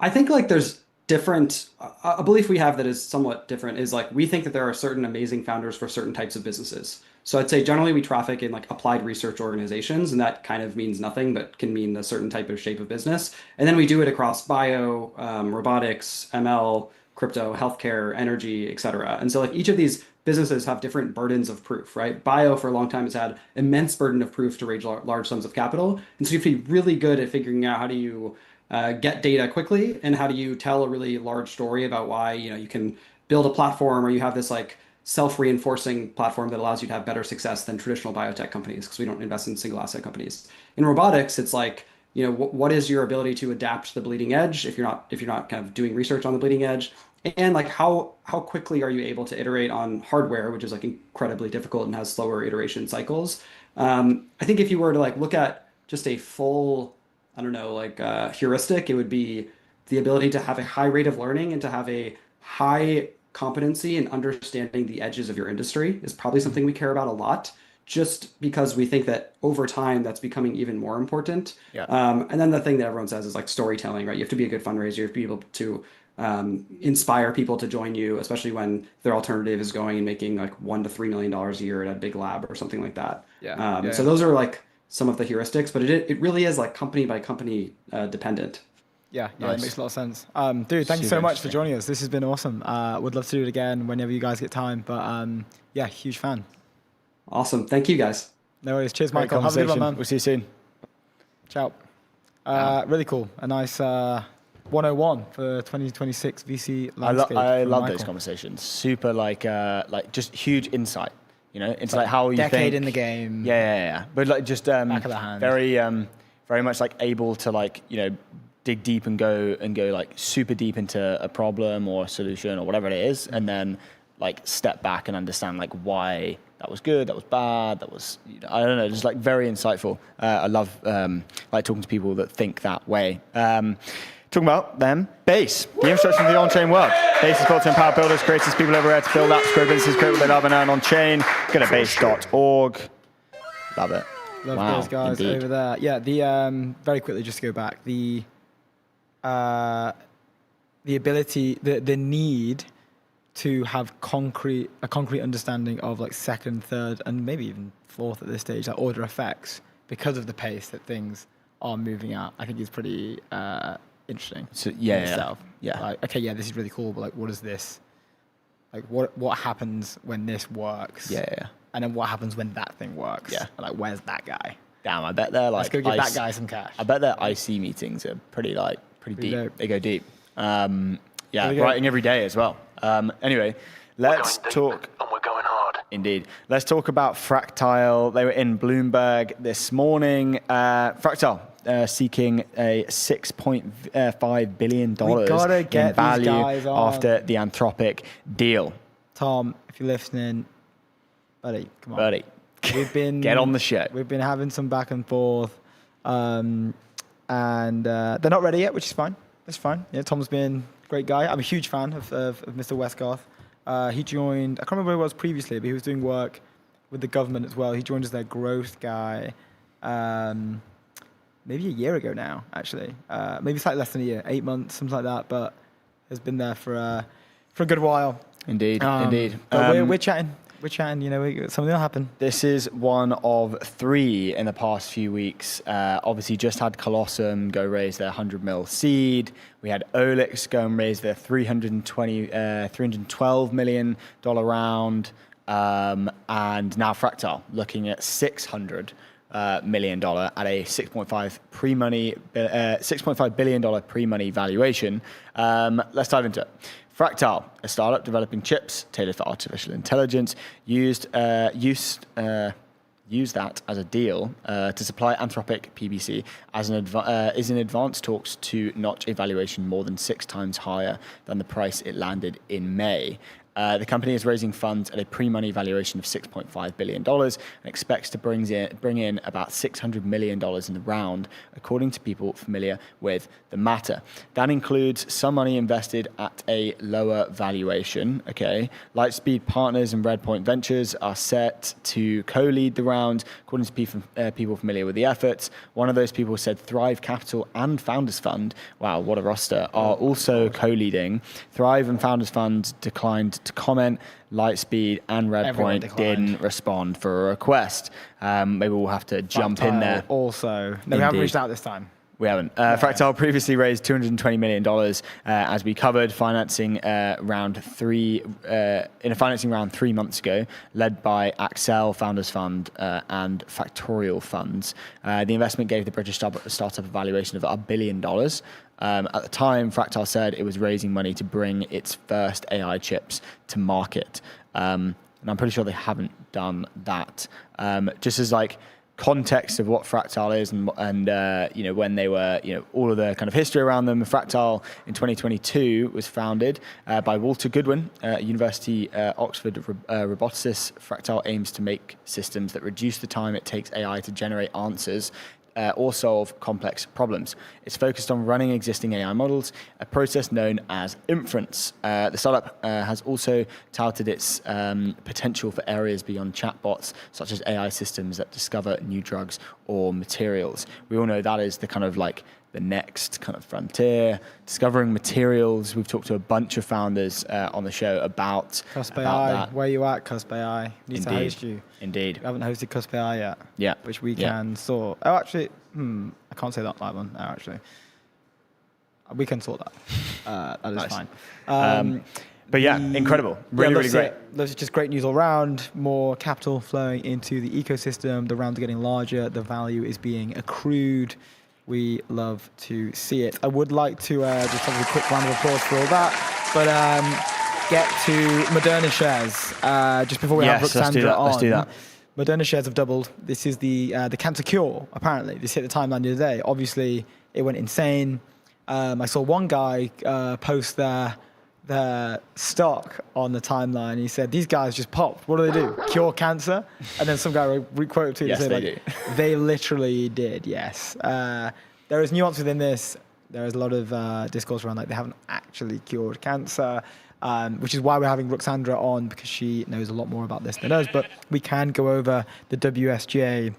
I think like there's different, a belief we have that is somewhat different is like, we think that there are certain amazing founders for certain types of businesses. So I'd say generally we traffic in like applied research organizations, and that kind of means nothing, but can mean a certain type of shape of business. And then we do it across bio, robotics, ML, crypto, healthcare, energy, et cetera. And so like each of these businesses have different burdens of proof, right? Bio for a long time has had immense burden of proof to raise large sums of capital. And so you have to be really good at figuring out how do you get data quickly, and how do you tell a really large story about why you can build a platform, or you have this like self-reinforcing platform that allows you to have better success than traditional biotech companies, because we don't invest in single asset companies. In robotics, it's like what is your ability to adapt to the bleeding edge if you're not kind of doing research on the bleeding edge, and like how quickly are you able to iterate on hardware, which is like incredibly difficult and has slower iteration cycles. I think if you were to like look at just a full heuristic, it would be the ability to have a high rate of learning and to have a high competency in understanding the edges of your industry is probably something we care about a lot, just because we think that over time that's becoming even more important. Yeah. And then the thing that everyone says is like storytelling, right? You have to be a good fundraiser. You have to be able to inspire people to join you, especially when their alternative is going and making like $1 to $3 million a year at a big lab or something like that. So those are like some of the heuristics, but it really is like company by company dependent. Yeah, Nice. It makes a lot of sense. Dude, thank you so much for joining us. This has been awesome. Would love to do it again whenever you guys get time. But huge fan. Awesome. Thank you guys. No worries. Cheers, Great Michael. Have a good one, conversation. man. We'll see you soon. Ciao. Really cool. A nice 101 for 2026 VC landscape. I from love Michael. those conversations. Super like just huge insight. Into like how you decade think. in the game. Yeah. But like just Back of the hand. very much like able to like dig deep and go like super deep into a problem or a solution or whatever it is, and then like step back and understand like why that was good, that was bad, that was I don't know, just like very insightful. I love like talking to people that think that way. Talking about them, Base, the infrastructure of the on-chain world. Base is built to empower builders, creators, people everywhere to build apps, grow businesses, create what they love and earn on-chain. Go to base.org. Love it. Love Wow, those guys indeed. over there. Yeah, the very quickly just to go back, the ability, the need to have a concrete understanding of like second, third, and maybe even fourth at this stage, like order effects, because of the pace that things are moving at, I think is pretty interesting. So, in yeah. itself. Like, okay, yeah, this is really cool, but like, what is this? Like, what happens when this works? Yeah. And then what happens when that thing works? Yeah. Like, where's that guy? Damn, I bet they're like Let's go give that guy some cash. I bet their IC meetings are pretty deep. dope. They go deep. There we go. Writing every day as well. Anyway, let's talk. And we're going hard. Indeed. Let's talk about Fractile. They were in Bloomberg this morning. Fractile seeking a $6.5 billion gotta get in these value guys on. after the Anthropic deal. Tom, if you're listening, buddy, come on. Buddy, We've been get on the show. We've been having some back and forth, and they're not ready yet, which is fine. That's fine. Yeah, Tom's been a great guy. I'm a huge fan of Mr. Westgarth. He joined, I can't remember where he was previously, but he was doing work with the government as well. He joined as their growth guy maybe a year ago now, actually. Maybe slightly less than a year, 8 months, something like that, but has been there for a good while. Indeed. But we're chatting. Something will happen. This is one of 3 in the past few weeks. Obviously, just had Callosum go raise their 100 mil seed. We had Olix go and raise their $312 million round. And now Fractile looking at $600 million at a $6.5 billion pre-money valuation. Let's dive into it. Fractile, a startup developing chips tailored for artificial intelligence, used use that as a deal to supply Anthropic PBC is in advanced talks to notch a valuation more than 6 times higher than the price it landed in May. The company is raising funds at a pre-money valuation of $6.5 billion and expects to bring in about $600 million in the round, according to people familiar with the matter. That includes some money invested at a lower valuation. Okay, Lightspeed Partners and Redpoint Ventures are set to co-lead the round, according to people familiar with the efforts. One of those people said Thrive Capital and Founders Fund, wow, what a roster, are also co-leading. Thrive and Founders Fund declined to comment. Lightspeed and Redpoint didn't respond for a request. Maybe we'll have to jump in there. Also, no, we haven't reached out this time. We haven't. Fractal previously raised $220 million, as we covered, financing round 3 in a financing round 3 months ago, led by Accel, Founders Fund, and Factorial Funds. The investment gave the British startup a valuation of $1 billion. At the time, Fractal said it was raising money to bring its first AI chips to market. And I'm pretty sure they haven't done that. Just as like context of what Fractal is and you know, when they were, you know, all of the kind of history around them. Fractal in 2022 was founded by Walter Goodwin, University Oxford roboticist. Fractal aims to make systems that reduce the time it takes AI to generate answers or solve complex problems. It's focused on running existing AI models, a process known as inference. The startup has also touted its potential for areas beyond chatbots, such as AI systems that discover new drugs or materials. We all know that is the kind of like the next kind of frontier, discovering materials. We've talked to a bunch of founders on the show about that. Where you at, Cusp AI? Need to host you. Indeed. We haven't hosted Cusp AI yet. Yeah. Which we can sort. Oh, actually, I can't say that live on there, actually. We can sort that. That is Nice. fine. But yeah, incredible. Really great. There's just great news all around. More capital flowing into the ecosystem. The rounds are getting larger. The value is being accrued. We love to see it. I would like to just have a quick round of applause for all that, but get to Moderna shares just before we have Ruxandra on. Let's do that. Moderna shares have doubled. This is the cancer cure, apparently. This hit the timeline the other day. Obviously, it went insane. I saw one guy post their stock on the timeline. He said, these guys just popped. What do? Cure cancer? And then some guy re-quoted to it and said, like, they literally did, yes. There is nuance within this. There is a lot of discourse around like they haven't actually cured cancer, which is why we're having Ruxandra on, because she knows a lot more about this than us. But we can go over the WSGA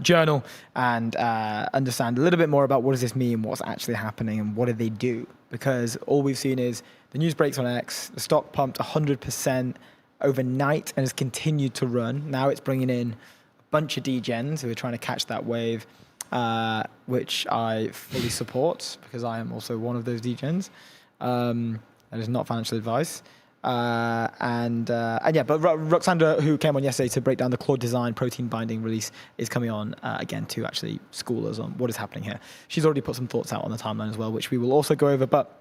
journal and understand a little bit more about what does this mean, what's actually happening, and what do they do? Because all we've seen is the news breaks on X, the stock pumped 100% overnight and has continued to run. Now it's bringing in a bunch of degens who are trying to catch that wave, which I fully support because I am also one of those degens. That is not financial advice. But Ruxandra, who came on yesterday to break down the Claude design protein binding release, is coming on again to actually school us on what is happening here. She's already put some thoughts out on the timeline as well, which we will also go over. But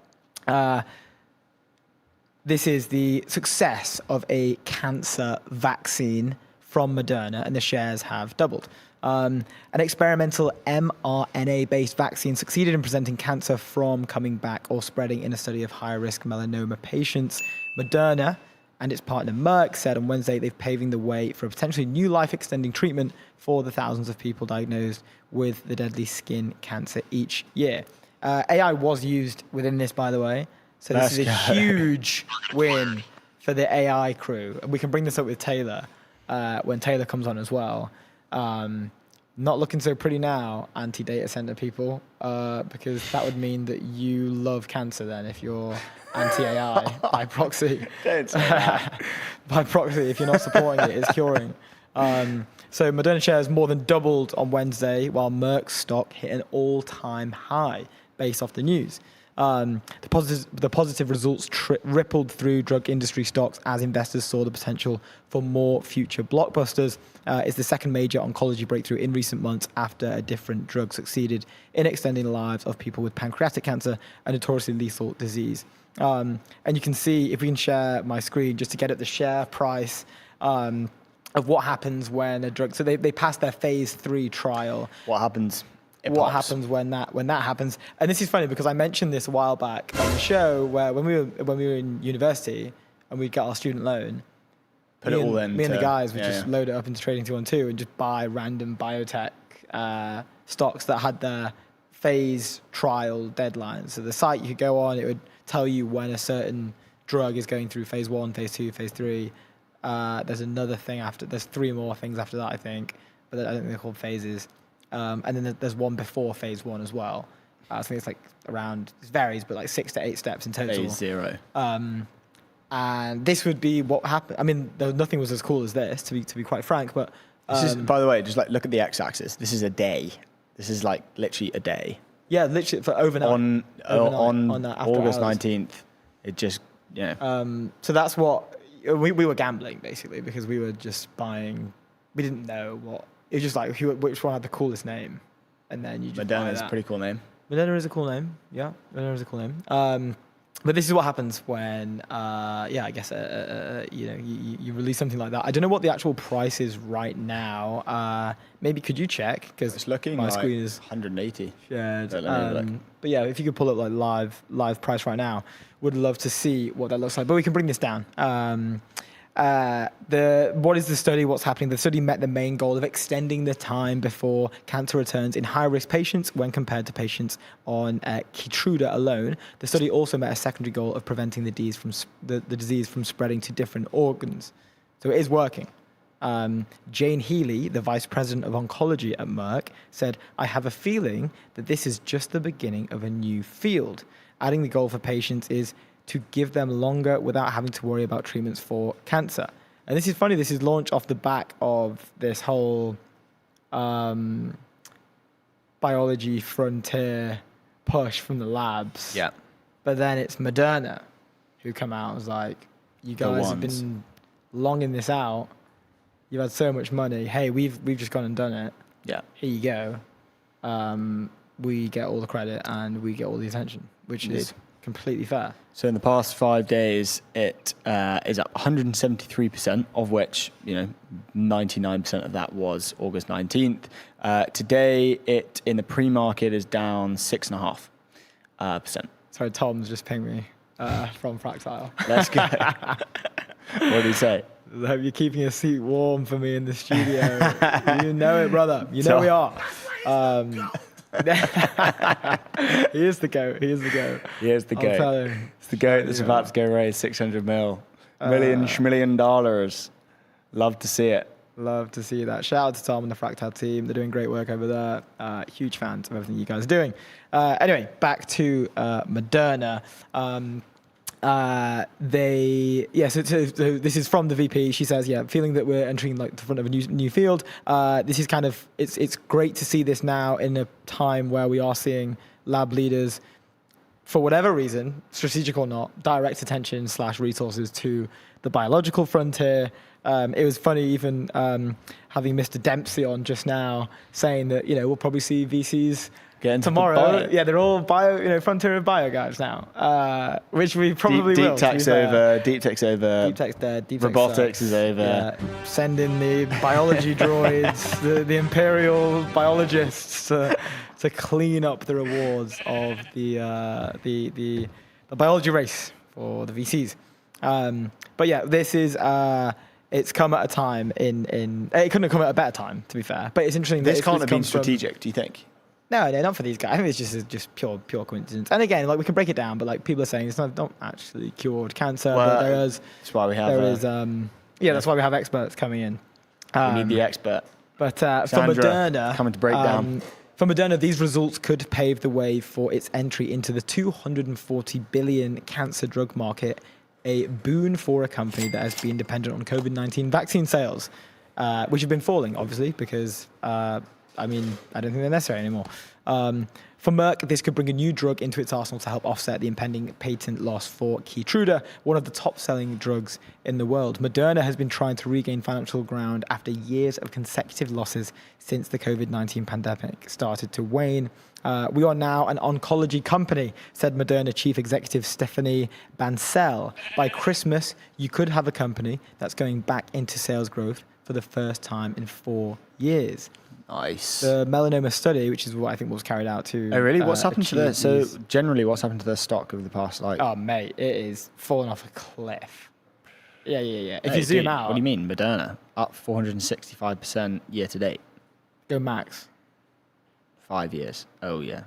this is the success of a cancer vaccine from Moderna, and the shares have doubled. An experimental mRNA-based vaccine succeeded in preventing cancer from coming back or spreading in a study of high-risk melanoma patients. Moderna and its partner Merck said on Wednesday they've paving the way for a potentially new life-extending treatment for the thousands of people diagnosed with the deadly skin cancer each year. AI was used within this, by the way. So this is a huge win for the AI crew. We can bring this up with Taylor when Taylor comes on as well. Not looking so pretty now, anti-data center people, because that would mean that you love cancer then if you're anti-AI by proxy. Don't say that. By proxy, if you're not supporting it, it's curing. So Moderna shares more than doubled on Wednesday, while Merck's stock hit an all-time high based off the news. The positive results rippled through drug industry stocks as investors saw the potential for more future blockbusters. It's the second major oncology breakthrough in recent months after a different drug succeeded in extending the lives of people with pancreatic cancer, a notoriously lethal disease. And you can see, if we can share my screen just to get at the share price, of what happens when a drug. So they passed their phase 3 trial. What happens? What happens when that happens? And this is funny because I mentioned this a while back on the show where when we were in university and we'd get our student loan. Put it all in. Me and the guys would just load it up into Trading 212 and just buy random biotech stocks that had their phase trial deadlines. So the site you could go on, it would tell you when a certain drug is going through phase 1, phase 2, phase 3. There's another thing after. There's 3 more things after that, I think, but I don't think they're called phases. And then there's one before phase 1 as well. I think it's like around, it varies, but like 6 to 8 steps in total. Phase 0. And this would be what happened. I mean, nothing was as cool as this, to be quite frank. But this is, by the way, just like look at the x-axis. This is a day. This is like literally a day. Yeah, literally for overnight. On August 19th, it just So that's what we were gambling basically because we were just buying. We didn't know what. It was just like which one had the coolest name, and then you just Moderna is a pretty cool name. Moderna is a cool name. Yeah, Moderna is a cool name. But this is what happens when, I guess, you release something like that. I don't know what the actual price is right now. Maybe could you check? Because it's looking my like screen is 180. shared. But yeah, if you could pull up like live price right now, would love to see what that looks like. But we can bring this down. What is the study? What's happening? The study met the main goal of extending the time before cancer returns in high-risk patients when compared to patients on Keytruda alone. The study also met a secondary goal of preventing the disease from spreading to different organs. So it is working. Jane Healy, the vice president of oncology at Merck, said, "I have a feeling that this is just the beginning of a new field." Adding the goal for patients is to give them longer without having to worry about treatments for cancer. And this is funny, this is launched off the back of this whole biology frontier push from the labs. Yeah. But then it's Moderna who come out and was like, you guys have been longing this out. You've had so much money. Hey, we've just gone and done it. Yeah. Here you go. We get all the credit and we get all the attention, which is completely fair. So in the past 5 days, it is up 173%, of which 99% of that was August 19th. Today, it in the pre-market is down 6.5%. Sorry, Tom's just pinged me from Fractile. Let's go. What did he say? I hope you're keeping your seat warm for me in the studio. You know it, brother. You know we are. He is the goat. He is the goat. He is the goat. It's the goat that's about to go raise $600 million dollars. Love to see it. Love to see that. Shout out to Tom and the Fractal team. They're doing great work over there. Huge fans of everything you guys are doing. Anyway, back to Moderna. So this is from the VP. She says, feeling that we're entering like the front of a new field. This is kind of, it's great to see this now in a time where we are seeing lab leaders, for whatever reason, strategic or not, direct attention / resources to the biological frontier. It was funny even having Mr. Dempsey on just now saying that, we'll probably see VCs tomorrow. Yeah, they're all frontier of bio guys now, which we probably will. Deep tech's over. Deep tech's dead. Deep robotics is over. Yeah. Send in the biology droids, the imperial biologists to clean up the rewards of the biology race for the VCs. But yeah, this is. It's come at a time it couldn't have come at a better time, to be fair. But it's interesting. This can't have been strategic, do you think? No, not for these guys. I think it's just pure coincidence. And again, like we can break it down, but like people are saying it's not actually cured cancer. Well, but there is. That's why we have. That's why we have experts coming in. We need the expert. But for Moderna, coming to break down. For Moderna, these results could pave the way for its entry into the $240 billion cancer drug market, a boon for a company that has been dependent on COVID-19 vaccine sales, which have been falling, obviously, because. I don't think they're necessary anymore. For Merck, this could bring a new drug into its arsenal to help offset the impending patent loss for Keytruda, one of the top-selling drugs in the world. Moderna has been trying to regain financial ground after years of consecutive losses since the COVID-19 pandemic started to wane. We are now an oncology company, said Moderna Chief Executive Stephanie Bancel. By Christmas, you could have a company that's going back into sales growth for the first time in 4 years. Nice. The melanoma study, which is what I think was carried out to. Oh, really? What's happened to achieve their? So these- generally, what's happened to their stock over the past like? Oh, mate, it is falling off a cliff. Yeah. If Hey, you zoom dude, out, what do you mean? Moderna up 465% year to date, go max. 5 years. Oh yeah.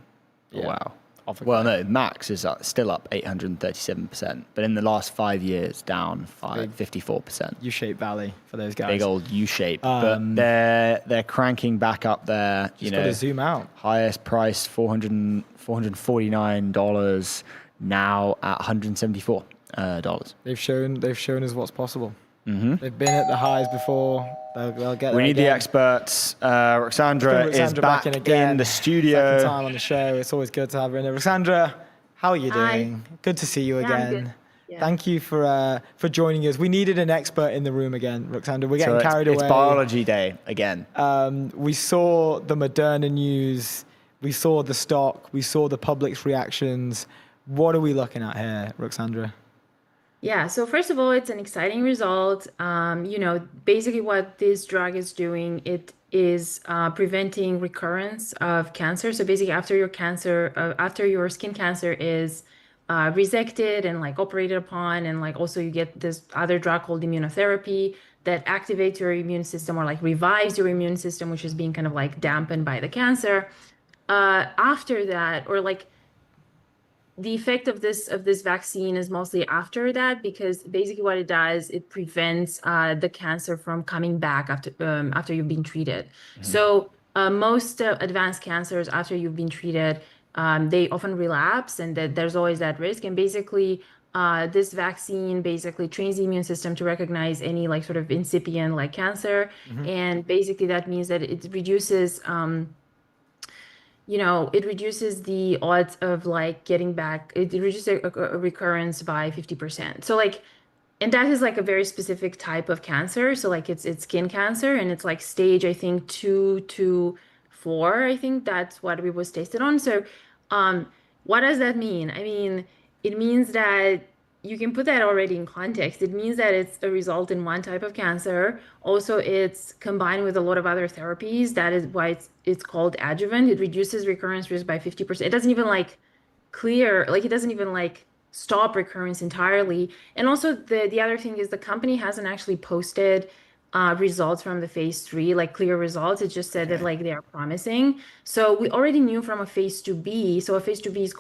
Oh, Yeah. wow. Off a Well, cliff. no, Max is still up 837%, but in the last 5 years, down Big. 54%. U-shaped valley for those guys. Big old U-shape, but they're cranking back up there. Just got to zoom out. Highest price $449, now at $174. They've shown us what's possible. They've been at the highs before. They'll get. We there need the again. experts. Ruxandra is Ruxandra back in the studio. Second time on the show. It's always good to have her in there. Ruxandra, how are you Hi. doing? Good to see you Yeah, I'm again. good. Yeah. Thank you for joining us. We needed an expert in the room again, Ruxandra. We're getting So carried away. It's biology day again. We saw the Moderna news. We saw the stock. We saw the public's reactions. What are we looking at here, Ruxandra? Yeah, so first of all, it's an exciting result. Basically what this drug is doing, it is preventing recurrence of cancer. So basically after your skin cancer is resected and like operated upon, and like also you get this other drug called immunotherapy that activates your immune system or like revives your immune system, which is being kind of like dampened by the cancer. After that, or like the effect of this vaccine is mostly after that, because basically what it does, it prevents the cancer from coming back after you've been treated. So most advanced cancers after you've been treated, they often relapse, and there's always that risk. And basically, this vaccine basically trains the immune system to recognize any like sort of incipient like cancer, and basically that means that it reduces. It reduces the odds of like getting back. It reduces a recurrence by 50%. So like, and that is like a very specific type of cancer. So like it's skin cancer, and it's like stage, I think 2 to 4. I think that's what we was tested on. So, what does that mean? I mean, it means that you can put that already in context. It means that it's a result in one type of cancer. Also, it's combined with a lot of other therapies. That is why it's called adjuvant. It reduces recurrence risk by 50%. It doesn't even like it doesn't even like stop recurrence entirely. And also the other thing is the company hasn't actually posted results from the phase 3, like clear results. It just said that like they are promising. So we already knew from a phase 2b. So a phase 2b is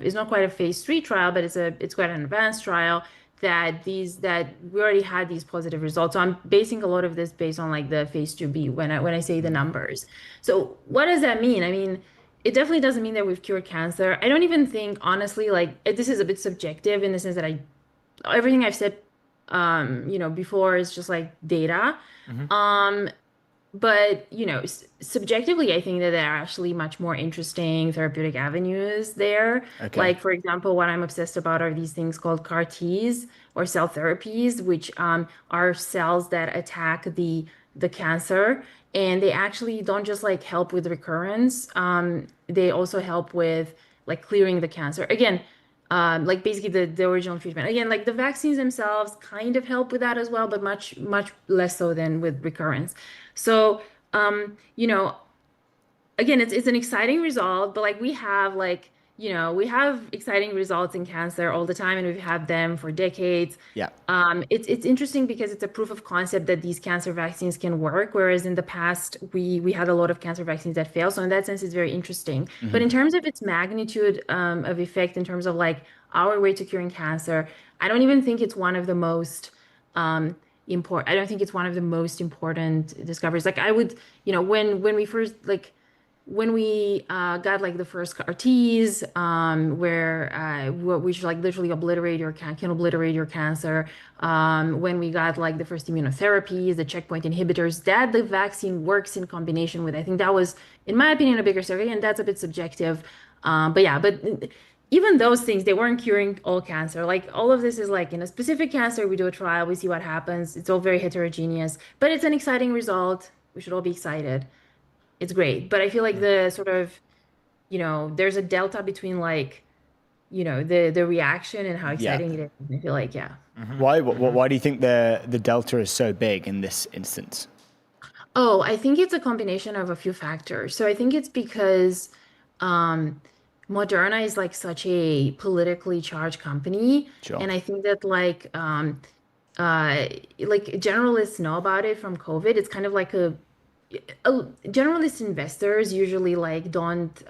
it's not quite a phase 3 trial, but it's quite an advanced trial, that we already had these positive results. So I'm basing a lot of this based on like the phase 2b when I say the numbers. So what does that mean? I mean, it definitely doesn't mean that we've cured cancer. I don't even think, honestly, like this is a bit subjective in the sense that everything I've said before is just like data. But, subjectively, I think that there are actually much more interesting therapeutic avenues there. Okay. Like, for example, what I'm obsessed about are these things called CAR Ts or cell therapies, which are cells that attack the cancer. And they actually don't just like help with recurrence. They also help with like clearing the cancer. Again, like basically the original treatment. Again, like the vaccines themselves kind of help with that as well, but much, much less so than with recurrence. So, again, it's an exciting result, but like we have exciting results in cancer all the time, and we've had them for decades. Yeah. It's interesting because it's a proof of concept that these cancer vaccines can work, whereas in the past we had a lot of cancer vaccines that failed. So in that sense, it's very interesting. But in terms of its magnitude of effect, in terms of like our way to curing cancer, I don't even think it's one of the most important. I don't think it's one of the most important discoveries. Like I would, when we first like. When we got like the first CAR Ts, which like literally can obliterate your cancer. When we got like the first immunotherapies, the checkpoint inhibitors, that the vaccine works in combination with. I think that was, in my opinion, a bigger story, and that's a bit subjective. But even those things, they weren't curing all cancer. Like all of this is like in a specific cancer, we do a trial, we see what happens. It's all very heterogeneous, but it's an exciting result. We should all be excited. It's great. But I feel like the sort of, there's a delta between like, the reaction and how exciting it is. I feel like, yeah. Why do you think the delta is so big in this instance? Oh, I think it's a combination of a few factors. So I think it's because um, Moderna is like such a politically charged company, Sure. and I think that uh, like generalists know about it from COVID. It's kind of like generalist investors usually like don't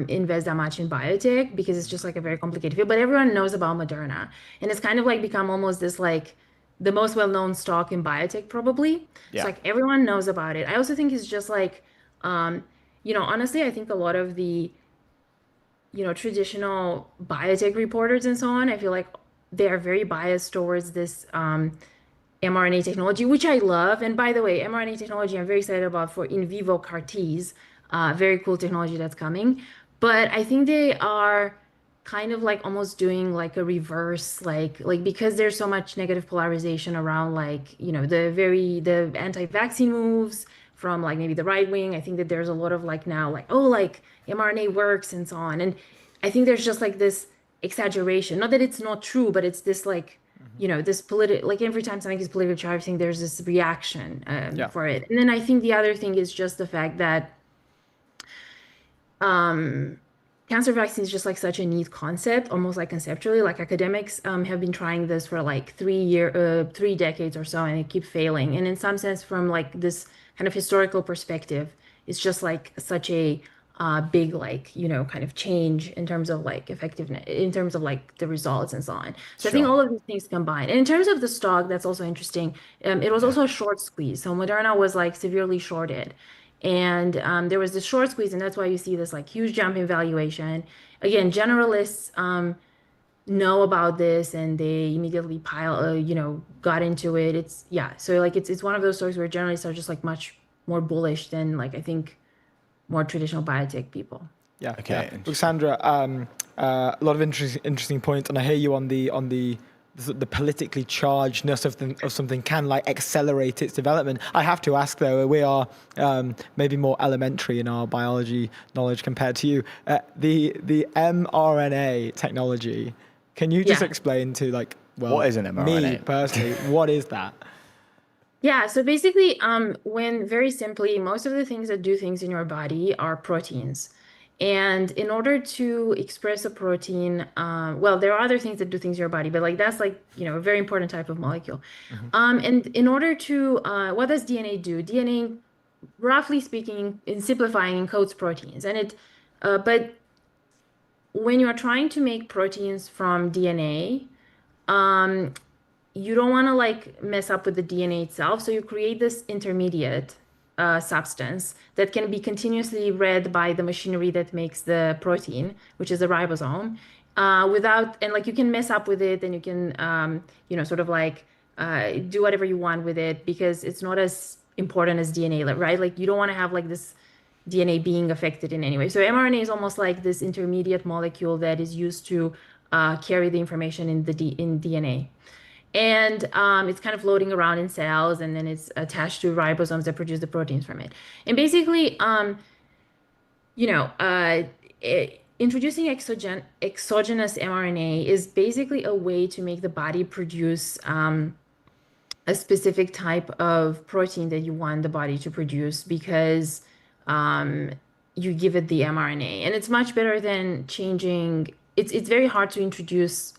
invest that much in biotech because it's just like a very complicated field. But everyone knows about Moderna, and it's kind of like become almost this like the most well-known stock in biotech probably. So Yeah. like everyone knows about it. I also think it's just like honestly, I think a lot of the traditional biotech reporters and so on, I feel like they are very biased towards this mRNA technology, which I love. And by the way, mRNA technology, I'm very excited about for in vivo CAR Ts, very cool technology that's coming. But I think they are kind of like almost doing like a reverse, like because there's so much negative polarization around like, the anti-vaccine moves from like maybe the right wing. I think that there's a lot of like now like, oh, like mRNA works and so on. And I think there's just like this exaggeration. Not that it's not true, but it's this like this political, like every time something is politically charged, I think there's this reaction Yeah. for it. And then I think the other thing is just the fact that cancer vaccine is just like such a neat concept, almost like conceptually. Like academics have been trying this for like 3 decades or so, and it keeps failing. And in some sense, from like this kind of historical perspective, it's just like such a big like kind of change in terms of like effectiveness, in terms of like the results and so on. So I think Sure. all of these things combined. And in terms of the stock, that's also interesting. It was also a short squeeze. So Moderna was like severely shorted, and there was this short squeeze, and that's why you see this like huge jump in valuation. Again, generalists know about this, and they immediately got into it. So like it's one of those stocks where generalists are just like much more bullish than like I think more traditional biotech people. Yeah. Okay. Yeah. Ruxandra, a lot of interesting points, and I hear you on the politically chargedness of something can like accelerate its development. I have to ask though, we are maybe more elementary in our biology knowledge compared to you. The mRNA technology, can you just explain to like, well, what is an mRNA? Me personally, what is that? Yeah, so basically, when very simply, most of the things that do things in your body are proteins. And in order to express a protein, well, there are other things that do things in your body, but like that's like, a very important type of molecule. And in order to, what does DNA do? DNA, roughly speaking, in simplifying, encodes proteins. And but when you're trying to make proteins from DNA, you don't want to like mess up with the DNA itself. So you create this intermediate substance that can be continuously read by the machinery that makes the protein, which is a ribosome, and like you can mess up with it, and you can, sort of like do whatever you want with it because it's not as important as DNA, right? Like you don't want to have like this DNA being affected in any way. So mRNA is almost like this intermediate molecule that is used to carry the information in DNA. And it's kind of floating around in cells, and then it's attached to ribosomes that produce the proteins from it. And basically, introducing exogenous mRNA is basically a way to make the body produce a specific type of protein that you want the body to produce because you give it the mRNA. And it's much better than changing. It's very hard to introduce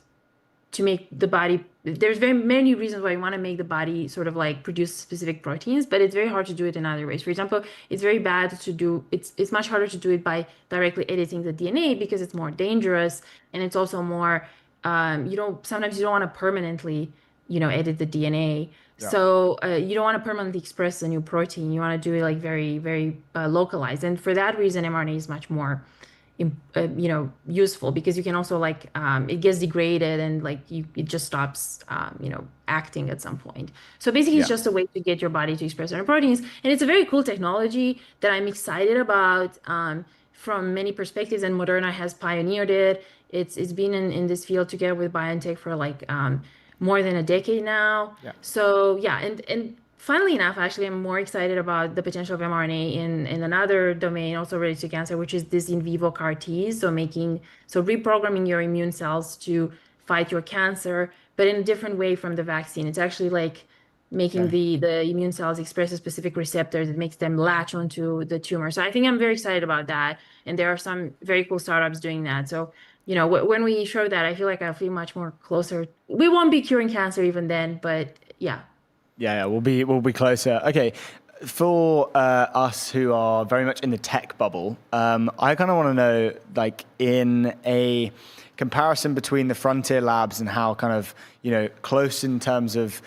to make the body. There's very many reasons why you want to make the body sort of like produce specific proteins, but it's very hard to do it in other ways. For example, it's very bad to do, it's much harder to do it by directly editing the DNA because it's more dangerous, and it's also more, sometimes you don't want to permanently, edit the DNA. Yeah. So you don't want to permanently express a new protein. You want to do it like very, very localized. And for that reason, mRNA is much more useful because you can also like it gets degraded and like it just stops acting at some point. So basically it's just a way to get your body to express certain proteins, and it's a very cool technology that I'm excited about from many perspectives, and Moderna has pioneered it. It's been in this field together with BioNTech for like more than a decade now. So and funnily enough, actually, I'm more excited about the potential of mRNA in another domain also related to cancer, which is this in vivo CAR Ts. So reprogramming your immune cells to fight your cancer, but in a different way from the vaccine. It's actually like making the immune cells express a specific receptor that makes them latch onto the tumor. So I think I'm very excited about that. And there are some very cool startups doing that. So, when we show that, I feel like I'll feel much more closer. We won't be curing cancer even then, but yeah. Yeah, we'll be closer. Okay. For us who are very much in the tech bubble, I kind of want to know, like, in a comparison between the frontier labs and how kind of, close in terms of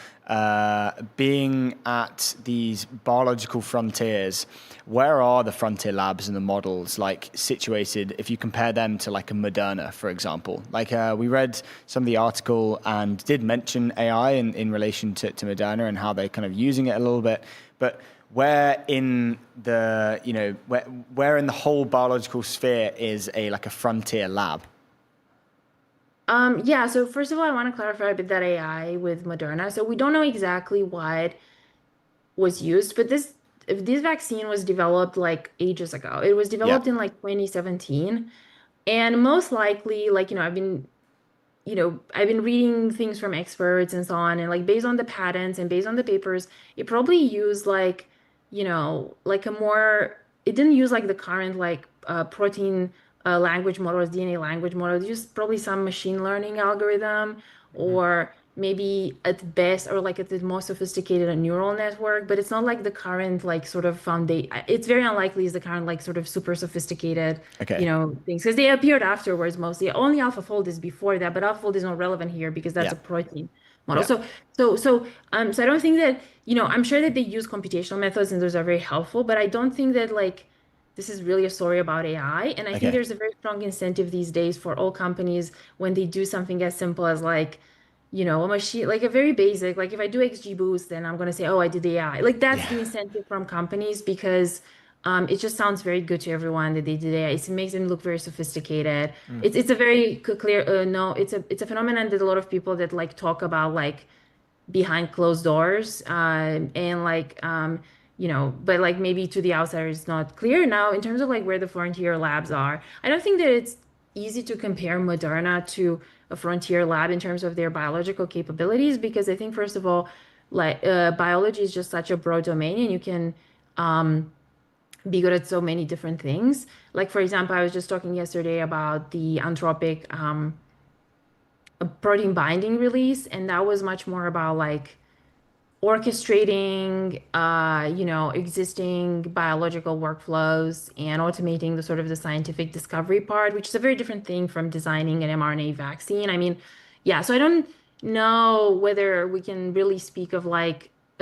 being at these biological frontiers, where are the frontier labs and the models like situated if you compare them to like a Moderna, for example? Like we read some of the article and did mention AI in relation to Moderna and how they're kind of using it a little bit, but where in the, where in the whole biological sphere is a frontier lab? Yeah, so first of all, I want to clarify a bit that AI with Moderna. So we don't know exactly what was used, but this vaccine was developed like ages ago. It was developed in like 2017. And most likely, I've been reading things from experts and so on, and like based on the patents and based on the papers, it probably used it didn't use like the current protein language models, DNA language models, just probably some machine learning algorithm, or maybe at best, or like at the most sophisticated, a neural network, but it's not like the current sort of foundation. It's very unlikely is the current sort of super sophisticated, things, because they appeared afterwards mostly. Only AlphaFold is before that, but AlphaFold is not relevant here because that's a protein model. So I don't think that, I'm sure that they use computational methods and those are very helpful, but I don't think that this is really a story about AI. And I think there's a very strong incentive these days for all companies when they do something as simple as a machine, a very basic, if I do XGBoost, then I'm going to say, oh, I did AI. That's the incentive from companies because it just sounds very good to everyone that they did AI. It makes them look very sophisticated. It's a very clear, it's a phenomenon that a lot of people that talk about behind closed doors but maybe to the outsider it's not clear. Now, in terms of where the frontier labs are, I don't think that it's easy to compare Moderna to a frontier lab in terms of their biological capabilities, because I think, first of all, biology is just such a broad domain and you can be good at so many different things. For example, I was just talking yesterday about the Anthropic protein binding release, and that was much more about orchestrating, existing biological workflows and automating the scientific discovery part, which is a very different thing from designing an mRNA vaccine. So I don't know whether we can really speak of a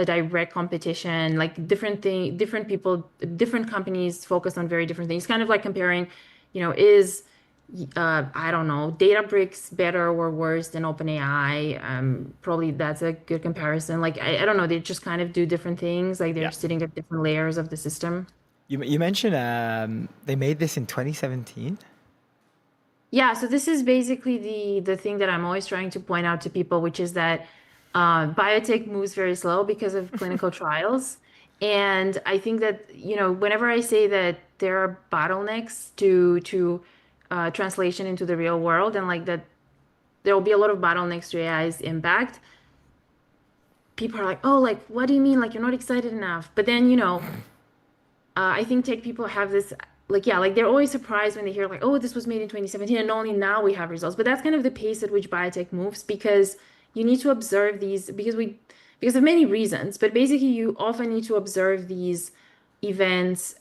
direct competition, different people, different companies focus on very different things, kind of comparing, is I don't know, Databricks better or worse than OpenAI? Probably that's a good comparison. I don't know, they just kind of do different things. They're sitting at different layers of the system. You mentioned they made this in 2017. Yeah, so this is basically the thing that I'm always trying to point out to people, which is that biotech moves very slow because of clinical trials. And I think that, whenever I say that there are bottlenecks to translation into the real world, and that there will be a lot of bottlenecks to AI's impact, people are like, oh, what do you mean? You're not excited enough. But then, I think tech people have this, they're always surprised when they hear oh, this was made in 2017 and only now we have results. But that's kind of the pace at which biotech moves, because you need to observe these because of many reasons, but basically you often need to observe these events,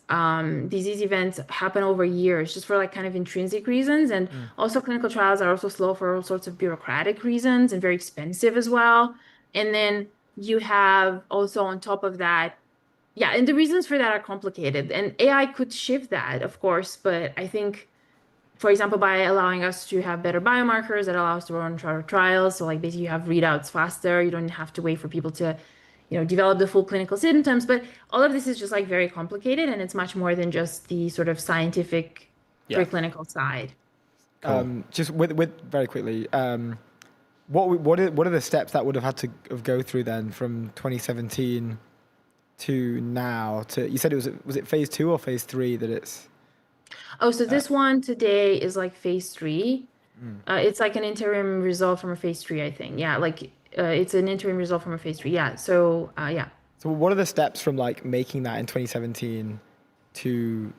disease events happen over years just for kind of intrinsic reasons. And also clinical trials are also slow for all sorts of bureaucratic reasons and very expensive as well. And then you have also on top of that, and the reasons for that are complicated. And AI could shift that, of course, but I think, for example, by allowing us to have better biomarkers that allow us to run trials. So basically you have readouts faster. You don't have to wait for people to develop the full clinical symptoms, but all of this is just very complicated, and it's much more than just the sort of scientific preclinical side. Just with very quickly, what are the steps that would have had to go through then from 2017 to now? You said was it phase 2 or phase 3 that it's? Oh, so this one today is phase 3. It's an interim result from a phase 3, I think. Yeah, it's an interim result from a phase 3. Yeah. So yeah. So what are the steps from like making that in 2017 to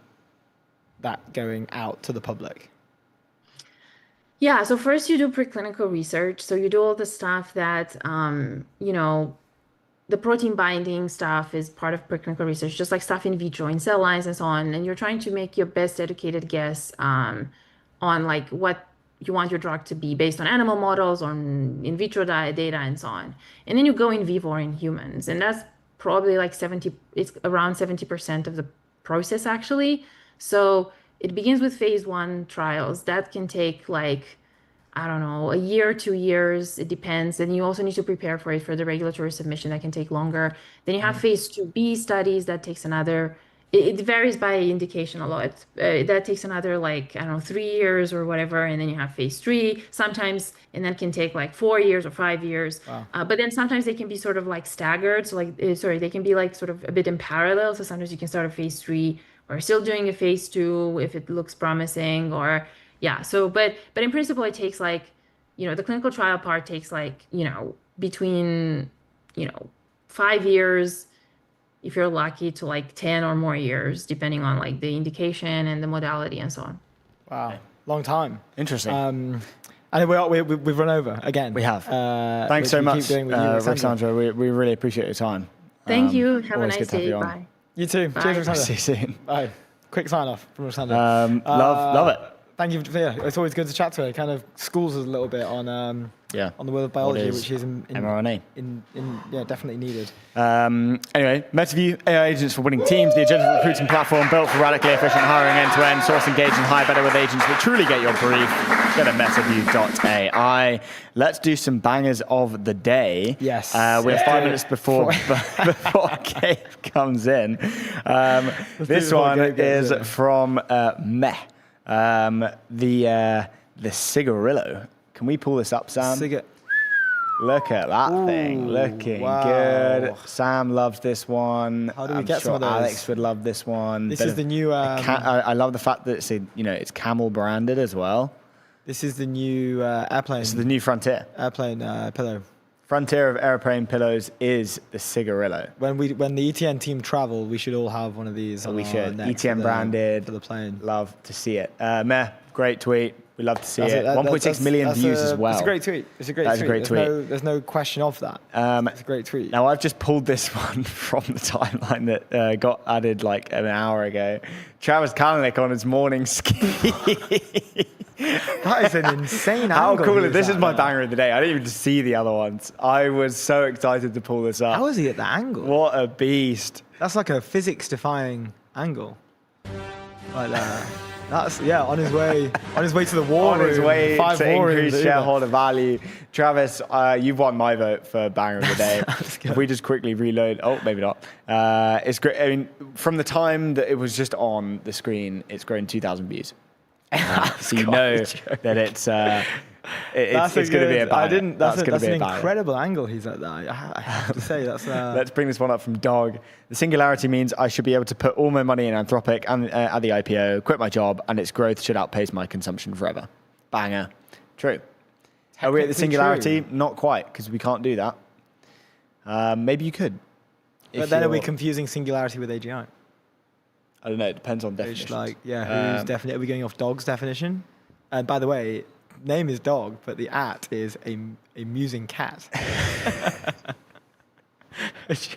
that going out to the public? Yeah, so first you do preclinical research. So you do all the stuff that, you know, the protein binding stuff is part of preclinical research, just like stuff in vitro, in cell lines and so on. And you're trying to make your best educated guess on like what you want your drug to be based on animal models, on in vitro data and so on. And then you go in vivo or in humans. And that's probably like it's around 70% of the process actually. So it begins with phase 1 trials. That can take like, I don't know, a year, 2 years. It depends. And you also need to prepare for it for the regulatory submission. That can take longer. Then you have phase 2B studies. That takes another, it varies by indication a lot. That takes another like, I don't know, 3 years or whatever. And then you have phase 3 sometimes, and that can take like 4 years or 5 years. Wow. But then sometimes they can be sort of like staggered. So like, they can be like sort of a bit in parallel. So sometimes you can start a phase 3 or still doing a phase 2 if it looks promising, or yeah. So, but in principle, it takes like, you know, the clinical trial part takes like, you know, between, you know, 5 years, if you're lucky, to like 10 or more years, depending on like the indication and the modality and so on. Wow, long time. Interesting. And we've run over again. We have. Thanks so much, Ruxandra. We really appreciate your time. Thank you. Have a always nice good to have day. you on. Bye. You too. Bye. Cheers, Ruxandra. See you soon. Bye. Quick sign off from Ruxandra. Love it. Thank you. It's always good to chat to her. It kind of schools us a little bit on on the world of biology, which is mRNA. Definitely needed. Anyway, MetaView, AI agents for winning teams, the agentic recruiting platform built for radically efficient hiring end-to-end, source engagement, hire better with agents that truly get your brief. Go to metaview.ai. Let's do some bangers of the day. Yes. We have 5 minutes before Gabe comes in. This one is from Meh. The cigarillo. Can we pull this up, Sam? Look at that thing. Looking good. Sam loves this one. How do we get some of those? Alex would love this one. This is the new. I love the fact that it's camel branded as well. This is the new airplane. This is the new Frontier. Airplane pillow. Frontier of airplane pillows is the cigarillo. When the ETN team travel, we should all have one of these. We should. ETN branded. For the plane. Love to see it. Meh, great tweet. We love to see it. 1.6 million views as well. It's a great tweet. That's a great tweet. There's no question of that. It's a great tweet. Now, I've just pulled this one from the timeline that got added like an hour ago. Travis Kalanick on his morning ski. That is an insane How angle. cool is this? Is my banger of the day. I didn't even see the other ones. I was so excited to pull this up. How is he at that angle? What a beast. That's like a physics-defying angle. Like that's on his way to the war on his way to increase shareholder value. Travis, you've won my vote for banger of the day. If we just quickly reload, maybe not. It's great. I mean, from the time that it was just on the screen, it's grown 2,000 views. So you know that it's going to be a banger. That's an incredible angle he's at that. I have to say that's. Let's bring this one up from Dog. The singularity means I should be able to put all my money in Anthropic and at the IPO, quit my job, and its growth should outpace my consumption forever. Banger. True. Are we at the singularity? True. Not quite, because we can't do that. Maybe you could. But then are we confusing singularity with AGI? I don't know. It depends on definition. Who's definitely? Are we going off Dog's definition? And by the way, name is Dog, but the at is a musing cat. Which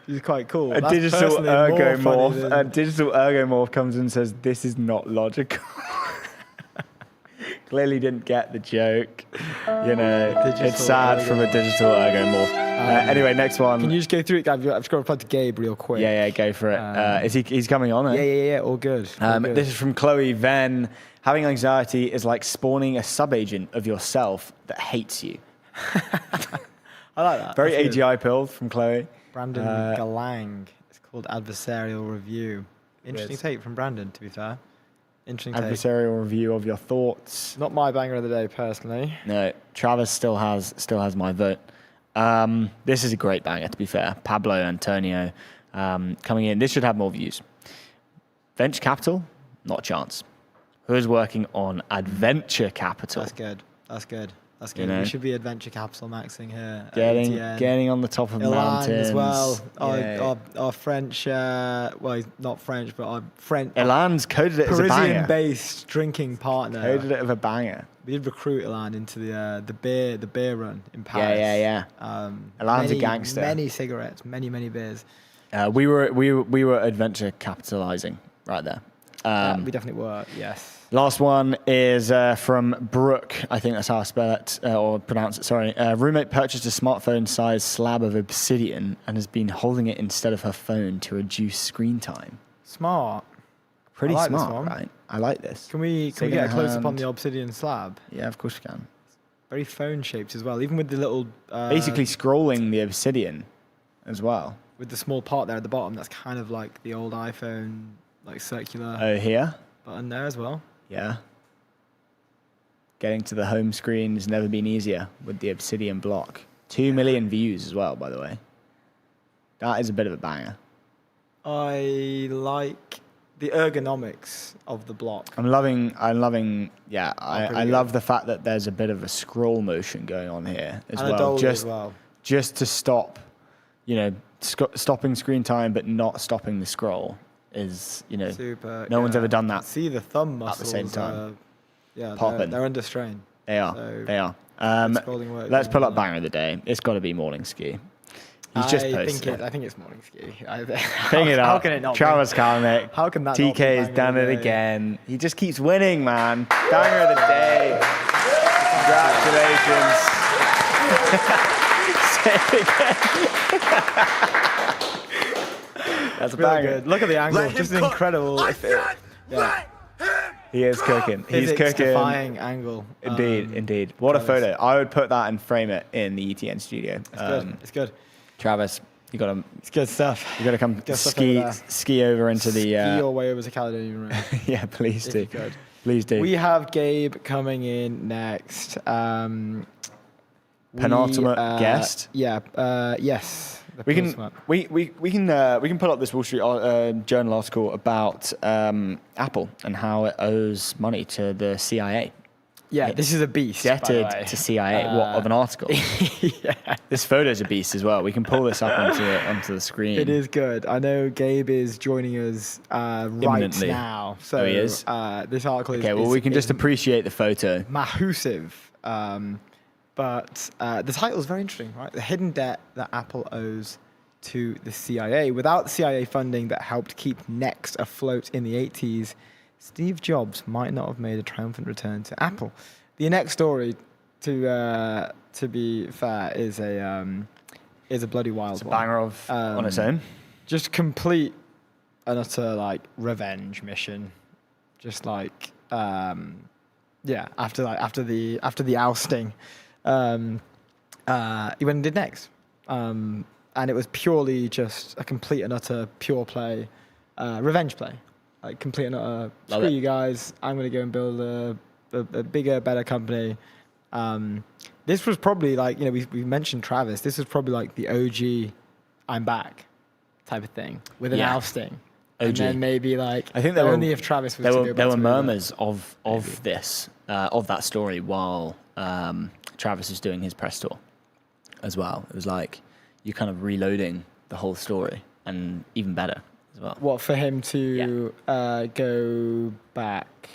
is quite cool. A digital ergomorph comes and says, "This is not logical." Clearly didn't get the joke. It's sad from a digital ergomorph. Anyway, next one. Can you just go through it? I've just got to reply to Gabe real quick. Yeah, go for it. He's coming on, eh? Yeah, all good. This is from Chloe Venn. Having anxiety is like spawning a sub-agent of yourself that hates you. I like that. Very AGI pilled from Chloe. Brandon Galang. It's called Adversarial Review. Interesting take from Brandon, to be fair. Interesting take. Adversarial review of your thoughts. Not my banger of the day, personally. No, Travis still has my vote. This is a great banger, to be fair. Pablo Antonio coming in. This should have more views. Venture capital, not a chance. Who's working on adventure capital? That's good. That's good. You know? We should be adventure capital maxing here. Getting on the top of Ilan mountains as well. Yeah. Our French, well, he's not French, but our French. Ilan's coded it as a banger. Parisian-based drinking partner. Coded it as a banger. We did recruit Ilan into the beer run in Paris. Yeah. Ilan's a gangster. Many cigarettes, many beers. We were adventure capitalizing right there. We definitely were. Yes. Last one is from Brooke. I think that's how I spell it or pronounce it. Sorry. Roommate purchased a smartphone-sized slab of obsidian and has been holding it instead of her phone to reduce screen time. Smart. Pretty I like smart, this one. right? I like this. Can we get a close up on the obsidian slab? Yeah, of course we can. Very phone shaped as well, even with the little. Basically scrolling the obsidian as well. With the small part there at the bottom, that's kind of like the old iPhone, like circular Oh, here? button there as well. Yeah. Getting to the home screen has never been easier with the obsidian block. 2 million views as well, by the way. That is a bit of a banger. I like the ergonomics of the block. I pretty love the fact that there's a bit of a scroll motion going on here as And a well. dolly as well. Just to stop, stopping screen time but not stopping the scroll is, Super. no one's ever done that. See the thumb at muscles the same time. Yeah, they're under strain. They are. So They are. scrolling works Let's pull really up banger of the day. It's got to be morning ski. He's just posted I think it's morning ski. Ping it up. How can it not? Travis Kalanick. How can that? not be TK has banger done of it the day? again. He just keeps winning, man. Banger of the day. Congratulations. Say it again. That's a Really banger. good. Look at the angle. Just incredible. Yeah. He is cooking. He's cooking. Defying angle. Indeed. What a photo. I would put that and frame it in the ETN studio. It's good. It's good. Travis, you got to. It's good stuff. You got to come Good stuff over there. ski over into the. Ski your way over to Caledonia Road. Yeah, please If do. you could. Please do. We have Gabe coming in next. Penultimate guest. Yeah. Yes. the We can penultimate. we can pull up this Wall Street Journal article about Apple and how it owes money to the CIA. Yeah, this is a beast. by the Debted way. to CIA. What of an article? Yeah. This photo's a beast as well. We can pull this up onto the screen. It is good. I know Gabe is joining us right Imminently. now. So Oh, he is? This article is. Okay, well we can just is appreciate the photo. massive. But the title is very interesting, right? The hidden debt that Apple owes to the CIA. Without the CIA funding that helped keep Next afloat in the 80s, Steve Jobs might not have made a triumphant return to Apple. The next story, to be fair, is a bloody wild It's a one. banger on its own. Just complete an utter revenge mission. Just after the ousting, he went and did Next, and it was purely just a complete and utter pure play, revenge play. Complete and utter, screw you guys, I'm going to go and build a bigger, better company. This was probably we mentioned Travis. This was probably the OG, I'm back type of thing with an ousting. OG. And then maybe I think there only were, if Travis was there to were go back there were to murmurs of this of that story while Travis was doing his press tour as well. It was you're kind of reloading the whole story and even better as well. What, for him to go back?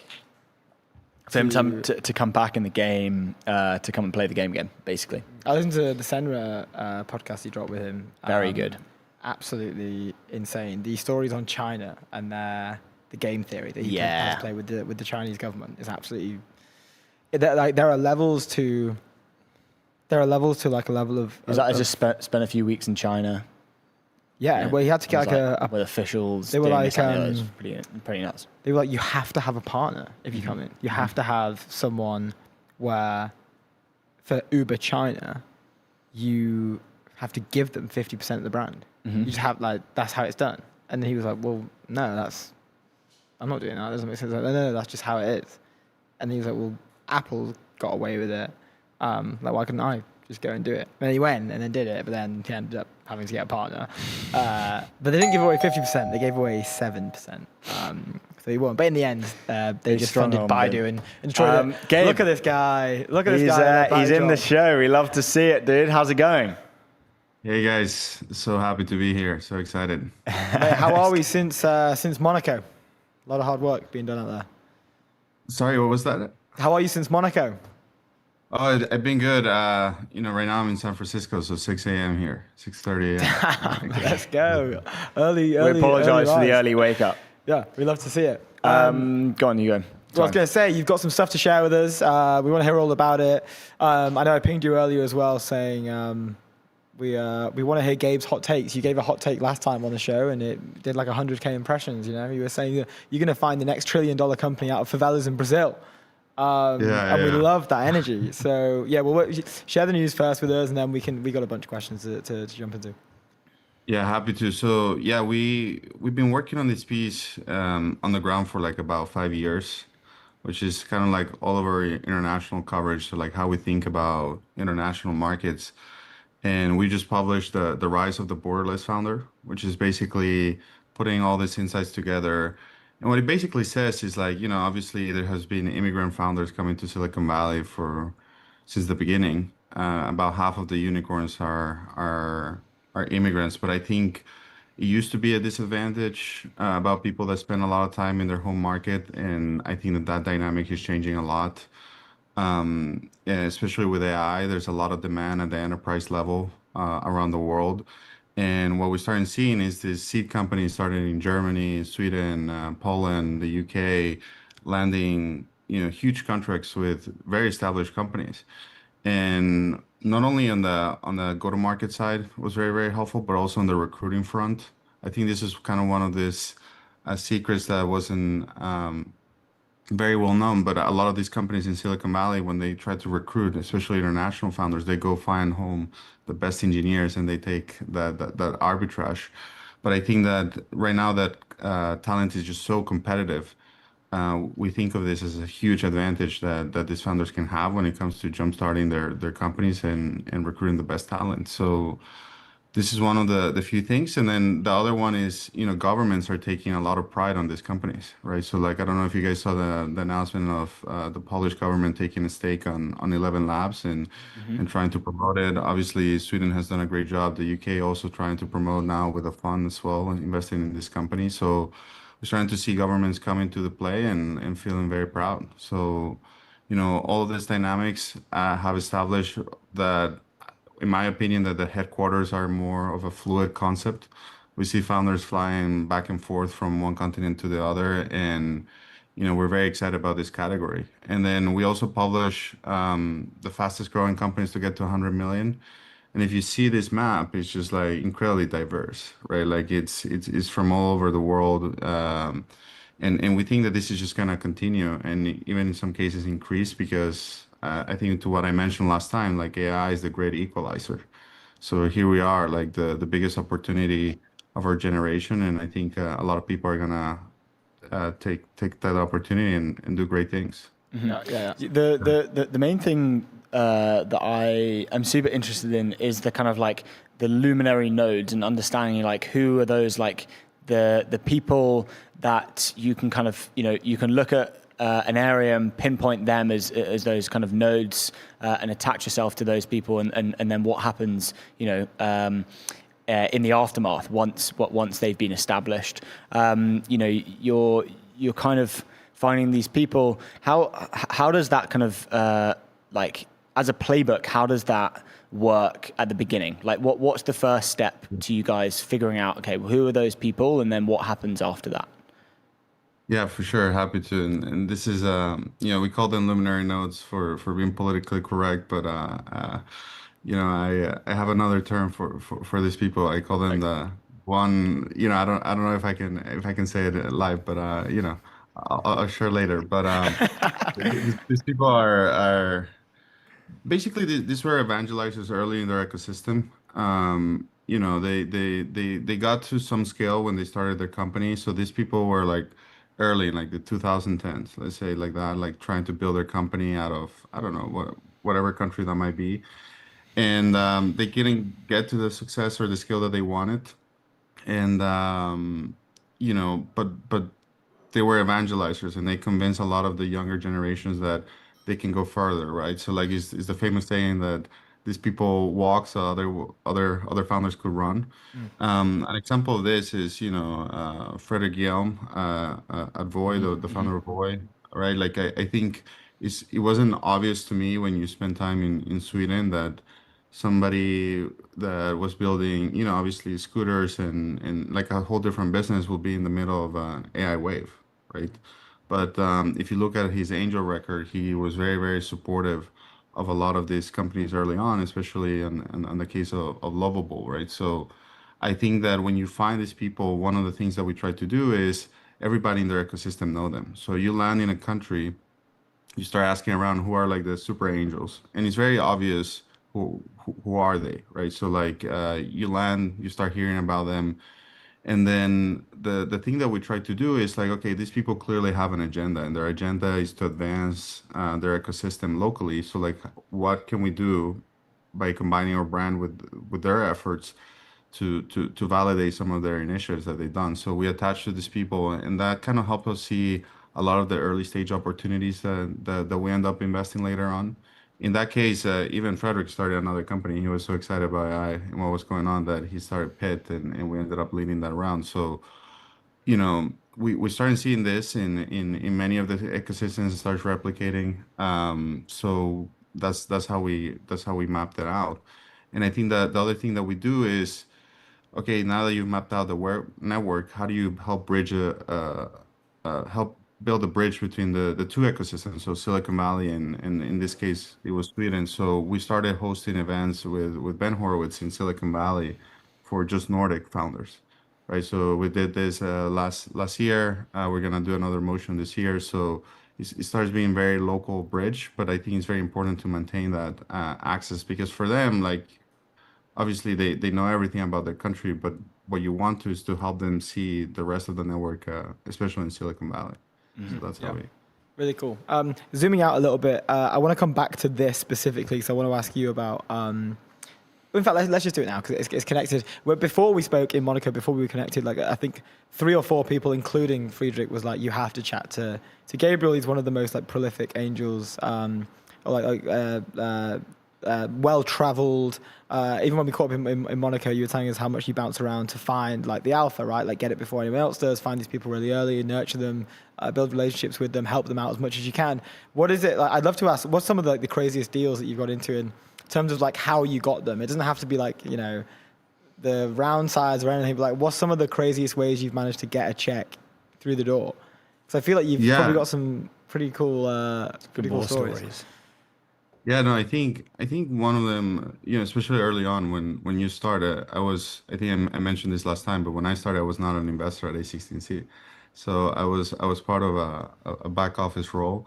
For him to come back in the game, to come and play the game again, basically. I listened to the Senra podcast he dropped with him. Very good. Absolutely insane. The stories on China and the game theory that he has to play with the Chinese government is absolutely. There are levels to. There are levels to a level of. Is that I just spent a few weeks in China? Yeah, well, he had to get with officials. They were doing this and the other. It was pretty nuts. They were you have to have a partner if you come in. You have to have someone where, for Uber China, you have to give them 50% of the brand. You just have that's how it's done. And then he was like, well, no, I'm not doing that. That doesn't make sense. No, that's just how it is. And he was like, well, Apple got away with it. Why couldn't I just go and do it? And he went and then did it, but then he ended up having to get a partner. But they didn't give away 50%. They gave away 7%. 30% so he won. But in the end, they just strong funded armed Baidu him. and destroyed it. Gabe, look at this guy. Look at this guy. He's in the show. We love to see it, dude. How's it going? Hey guys, so happy to be here. So excited. Mate, how are we since Monaco? A lot of hard work being done out there. Sorry, what was that? How are you since Monaco? Oh, I've been good. Right now I'm in San Francisco, so 6 a.m. here, 6:30 a.m. Let's go. Early. We apologise for the early wake up. Yeah, we love to see it. Go on, you go. So I was going to say, you've got some stuff to share with us. We want to hear all about it. I know I pinged you earlier as well, saying we want to hear Gabe's hot takes. You gave a hot take last time on the show, and it did like 100K impressions. You know, you were saying that you're going to find the next $1 trillion company out of favelas in Brazil. And we love that energy. So yeah, well, share the news first with us, and then we got a bunch of questions to jump into. Yeah, happy to. So yeah, we've been working on this piece on the ground for like about 5 years, which is kind of like all of our international coverage. So like how we think about international markets. And we just published the Rise of the Borderless Founder, which is basically putting all these insights together. And what it basically says is like, obviously there has been immigrant founders coming to Silicon Valley since the beginning. About half of the unicorns are immigrants, but I think it used to be a disadvantage about people that spend a lot of time in their home market, and I think that dynamic is changing a lot. Especially with AI, there's a lot of demand at the enterprise level around the world. And what we're starting seeing is these seed companies starting in Germany, Sweden, Poland, the UK, landing huge contracts with very established companies. And not only on the go-to-market side was very, very helpful, but also on the recruiting front. I think this is kind of one of these secrets that wasn't very well known, but a lot of these companies in Silicon Valley, when they try to recruit, especially international founders, they go find home the best engineers and they take that arbitrage. But I think that right now that talent is just so competitive, we think of this as a huge advantage that these founders can have when it comes to jumpstarting their companies and recruiting the best talent. So this is one of the few things. And then the other one is, governments are taking a lot of pride on these companies, right? So like, I don't know if you guys saw the announcement of the Polish government taking a stake on 11 Labs and trying to promote it. Obviously, Sweden has done a great job. The UK also trying to promote now with a fund as well, investing in this company. So we're starting to see governments come into the play and feeling very proud. So, all of these dynamics have established that, in my opinion, that the headquarters are more of a fluid concept. We see founders flying back and forth from one continent to the other, and we're very excited about this category. And then we also publish the fastest growing companies to get to 100 million. And if you see this map, it's just like incredibly diverse, right? Like it's from all over the world, and we think that this is just gonna continue, and even in some cases increase, because I think to what I mentioned last time, like AI is the great equalizer. So here we are, like the biggest opportunity of our generation, and I think a lot of people are gonna take that opportunity and do great things. Yeah. The main thing that I am super interested in is the kind of like the luminary nodes and understanding like who are those, like the people that you can kind of you can look at an area and pinpoint them as those kind of nodes and attach yourself to those people, and then what happens in the aftermath once they've been established. You're kind of finding these people. How does that kind of like as a playbook, how does that work at the beginning? Like what's the first step to you guys figuring out, okay, well, who are those people, and then what happens after that? Yeah, for sure. Happy to. And this is, we call them luminary nodes for being politically correct, but I have another term for these people. I call them the one. I don't know if I can say it live, but I'll share later. But these people are basically these were evangelizers early in their ecosystem. They got to some scale when they started their company. So these people were like early in like the 2010s, let's say, like that, like trying to build their company out of, I don't know, whatever country that might be. And they didn't get to the success or the skill that they wanted. And, but they were evangelizers, and they convinced a lot of the younger generations that they can go further, right? So like it's the famous saying that these people walk so other founders could run. An example of this is, Frederick Guillaume at Voy, the founder of Voy, right? Like I think it wasn't obvious to me when you spend time in Sweden that somebody that was building, obviously scooters and like a whole different business will be in the middle of an AI wave, right? But if you look at his angel record, he was very, very supportive of a lot of these companies early on, especially in the case of Lovable, right? So I think that when you find these people, one of the things that we try to do is everybody in their ecosystem know them. So you land in a country, you start asking around who are like the super angels, and it's very obvious who are they, right? So like you land, you start hearing about them, and then the thing that we try to do is like, okay, these people clearly have an agenda, and their agenda is to advance their ecosystem locally. So like, what can we do by combining our brand with their efforts to validate some of their initiatives that they've done? So we attach to these people, and that kind of helps us see a lot of the early stage opportunities that we end up investing later on. In that case, even Frederick started another company. He was so excited about AI and what was going on that he started Pit, and we ended up leading that round. So, we started seeing this in many of the ecosystems start replicating. So that's how we mapped it out. And I think that the other thing that we do is, okay, now that you've mapped out the network, how do you help help build a bridge between the two ecosystems, so Silicon Valley and in this case it was Sweden. So we started hosting events with Ben Horowitz in Silicon Valley for just Nordic founders, right? So we did this last year. We're gonna do another motion this year. So it starts being very local bridge, but I think it's very important to maintain that access, because for them, like, obviously they know everything about their country, but what you want to is to help them see the rest of the network, especially in Silicon Valley. So that's how we. Really cool. Zooming out a little bit, I want to come back to this specifically, so I want to ask you about. In fact, let's just do it now because it's connected. Before we spoke in Monaco, before we were connected, like I think 3 or 4 people, including Friedrich, was like, you have to chat to Gabriel. He's one of the most like prolific angels, well-traveled. Even when we caught up in Monaco, you were telling us how much you bounce around to find like the alpha, right? Like get it before anyone else does, find these people really early, nurture them, build relationships with them, help them out as much as you can. What is it, like, I'd love to ask, what's some of the craziest deals that you've got into in terms of like how you got them? It doesn't have to be like, the round size or anything, but like what's some of the craziest ways you've managed to get a check through the door? Because I feel like you've probably got some pretty cool stories. Yeah, no, I think one of them, especially early on when you started, I think I mentioned this last time, but when I started, I was not an investor at A16Z. So I was part of a back office role.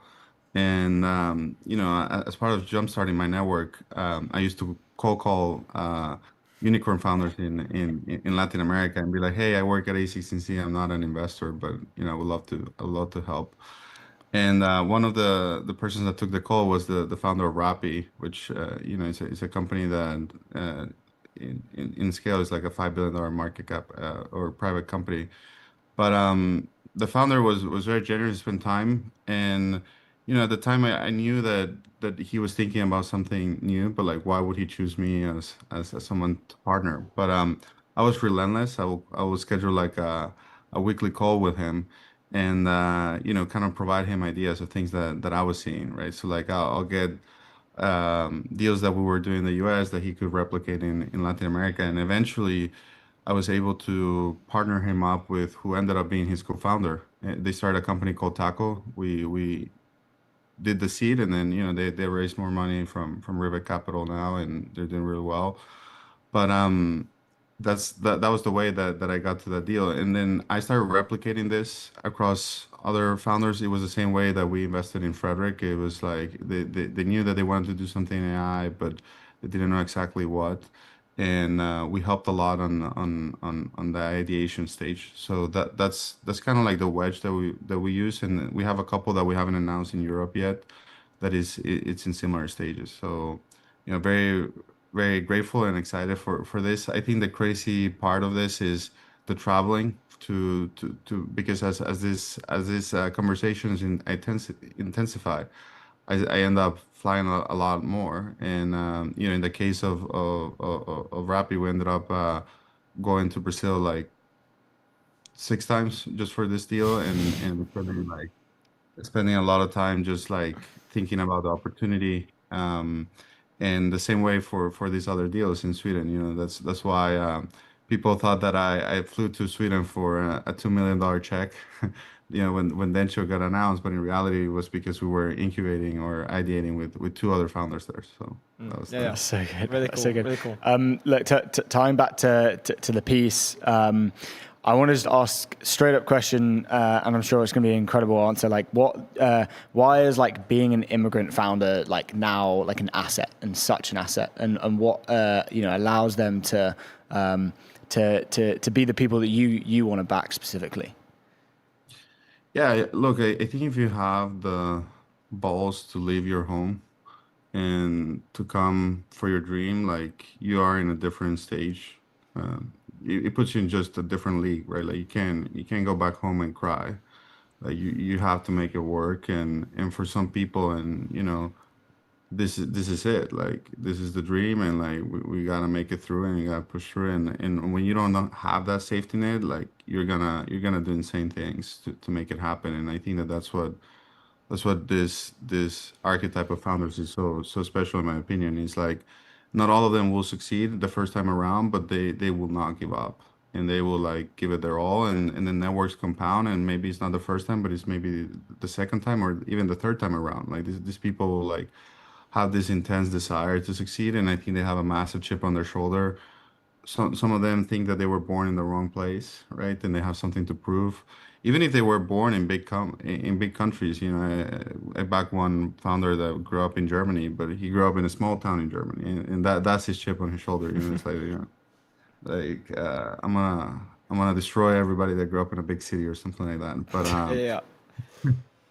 And, as part of jumpstarting my network, I used to cold call unicorn founders in Latin America and be like, hey, I work at A16Z. I'm not an investor, but, I would love to help. And one of the persons that took the call was the founder of Rappi, which is a company that in scale is like a $5 billion market cap or private company. But the founder was very generous to spend time, and at the time I knew that he was thinking about something new, but like why would he choose me as someone to partner? But I was relentless. I will schedule like a weekly call with him, and kind of provide him ideas of things that I was seeing, right? So like I'll get deals that we were doing in the US that he could replicate in Latin America, and eventually I was able to partner him up with who ended up being his co-founder. They started a company called Taco. We did the seed, and then they raised more money from Rivet Capital now, and they're doing really well. But that was the way that I got to that deal. And then I started replicating this across other founders. It was the same way that we invested in Frederick. It was like they knew that they wanted to do something in AI, but they didn't know exactly what. And we helped a lot on the ideation stage. So that's kind of like the wedge that we use, and we have a couple that we haven't announced in Europe yet. It's in similar stages. So very very grateful and excited for this. I think the crazy part of this is the traveling because as these conversations intensify, I end up flying a lot more. And in the case of Rappi, we ended up going to Brazil like 6 times just for this deal, and spending a lot of time just like thinking about the opportunity. And the same way for these other deals in Sweden. That's why people thought that I flew to Sweden for a $2 million check. When Danyal got announced, but in reality, it was because we were incubating or ideating with 2 other founders there. So that was That's so good. Really That's cool. so good. Really cool. Look, tying back to the piece, I want to just ask straight up question, and I'm sure it's going to be an incredible answer. Like, why is like being an immigrant founder like now like an asset and such an asset, and what allows them to be the people that you want to back specifically? Yeah, look, I think if you have the balls to leave your home and to come for your dream, like you are in a different stage. It puts you in just a different league, right? Like you can't go back home and cry. Like you have to make it work, and for some people, and this is it. Like this is the dream, and like we gotta make it through, and you gotta push through. And when you don't have that safety net, like you're gonna do insane things to make it happen. And I think that's what this archetype of founders is so special in my opinion. Is like not all of them will succeed the first time around, but they will not give up, and they will like give it their all, and the networks compound, and maybe it's not the first time, but it's maybe the second time or even the third time around. Like these people will like have this intense desire to succeed, and I think they have a massive chip on their shoulder. Some of them think that they were born in the wrong place, right? And they have something to prove. Even if they were born in big countries, I back one founder that grew up in Germany, but he grew up in a small town in Germany, and that's his chip on his shoulder. It's like I'm gonna destroy everybody that grew up in a big city or something like that. But yeah.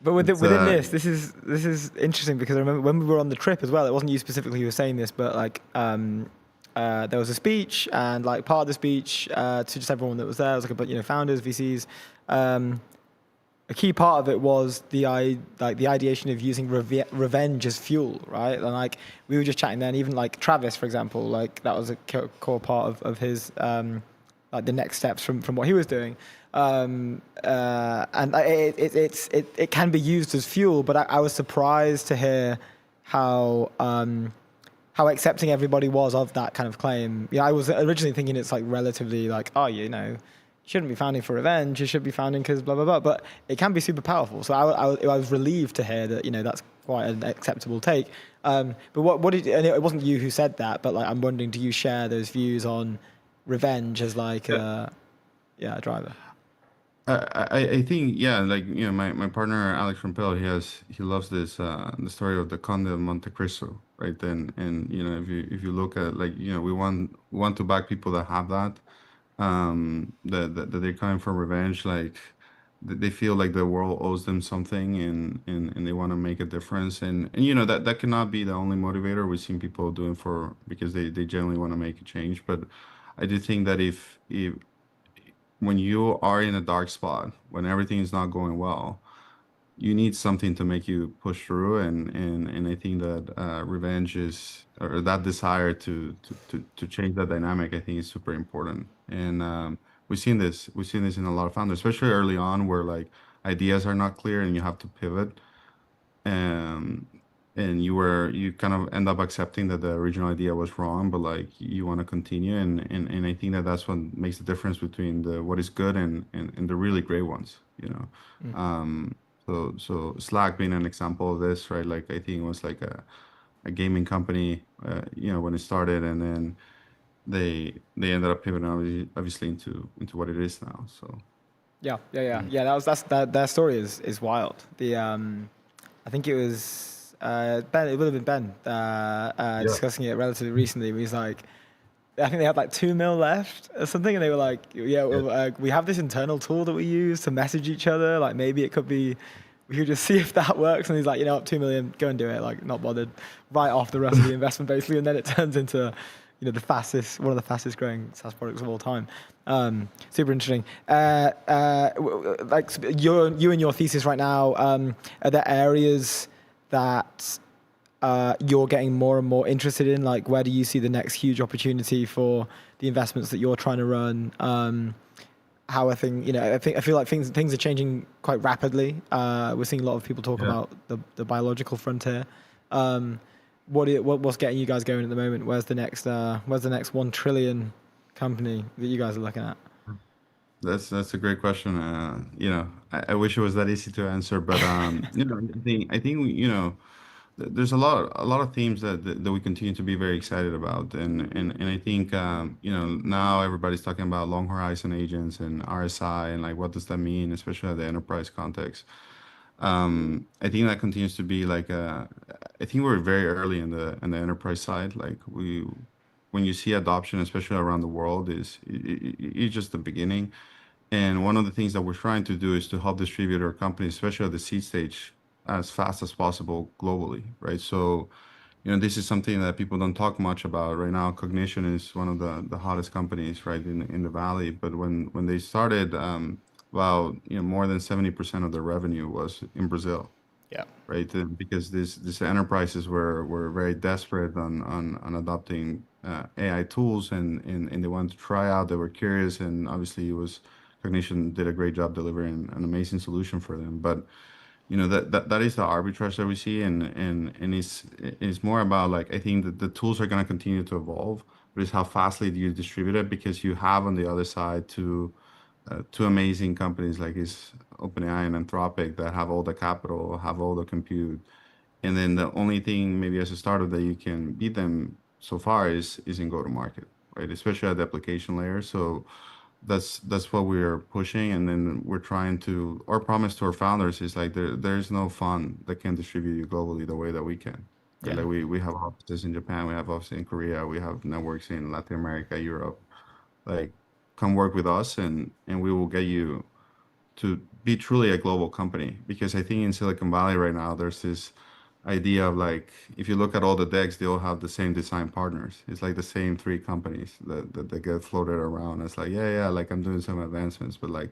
But within this is interesting, because I remember when we were on the trip as well. It wasn't you specifically who was saying this, but like there was a speech, and like part of the speech to just everyone that was there was like about founders, VCs. A key part of it was the ideation of using revenge as fuel, right? And like we were just chatting then, even like Travis, for example, like that was a core part of his like the next steps from what he was doing. And it can be used as fuel, but I was surprised to hear how accepting everybody was of that kind of claim. I was originally thinking it's like relatively like, you shouldn't be founding for revenge, you should be founding because blah blah blah, but it can be super powerful. So I was relieved to hear that that's quite an acceptable take. But what did, and it wasn't you who said that, but like I'm wondering, do you share those views on revenge as like a driver? I think like my partner Alex Rampell, he loves this the story of the Conde of Monte Cristo, right? And if you look at like we want to back people that have that they're coming for revenge, like they feel like the world owes them something, and they want to make a difference, and that cannot be the only motivator. We've seen people doing because they genuinely want to make a change. But I do think that if when you are in a dark spot, when everything is not going well, you need something to make you push through, and I think that revenge is, or that desire to change that dynamic, I think is super important. And we've seen this in a lot of founders, especially early on, where like ideas are not clear and you have to pivot, and you kind of end up accepting that the original idea was wrong, but like you want to continue, and I think that that's what makes the difference between what is good and the really great ones, So Slack being an example of this, right? Like I think it was like a gaming company, when it started, and then they ended up pivoting obviously into what it is now. So Yeah. That story is wild. I think it was Ben. It would have been Ben discussing it relatively recently. He's like, I think they had like 2 mil left or something, and they were like, we have this internal tool that we use to message each other. Like maybe it could be, we could just see if that works. And he's like, 2 million, go and do it. Like not bothered, write off the rest of the investment basically, and then it turns into one of the fastest growing SaaS products of all time. Super interesting. Like you and your thesis right now, are there areas that you're getting more and more interested in? Like, where do you see the next huge opportunity for the investments that you're trying to run? How are things? I feel like things are changing quite rapidly. We're seeing a lot of people talk about the biological frontier. What's getting you guys going at the moment? Where's the next 1 trillion company that you guys are looking at? That's a great question. I wish it was that easy to answer, but I think there's a lot of themes that we continue to be very excited about, and I think now everybody's talking about long horizon agents and RSI and like what does that mean, especially at the enterprise context. I think that continues to be like I think we're very early in the enterprise side. Like when you see adoption, especially around the world, it's just the beginning. And one of the things that we're trying to do is to help distributor companies, especially at the seed stage, as fast as possible globally, right? So, this is something that people don't talk much about right now. Cognition is one of the hottest companies, right, in the valley. But when they started, more than 70% of their revenue was in Brazil. Yeah. Right, because these enterprises were very desperate on adopting AI tools, and they wanted to try out. They were curious, and obviously Cognition did a great job delivering an amazing solution for them. But that is the arbitrage that we see, and it's more about, like, I think that the tools are going to continue to evolve, but it's how fastly do you distribute it, because you have on the other side two amazing companies like OpenAI and Anthropic that have all the capital, have all the compute, and then the only thing maybe as a startup that you can beat them so far is in go to market, right? Especially at the application layer. So that's what we're pushing, and then we're trying to. Our promise to our founders is like there's no fund that can distribute you globally the way that we can. Right? Yeah. Like we have offices in Japan, we have offices in Korea, we have networks in Latin America, Europe. Like, come work with us, and we will get you to be truly a global company. Because I think in Silicon Valley right now, there's this idea of, like, if you look at all the decks, they all have the same design partners. It's like the same 3 companies that get floated around. It's like, yeah, like I'm doing some advancements, but like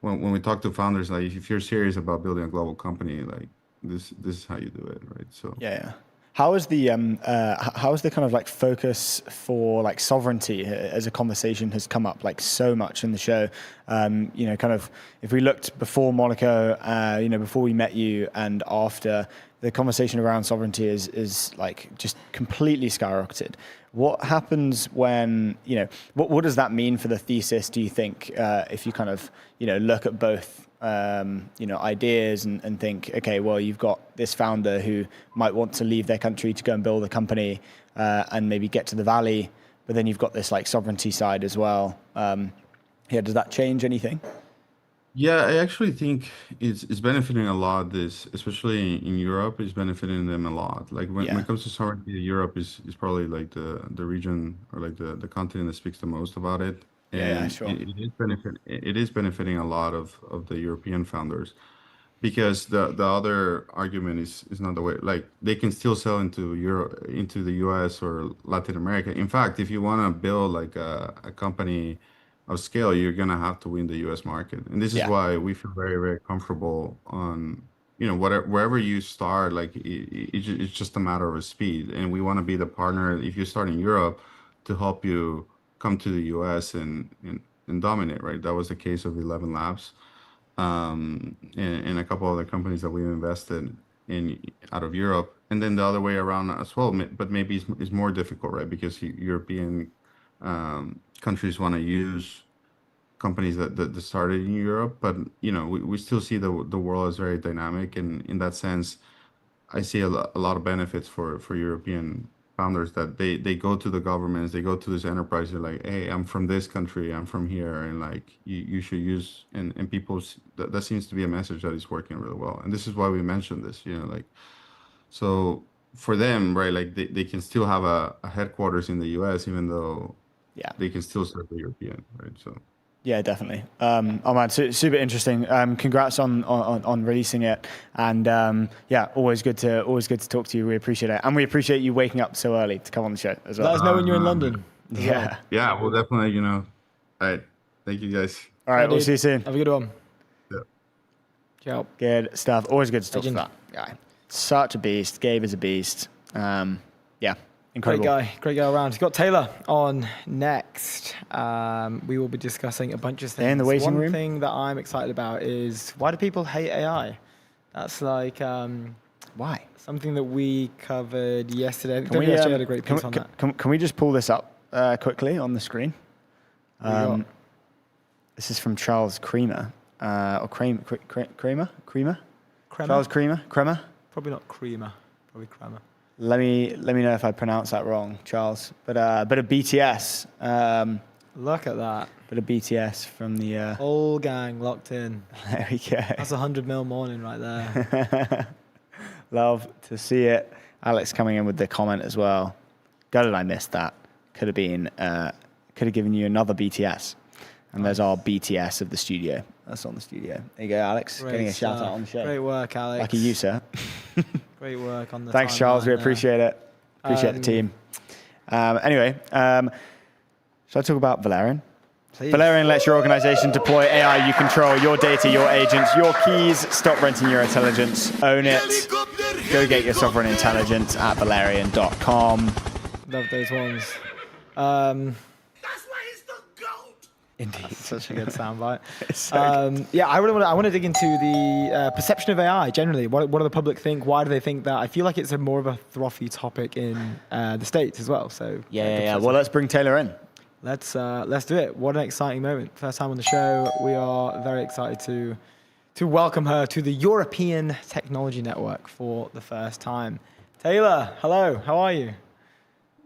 when we talk to founders, like, if you're serious about building a global company, like this is how you do it, right? So yeah. How is the kind of like focus for like sovereignty as a conversation has come up like so much in the show? Kind of if we looked before Monaco, before we met you, and after, the conversation around sovereignty is like just completely skyrocketed. What happens when what does that mean for the thesis? Do you think if you kind of look at both? Ideas and think, okay, well, you've got this founder who might want to leave their country to go and build a company and maybe get to the valley, but then you've got this like sovereignty side as well. Does that change anything? yeah, I actually think it's benefiting a lot. This, especially in Europe, is benefiting them a lot. Like when it comes to sovereignty, Europe is probably like the region, or like the continent that speaks the most about it. And Sure. it is benefiting a lot of the European founders, because the other argument is not the way. Like, they can still sell into Europe, into the US or Latin America. In fact, if you want to build like a company of scale, you're gonna have to win the US market. And this is why we feel very, very comfortable on wherever you start. Like it's just a matter of speed, and we want to be the partner if you start in Europe to help you come to the US and dominate, right? That was the case of 11 Labs, and a couple other companies that we've invested in out of Europe. And then the other way around as well, but maybe it's more difficult, right? Because European countries want to use companies that started in Europe, but we still see the world as very dynamic, and in that sense, I see a lot of benefits for European founders, that they go to the governments, they go to this enterprise, they're like, hey, I'm from this country, I'm from here, and like you should use, and people, that seems to be a message that is working really well. And this is why we mentioned this, like, so for them, right, like they can still have a headquarters in the US, even though they can still serve the European, right? So Yeah, definitely. Oh man, super interesting. Congrats on releasing it, and yeah, always good to talk to you. We appreciate it, and we appreciate you waking up so early to come on the show as well. Let us know when you're in London. Yeah. Yeah, we'll definitely, all right. Thank you guys. All right, we'll see you soon. Have a good one. Yeah. Ciao. Good stuff. Always good to talk to Legend. that guy. Such a beast. Gabe is a beast. Yeah, incredible. Great guy around. We've got Taylor on next. We will be discussing a bunch of things. In the waiting room. One thing that I'm excited about is, why do people hate AI? That's like Why? something that we covered yesterday. Can we WSJ had a great piece on that. Can we just pull this up quickly on the screen? This is from Charles Creamer. Or Creamer? Charles Creamer? Probably not Creamer. Probably Kramer. Let me know if I pronounce that wrong, Charles. But a bit of BTS. Look at that. Bit of BTS from the... Whole gang locked in. There we go. That's 100 mil morning right there. Love to see it. Alex coming in with the comment as well. Gutted I missed that. Could have given you another BTS. And there's our BTS of the studio. That's on the studio. There you go, Alex. Great Getting a shout stuff. out on the show. Great work, Alex. Lucky you, sir. Great work on the Thanks, Charles. We timeline there. appreciate it. Appreciate the team. Anyway, shall I talk about Valerian? Please. Valerian lets your organization deploy AI. You control your data, your agents, your keys. Stop renting your intelligence. Own it. Go get your sovereign intelligence at valerian.com. Love those ones. Indeed. Such a good soundbite. So yeah, I want to dig into the perception of AI generally. What do the public think? Why do they think that? I feel like it's a more of a frothy topic in the States as well. So yeah. Well, let's bring Taylor in. Let's do it. What an exciting moment! First time on the show. We are very excited to welcome her to the European Technology Network for the first time. Taylor, hello. How are you?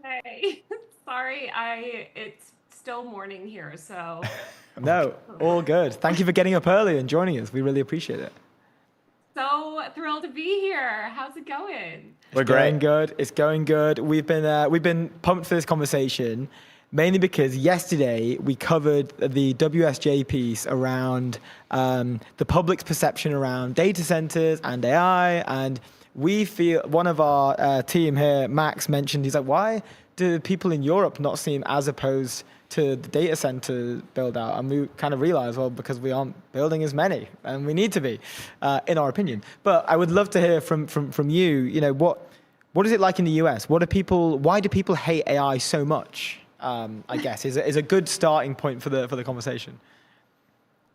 Hey, sorry, it's still morning here, so. No, all good. Thank you for getting up early and joining us. We really appreciate it. So thrilled to be here. How's it going? We're great. Going good. It's going good. We've been pumped for this conversation, mainly because yesterday we covered the WSJ piece around the public's perception around data centers and AI, and we feel one of our team here, Max, mentioned, he's like, why do people in Europe not seem as opposed to the data center build out? And we kind of realized, well, because we aren't building as many, and we need to be, in our opinion. But I would love to hear from you. You know, what is it like in the US? Why do people hate AI so much? I guess is a good starting point for the conversation.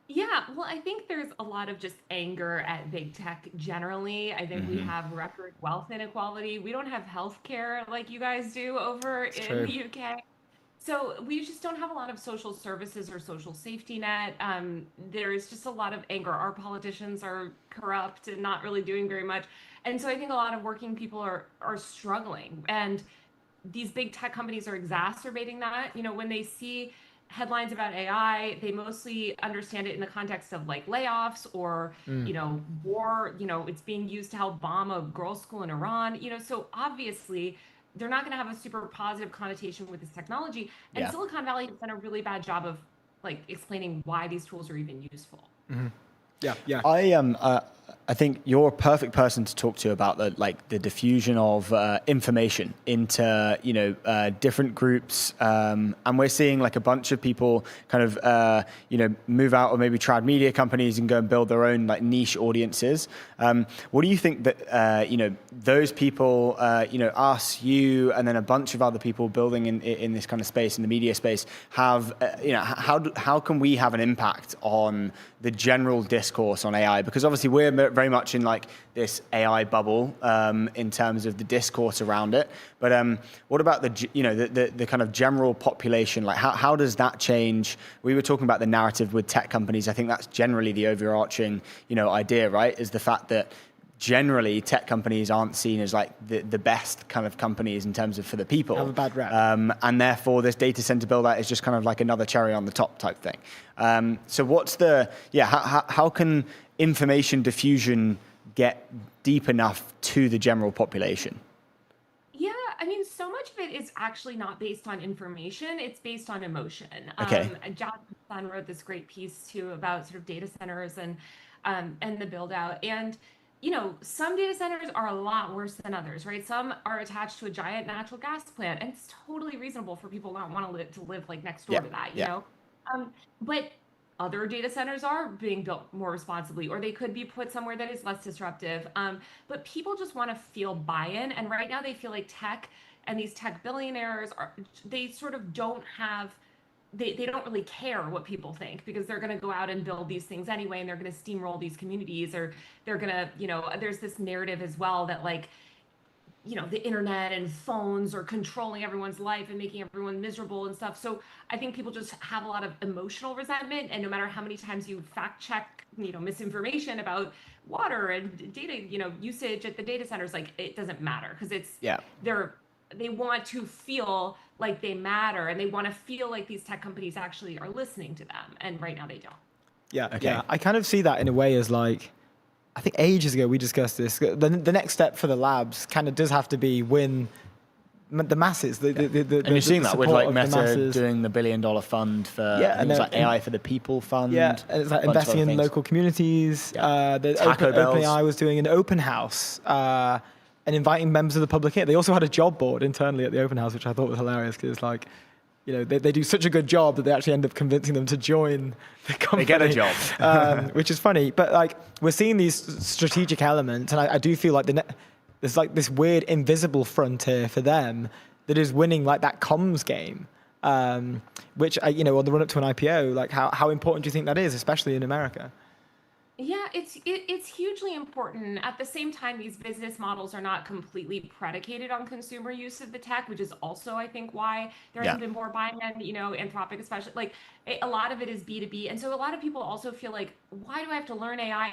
Yeah, well, I think there's a lot of just anger at big tech generally. I think we have record wealth inequality. We don't have healthcare like you guys do over in the UK. So we just don't have a lot of social services or social safety net. There is just a lot of anger. Our politicians are corrupt and not really doing very much. And so I think a lot of working people are struggling. And these big tech companies are exacerbating that. You know, when they see headlines about AI, they mostly understand it in the context of like layoffs or, you know, war, you know, it's being used to help bomb a girls' school in Iran, you know, so obviously they're not going to have a super positive connotation with this technology. And Silicon Valley has done a really bad job of like explaining why these tools are even useful. Yeah. I think you're a perfect person to talk to about the diffusion of information into different groups, and we're seeing like a bunch of people kind of move out or maybe trad media companies and go and build their own like niche audiences. What do you think that those people, us, you, and then a bunch of other people building in this kind of space, in the media space, have how can we have an impact on the general discourse on AI? Because obviously we're very much in like this AI bubble in terms of the discourse around it. But what about the kind of general population? Like how does that change? We were talking about the narrative with tech companies. I think that's generally the overarching idea, right? Is the fact that generally tech companies aren't seen as like the best kind of companies in terms of for the people. Have a bad rep. And therefore this data center build out is just kind of like another cherry on the top type thing. So what's how can information diffusion get deep enough to the general population? Yeah, I mean, so much of it is actually not based on information, it's based on emotion. Okay. John wrote this great piece too about sort of data centers and the build out. And some data centers are a lot worse than others, right? Some are attached to a giant natural gas plant, and it's totally reasonable for people not want to live like next door to that, you know? But other data centers are being built more responsibly, or they could be put somewhere that is less disruptive. But people just want to feel buy-in. And right now they feel like tech and these tech billionaires they sort of don't have, they don't really care what people think, because they're going to go out and build these things anyway, and they're going to steamroll these communities, or they're going to, there's this narrative as well that like, the internet and phones are controlling everyone's life and making everyone miserable and stuff. So I think people just have a lot of emotional resentment. And no matter how many times you fact check, misinformation about water and data, usage at the data centers, like it doesn't matter, because they want to feel like they matter, and they want to feel like these tech companies actually are listening to them. And right now they don't. Yeah. Okay. Yeah. I kind of see that in a way as like, I think ages ago we discussed this. The next step for the labs kind of does have to be win the masses. And you're seeing that with like Meta doing the $1 billion fund for and like AI for the People fund. Yeah, and it's like investing in local communities. OpenAI was doing an open house and inviting members of the public in. They also had a job board internally at the open house, which I thought was hilarious, because like, they do such a good job that they actually end up convincing them to join the company. They get a job. Which is funny. But like, we're seeing these strategic elements, and I do feel like there's like this weird invisible frontier for them that is winning like that comms game, which, on the run up to an IPO, like how important do you think that is, especially in America? Yeah, it's hugely important. At the same time, these business models are not completely predicated on consumer use of the tech, which is also, I think, why there hasn't been more buy-in, Anthropic especially. Like a lot of it is B2B. And so a lot of people also feel like, why do I have to learn AI?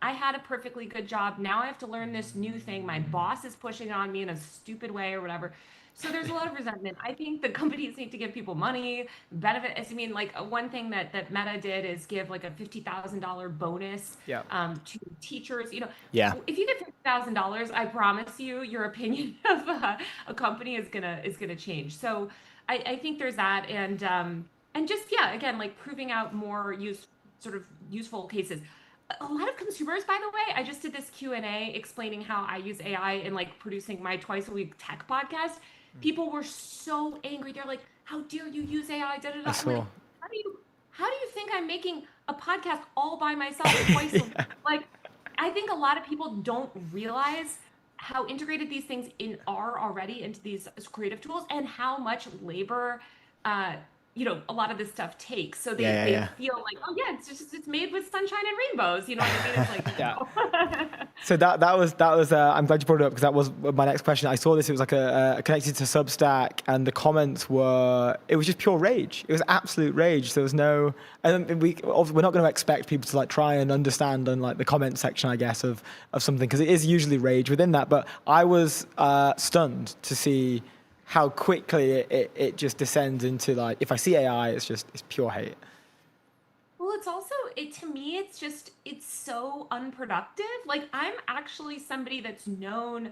I had a perfectly good job. Now I have to learn this new thing. My boss is pushing on me in a stupid way or whatever. So there's a lot of resentment. I think the companies need to give people money, benefits. I mean, like one thing that Meta did is give like a $50,000 bonus to teachers. If you get $50,000, I promise you, your opinion of a company is gonna change. So I think there's that, and just again, like proving out more useful cases. A lot of consumers, by the way, I just did this Q&A explaining how I use AI in like producing my twice a week tech podcast. People were so angry. They're like, "How dare you use AI?" Da, da, da. I'm like, how do you think I'm making a podcast all by myself twice a week? Like, I think a lot of people don't realize how integrated these things are already into these creative tools, and how much labor a lot of this stuff takes. So they feel like, oh yeah, it's made with sunshine and rainbows. You know what I mean? It's like, So that was I'm glad you brought it up, because that was my next question. I saw this. It was like a connected to Substack, and the comments it was just pure rage. It was absolute rage. There was no, and we're not going to expect people to like try and understand on like the comment section, I guess, of something, because it is usually rage within that. But I was stunned to see how quickly it just descends into like, if I see AI, it's pure hate. Well, it's also, to me, it's so unproductive. Like, I'm actually somebody that's known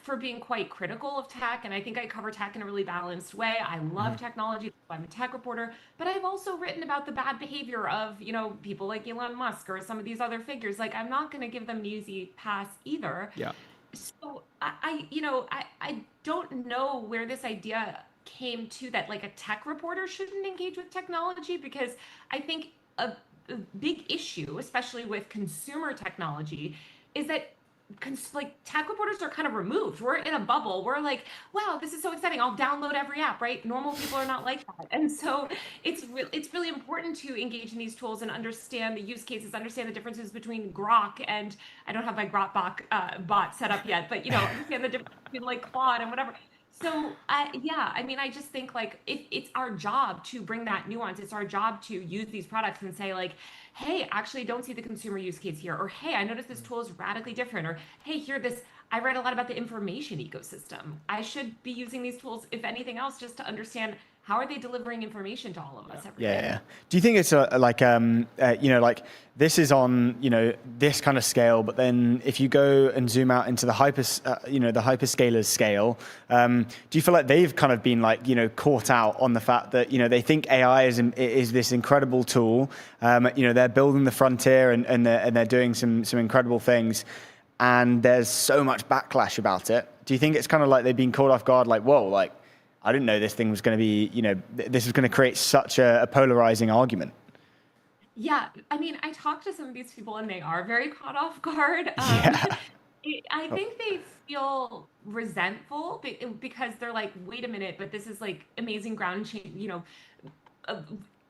for being quite critical of tech, and I think I cover tech in a really balanced way. I love technology. I'm a tech reporter, but I've also written about the bad behavior of, people like Elon Musk or some of these other figures. Like, I'm not going to give them an easy pass either. Yeah. So I don't know where this idea came to, that like a tech reporter shouldn't engage with technology, because I think a big issue, especially with consumer technology, is that tech reporters are kind of removed. We're in a bubble. We're like, wow, this is so exciting. I'll download every app, right? Normal people are not like that. And so it's really important to engage in these tools and understand the use cases, understand the differences between Grok and, I don't have my Grok bot set up yet, but understand the difference between like Claude and whatever. So I just think like it's our job to bring that nuance. It's our job to use these products and say like, hey, actually don't see the consumer use case here, or hey, I noticed this tool is radically different, or hey, here I read a lot about the information ecosystem. I should be using these tools, if anything else, just to understand how are they delivering information to all of us every day. Yeah. Do you think it's like this is on, this kind of scale, but then if you go and zoom out into the the hyperscalers scale, do you feel like they've kind of been caught out on the fact that, they think AI is this incredible tool, they're building the frontier and they're doing some incredible things, and there's so much backlash about it. Do you think it's kind of like they've been caught off guard, whoa, I didn't know this thing was going to be, this was going to create such a polarizing argument? Yeah, I mean, I talked to some of these people and they are very caught off guard. I think they feel resentful because they're like, wait a minute, but this is amazing ground change,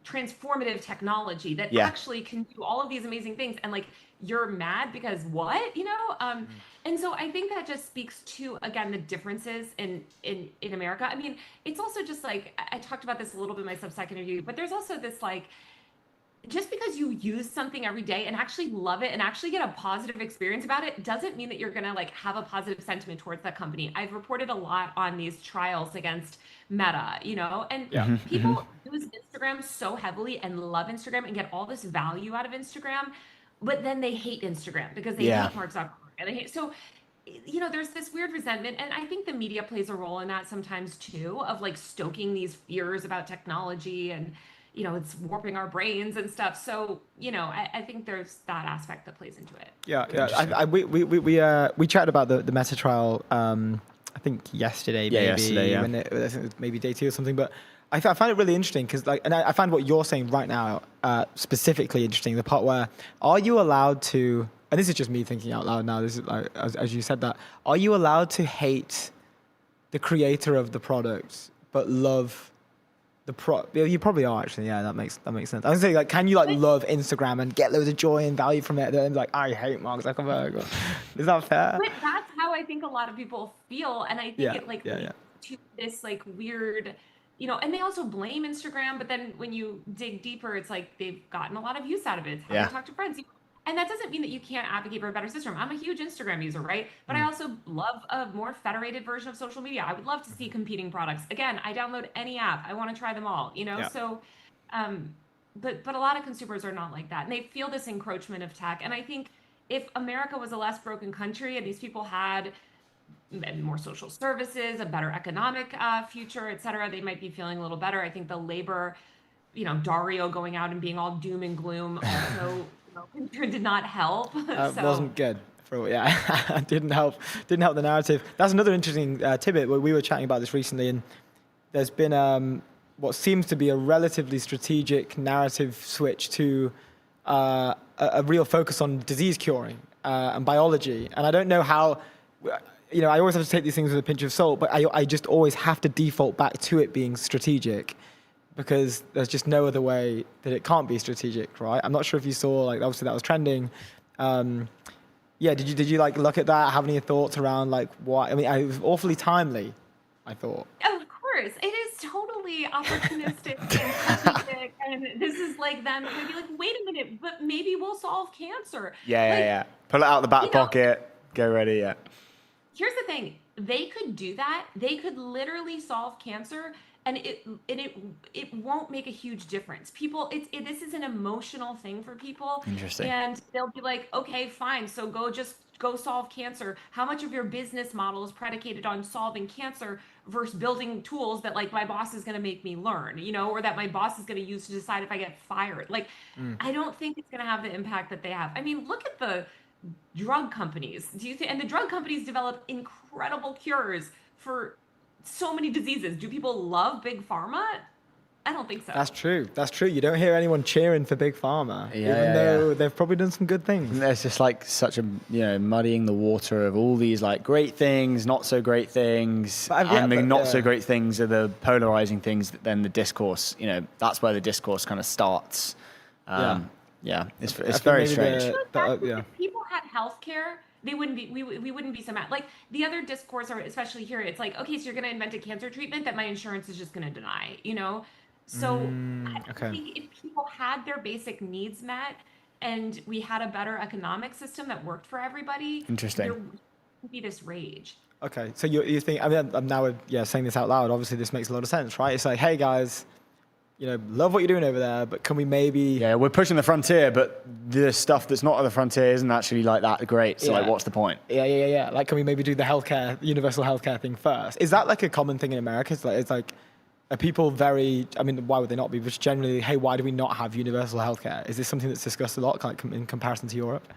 transformative technology that actually can do all of these amazing things. And you're mad because what, And so I think that just speaks to, again, the differences in America. I mean, it's also just I talked about this a little bit in my Substack interview, but there's also this just because you use something every day and actually love it and actually get a positive experience about it doesn't mean that you're going to have a positive sentiment towards that company. I've reported a lot on these trials against Meta, and people use Instagram so heavily and love Instagram and get all this value out of Instagram, but then they hate Instagram because they hate Mark Zuckerberg. And they hate, so, there's this weird resentment. And I think the media plays a role in that sometimes too, of stoking these fears about technology and, it's warping our brains and stuff. So, I think there's that aspect that plays into it. Yeah. We chatted about the Meta trial, I think yesterday, when I think it was maybe day 2 or something. But I find it really interesting because, and I find what you're saying right now specifically interesting. The part where, are you allowed to, and this is just me thinking out loud now, this is as you said that, are you allowed to hate the creator of the product but love the you probably are actually. Yeah, that makes sense. I was saying, can you love Instagram and get loads of joy and value from it? Then I hate Mark Zuckerberg. Is that fair? But that's how I think a lot of people feel, and I think it leads to this weird, and they also blame Instagram. But then when you dig deeper, it's they've gotten a lot of use out of it. It's how they talk to friends. And that doesn't mean that you can't advocate for a better system. I'm a huge Instagram user, right? But I also love a more federated version of social media. I would love to see competing products. Again, I download any app. I want to try them all, So, but a lot of consumers are not like that. And they feel this encroachment of tech. And I think if America was a less broken country and these people had more social services, a better economic future, et cetera, they might be feeling a little better. I think the labor, Dario going out and being all doom and gloom also did not help. Wasn't good. Didn't help the narrative. That's another interesting tidbit. We were chatting about this recently, and there's been what seems to be a relatively strategic narrative switch to a real focus on disease curing and biology. And I don't know how, I always have to take these things with a pinch of salt, but I just always have to default back to it being strategic, because there's just no other way that it can't be strategic, right? I'm not sure if you saw, obviously that was trending. Did you look at that? Have any thoughts around why? I mean, it was awfully timely, I thought. Oh, of course, it is totally opportunistic and strategic, and this is them. They'd be wait a minute, but maybe we'll solve cancer. Yeah. Pull it out of the back pocket. Go ready. Yeah. Here's the thing: they could do that. They could literally solve cancer. And it won't make a huge difference. People, this is an emotional thing for people. Interesting. And they'll be like, okay, fine. So go solve cancer. How much of your business model is predicated on solving cancer versus building tools that my boss is going to make me learn, or that my boss is going to use to decide if I get fired? I don't think it's going to have the impact that they have. I mean, look at the drug companies. And the drug companies develop incredible cures for so many diseases. Do people love big pharma? I don't think so. That's true. You don't hear anyone cheering for big pharma, even though they've probably done some good things. There's just such a muddying the water of all these great things, not so great things, and the not so great things are the polarizing things. That then the discourse, that's where the discourse kind of starts. It's very strange. If people had healthcare, they wouldn't be. We wouldn't be so mad. The other discourse, or especially here, it's okay, so you're going to invent a cancer treatment that my insurance is just going to deny. So I think if people had their basic needs met and we had a better economic system that worked for everybody, interesting, be this rage. Okay, so you think, I mean, I'm now saying this out loud. Obviously, this makes a lot of sense, right? It's like, hey guys, love what you're doing over there, but can we maybe? Yeah, we're pushing the frontier, but the stuff that's not at the frontier isn't actually like that great. So like, what's the point? Yeah. Like, can we maybe do the universal healthcare thing first? Is that like a common thing in America? It's like, are people very? I mean, why would they not be? But generally, hey, why do we not have universal healthcare? Is this something that's discussed a lot, like in comparison to Europe?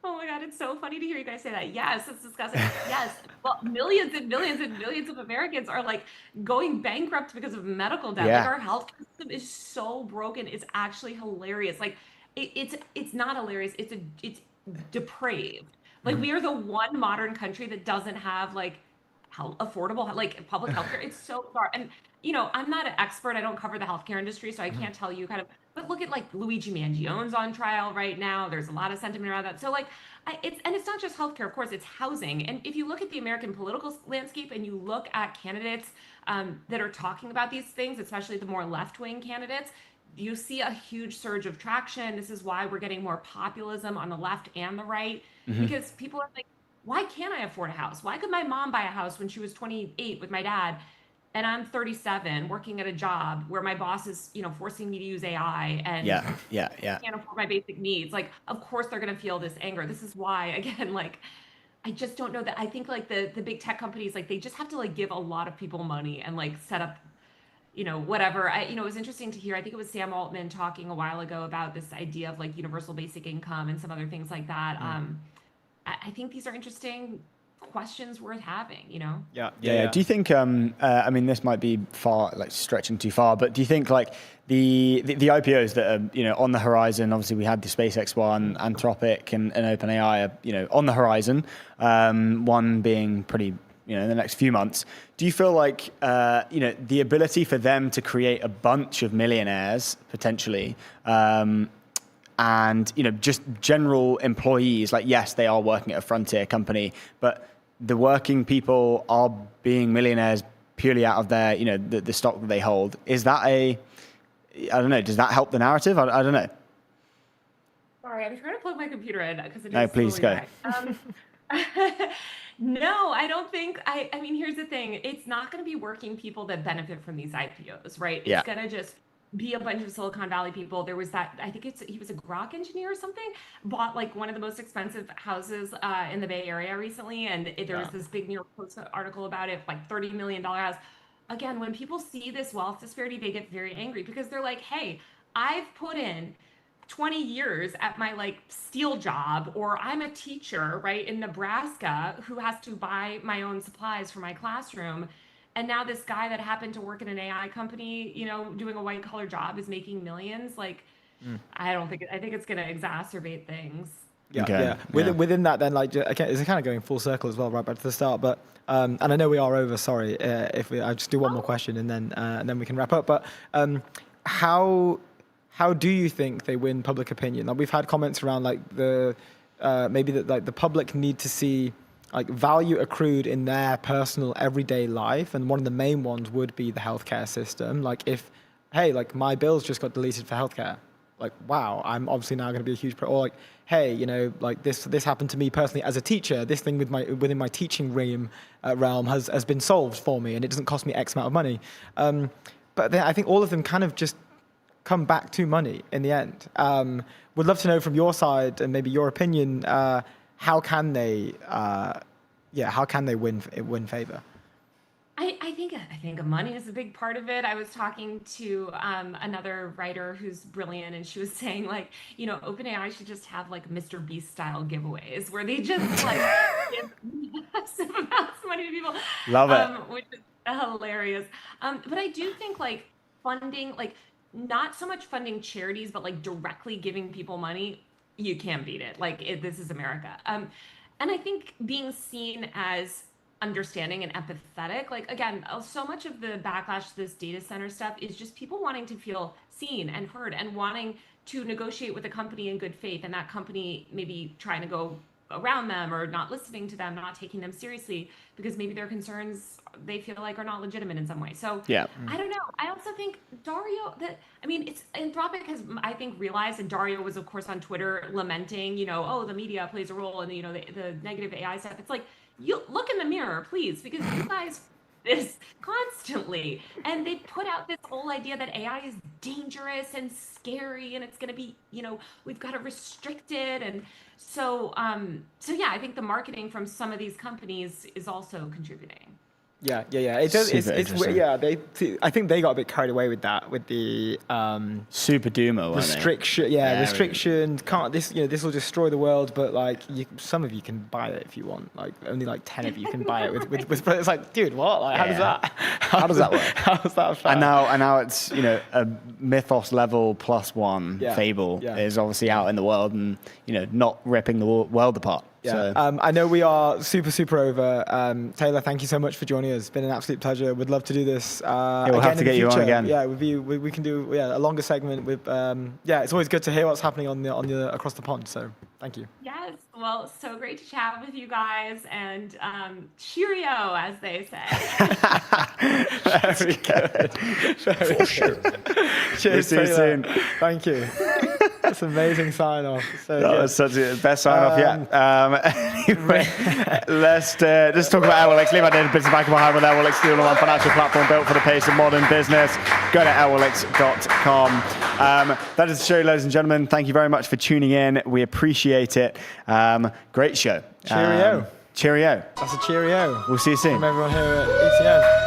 Oh my God, it's so funny to hear you guys say that. Yes, it's disgusting. Yes. Well, millions and millions and millions of Americans are like going bankrupt because of medical debt. Yeah. Like our health system is so broken. It's actually hilarious. Like it's not hilarious. It's depraved. Like we are the one modern country that doesn't have like affordable like public healthcare. It's so bizarre. And I'm not an expert. I don't cover the healthcare industry, so I can't tell you kind of. But look at like Luigi Mangione's on trial right now. There's a lot of sentiment around that. So like, it's not just healthcare. Of course, it's housing. And if you look at the American political landscape and you look at candidates that are talking about these things, especially the more left-wing candidates, you see a huge surge of traction. This is why we're getting more populism on the left and the right, because people are like, why can't I afford a house? Why could my mom buy a house when she was 28 with my dad? And I'm 37 working at a job where my boss is, forcing me to use AI and can't afford my basic needs. Like, of course they're going to feel this anger. This is why, again, like, I just don't know that. I think like the big tech companies, like they just have to like give a lot of people money and like set up, whatever. It was interesting to hear. I think it was Sam Altman talking a while ago about this idea of like universal basic income and some other things like that. I think these are interesting questions worth having, Yeah. Do you think, I mean, this might be far, like stretching too far, but do you think like the IPOs that are, on the horizon, obviously we had the SpaceX one, Anthropic and OpenAI are, on the horizon, one being pretty, in the next few months. Do you feel like, the ability for them to create a bunch of millionaires potentially, and just general employees, like yes, they are working at a frontier company, but the working people are being millionaires purely out of their, the stock that they hold. Is that I don't know, does that help the narrative? I don't know. Sorry, I'm trying to plug my computer in because it is No, please go. No, I don't think, I mean, here's the thing. It's not going to be working people that benefit from these IPOs, right? It's going to just be a bunch of Silicon Valley people. There was that, I think he was a Grok engineer or something, bought like one of the most expensive houses in the Bay Area recently. And there was this big New York Post article about it, like $30 million house. Again, when people see this wealth disparity, they get very angry because they're like, hey, I've put in 20 years at my like steel job, or I'm a teacher, right, in Nebraska who has to buy my own supplies for my classroom. And now this guy that happened to work in an AI company, doing a white collar job is making millions. Like, I think it's going to exacerbate things. Yeah. Within that, then, like, okay, it's kind of going full circle as well, right back to the start. But and I know we are over. Sorry, I just do one more question and then we can wrap up. But how do you think they win public opinion? Like, we've had comments around like maybe that like the public need to see like value accrued in their personal everyday life, and one of the main ones would be the healthcare system. Like, if hey, like my bills just got deleted for healthcare, like wow, I'm obviously now going to be a huge or like hey, like this happened to me personally as a teacher. This thing within my teaching realm has been solved for me, and it doesn't cost me X amount of money. But then I think all of them kind of just come back to money in the end. Would love to know from your side and maybe your opinion. How can they win favor? I think money is a big part of it. I was talking to another writer who's brilliant, and she was saying like, OpenAI should just have like Mr. Beast style giveaways where they just like give massive amounts of money to people. Love it. Which is hilarious. But I do think like funding, like not so much funding charities, but like directly giving people money, you can't beat it. Like this is America. And I think being seen as understanding and empathetic, like again, so much of the backlash to this data center stuff is just people wanting to feel seen and heard and wanting to negotiate with a company in good faith, and that company maybe trying to go around them or not listening to them, not taking them seriously because maybe their concerns they feel like are not legitimate in some way. So I don't know. I also think Dario, it's Anthropic has, I think, realized, and Dario was of course on Twitter lamenting, oh, the media plays a role in the negative AI stuff. It's like, you look in the mirror, please, because you guys this constantly, and they put out this whole idea that AI is dangerous and scary and it's going to be, we've got to restrict it. And so yeah, I think the marketing from some of these companies is also contributing. Yeah. It does. It's I think they got a bit carried away with that, with the super doomer restriction. Yeah, restrictions. Can't this? This will destroy the world. But like, some of you can buy it if you want. Like, only like 10 of you can buy it with. But it's like, dude, what? Like, how does that? How does that work? How does that? And now it's a mythos level +1 fable is obviously out in the world and not ripping the world apart. Yeah. So. I know we are super over. Taylor, thank you so much for joining us. It's been an absolute pleasure. We'd love to do this we'll have to get you on again. Yeah, we can do a longer segment with. It's always good to hear what's happening on the across the pond. So thank you. Yes, well, so great to chat with you guys, and cheerio, as they say. Very good. For sure. Cheers, see you soon. Thank you. That's an amazing sign off. So that was such a best sign off yet. Anyway, let's just talk about Airwallex. Leave our data business bank behind with Airwallex, the all-in-one financial platform built for the pace of modern business. Go to airwallex.com. That is the show, ladies and gentlemen. Thank you very much for tuning in. We appreciate it. Great show. Cheerio. Cheerio. That's a cheerio. We'll see you soon. From everyone here at ETN.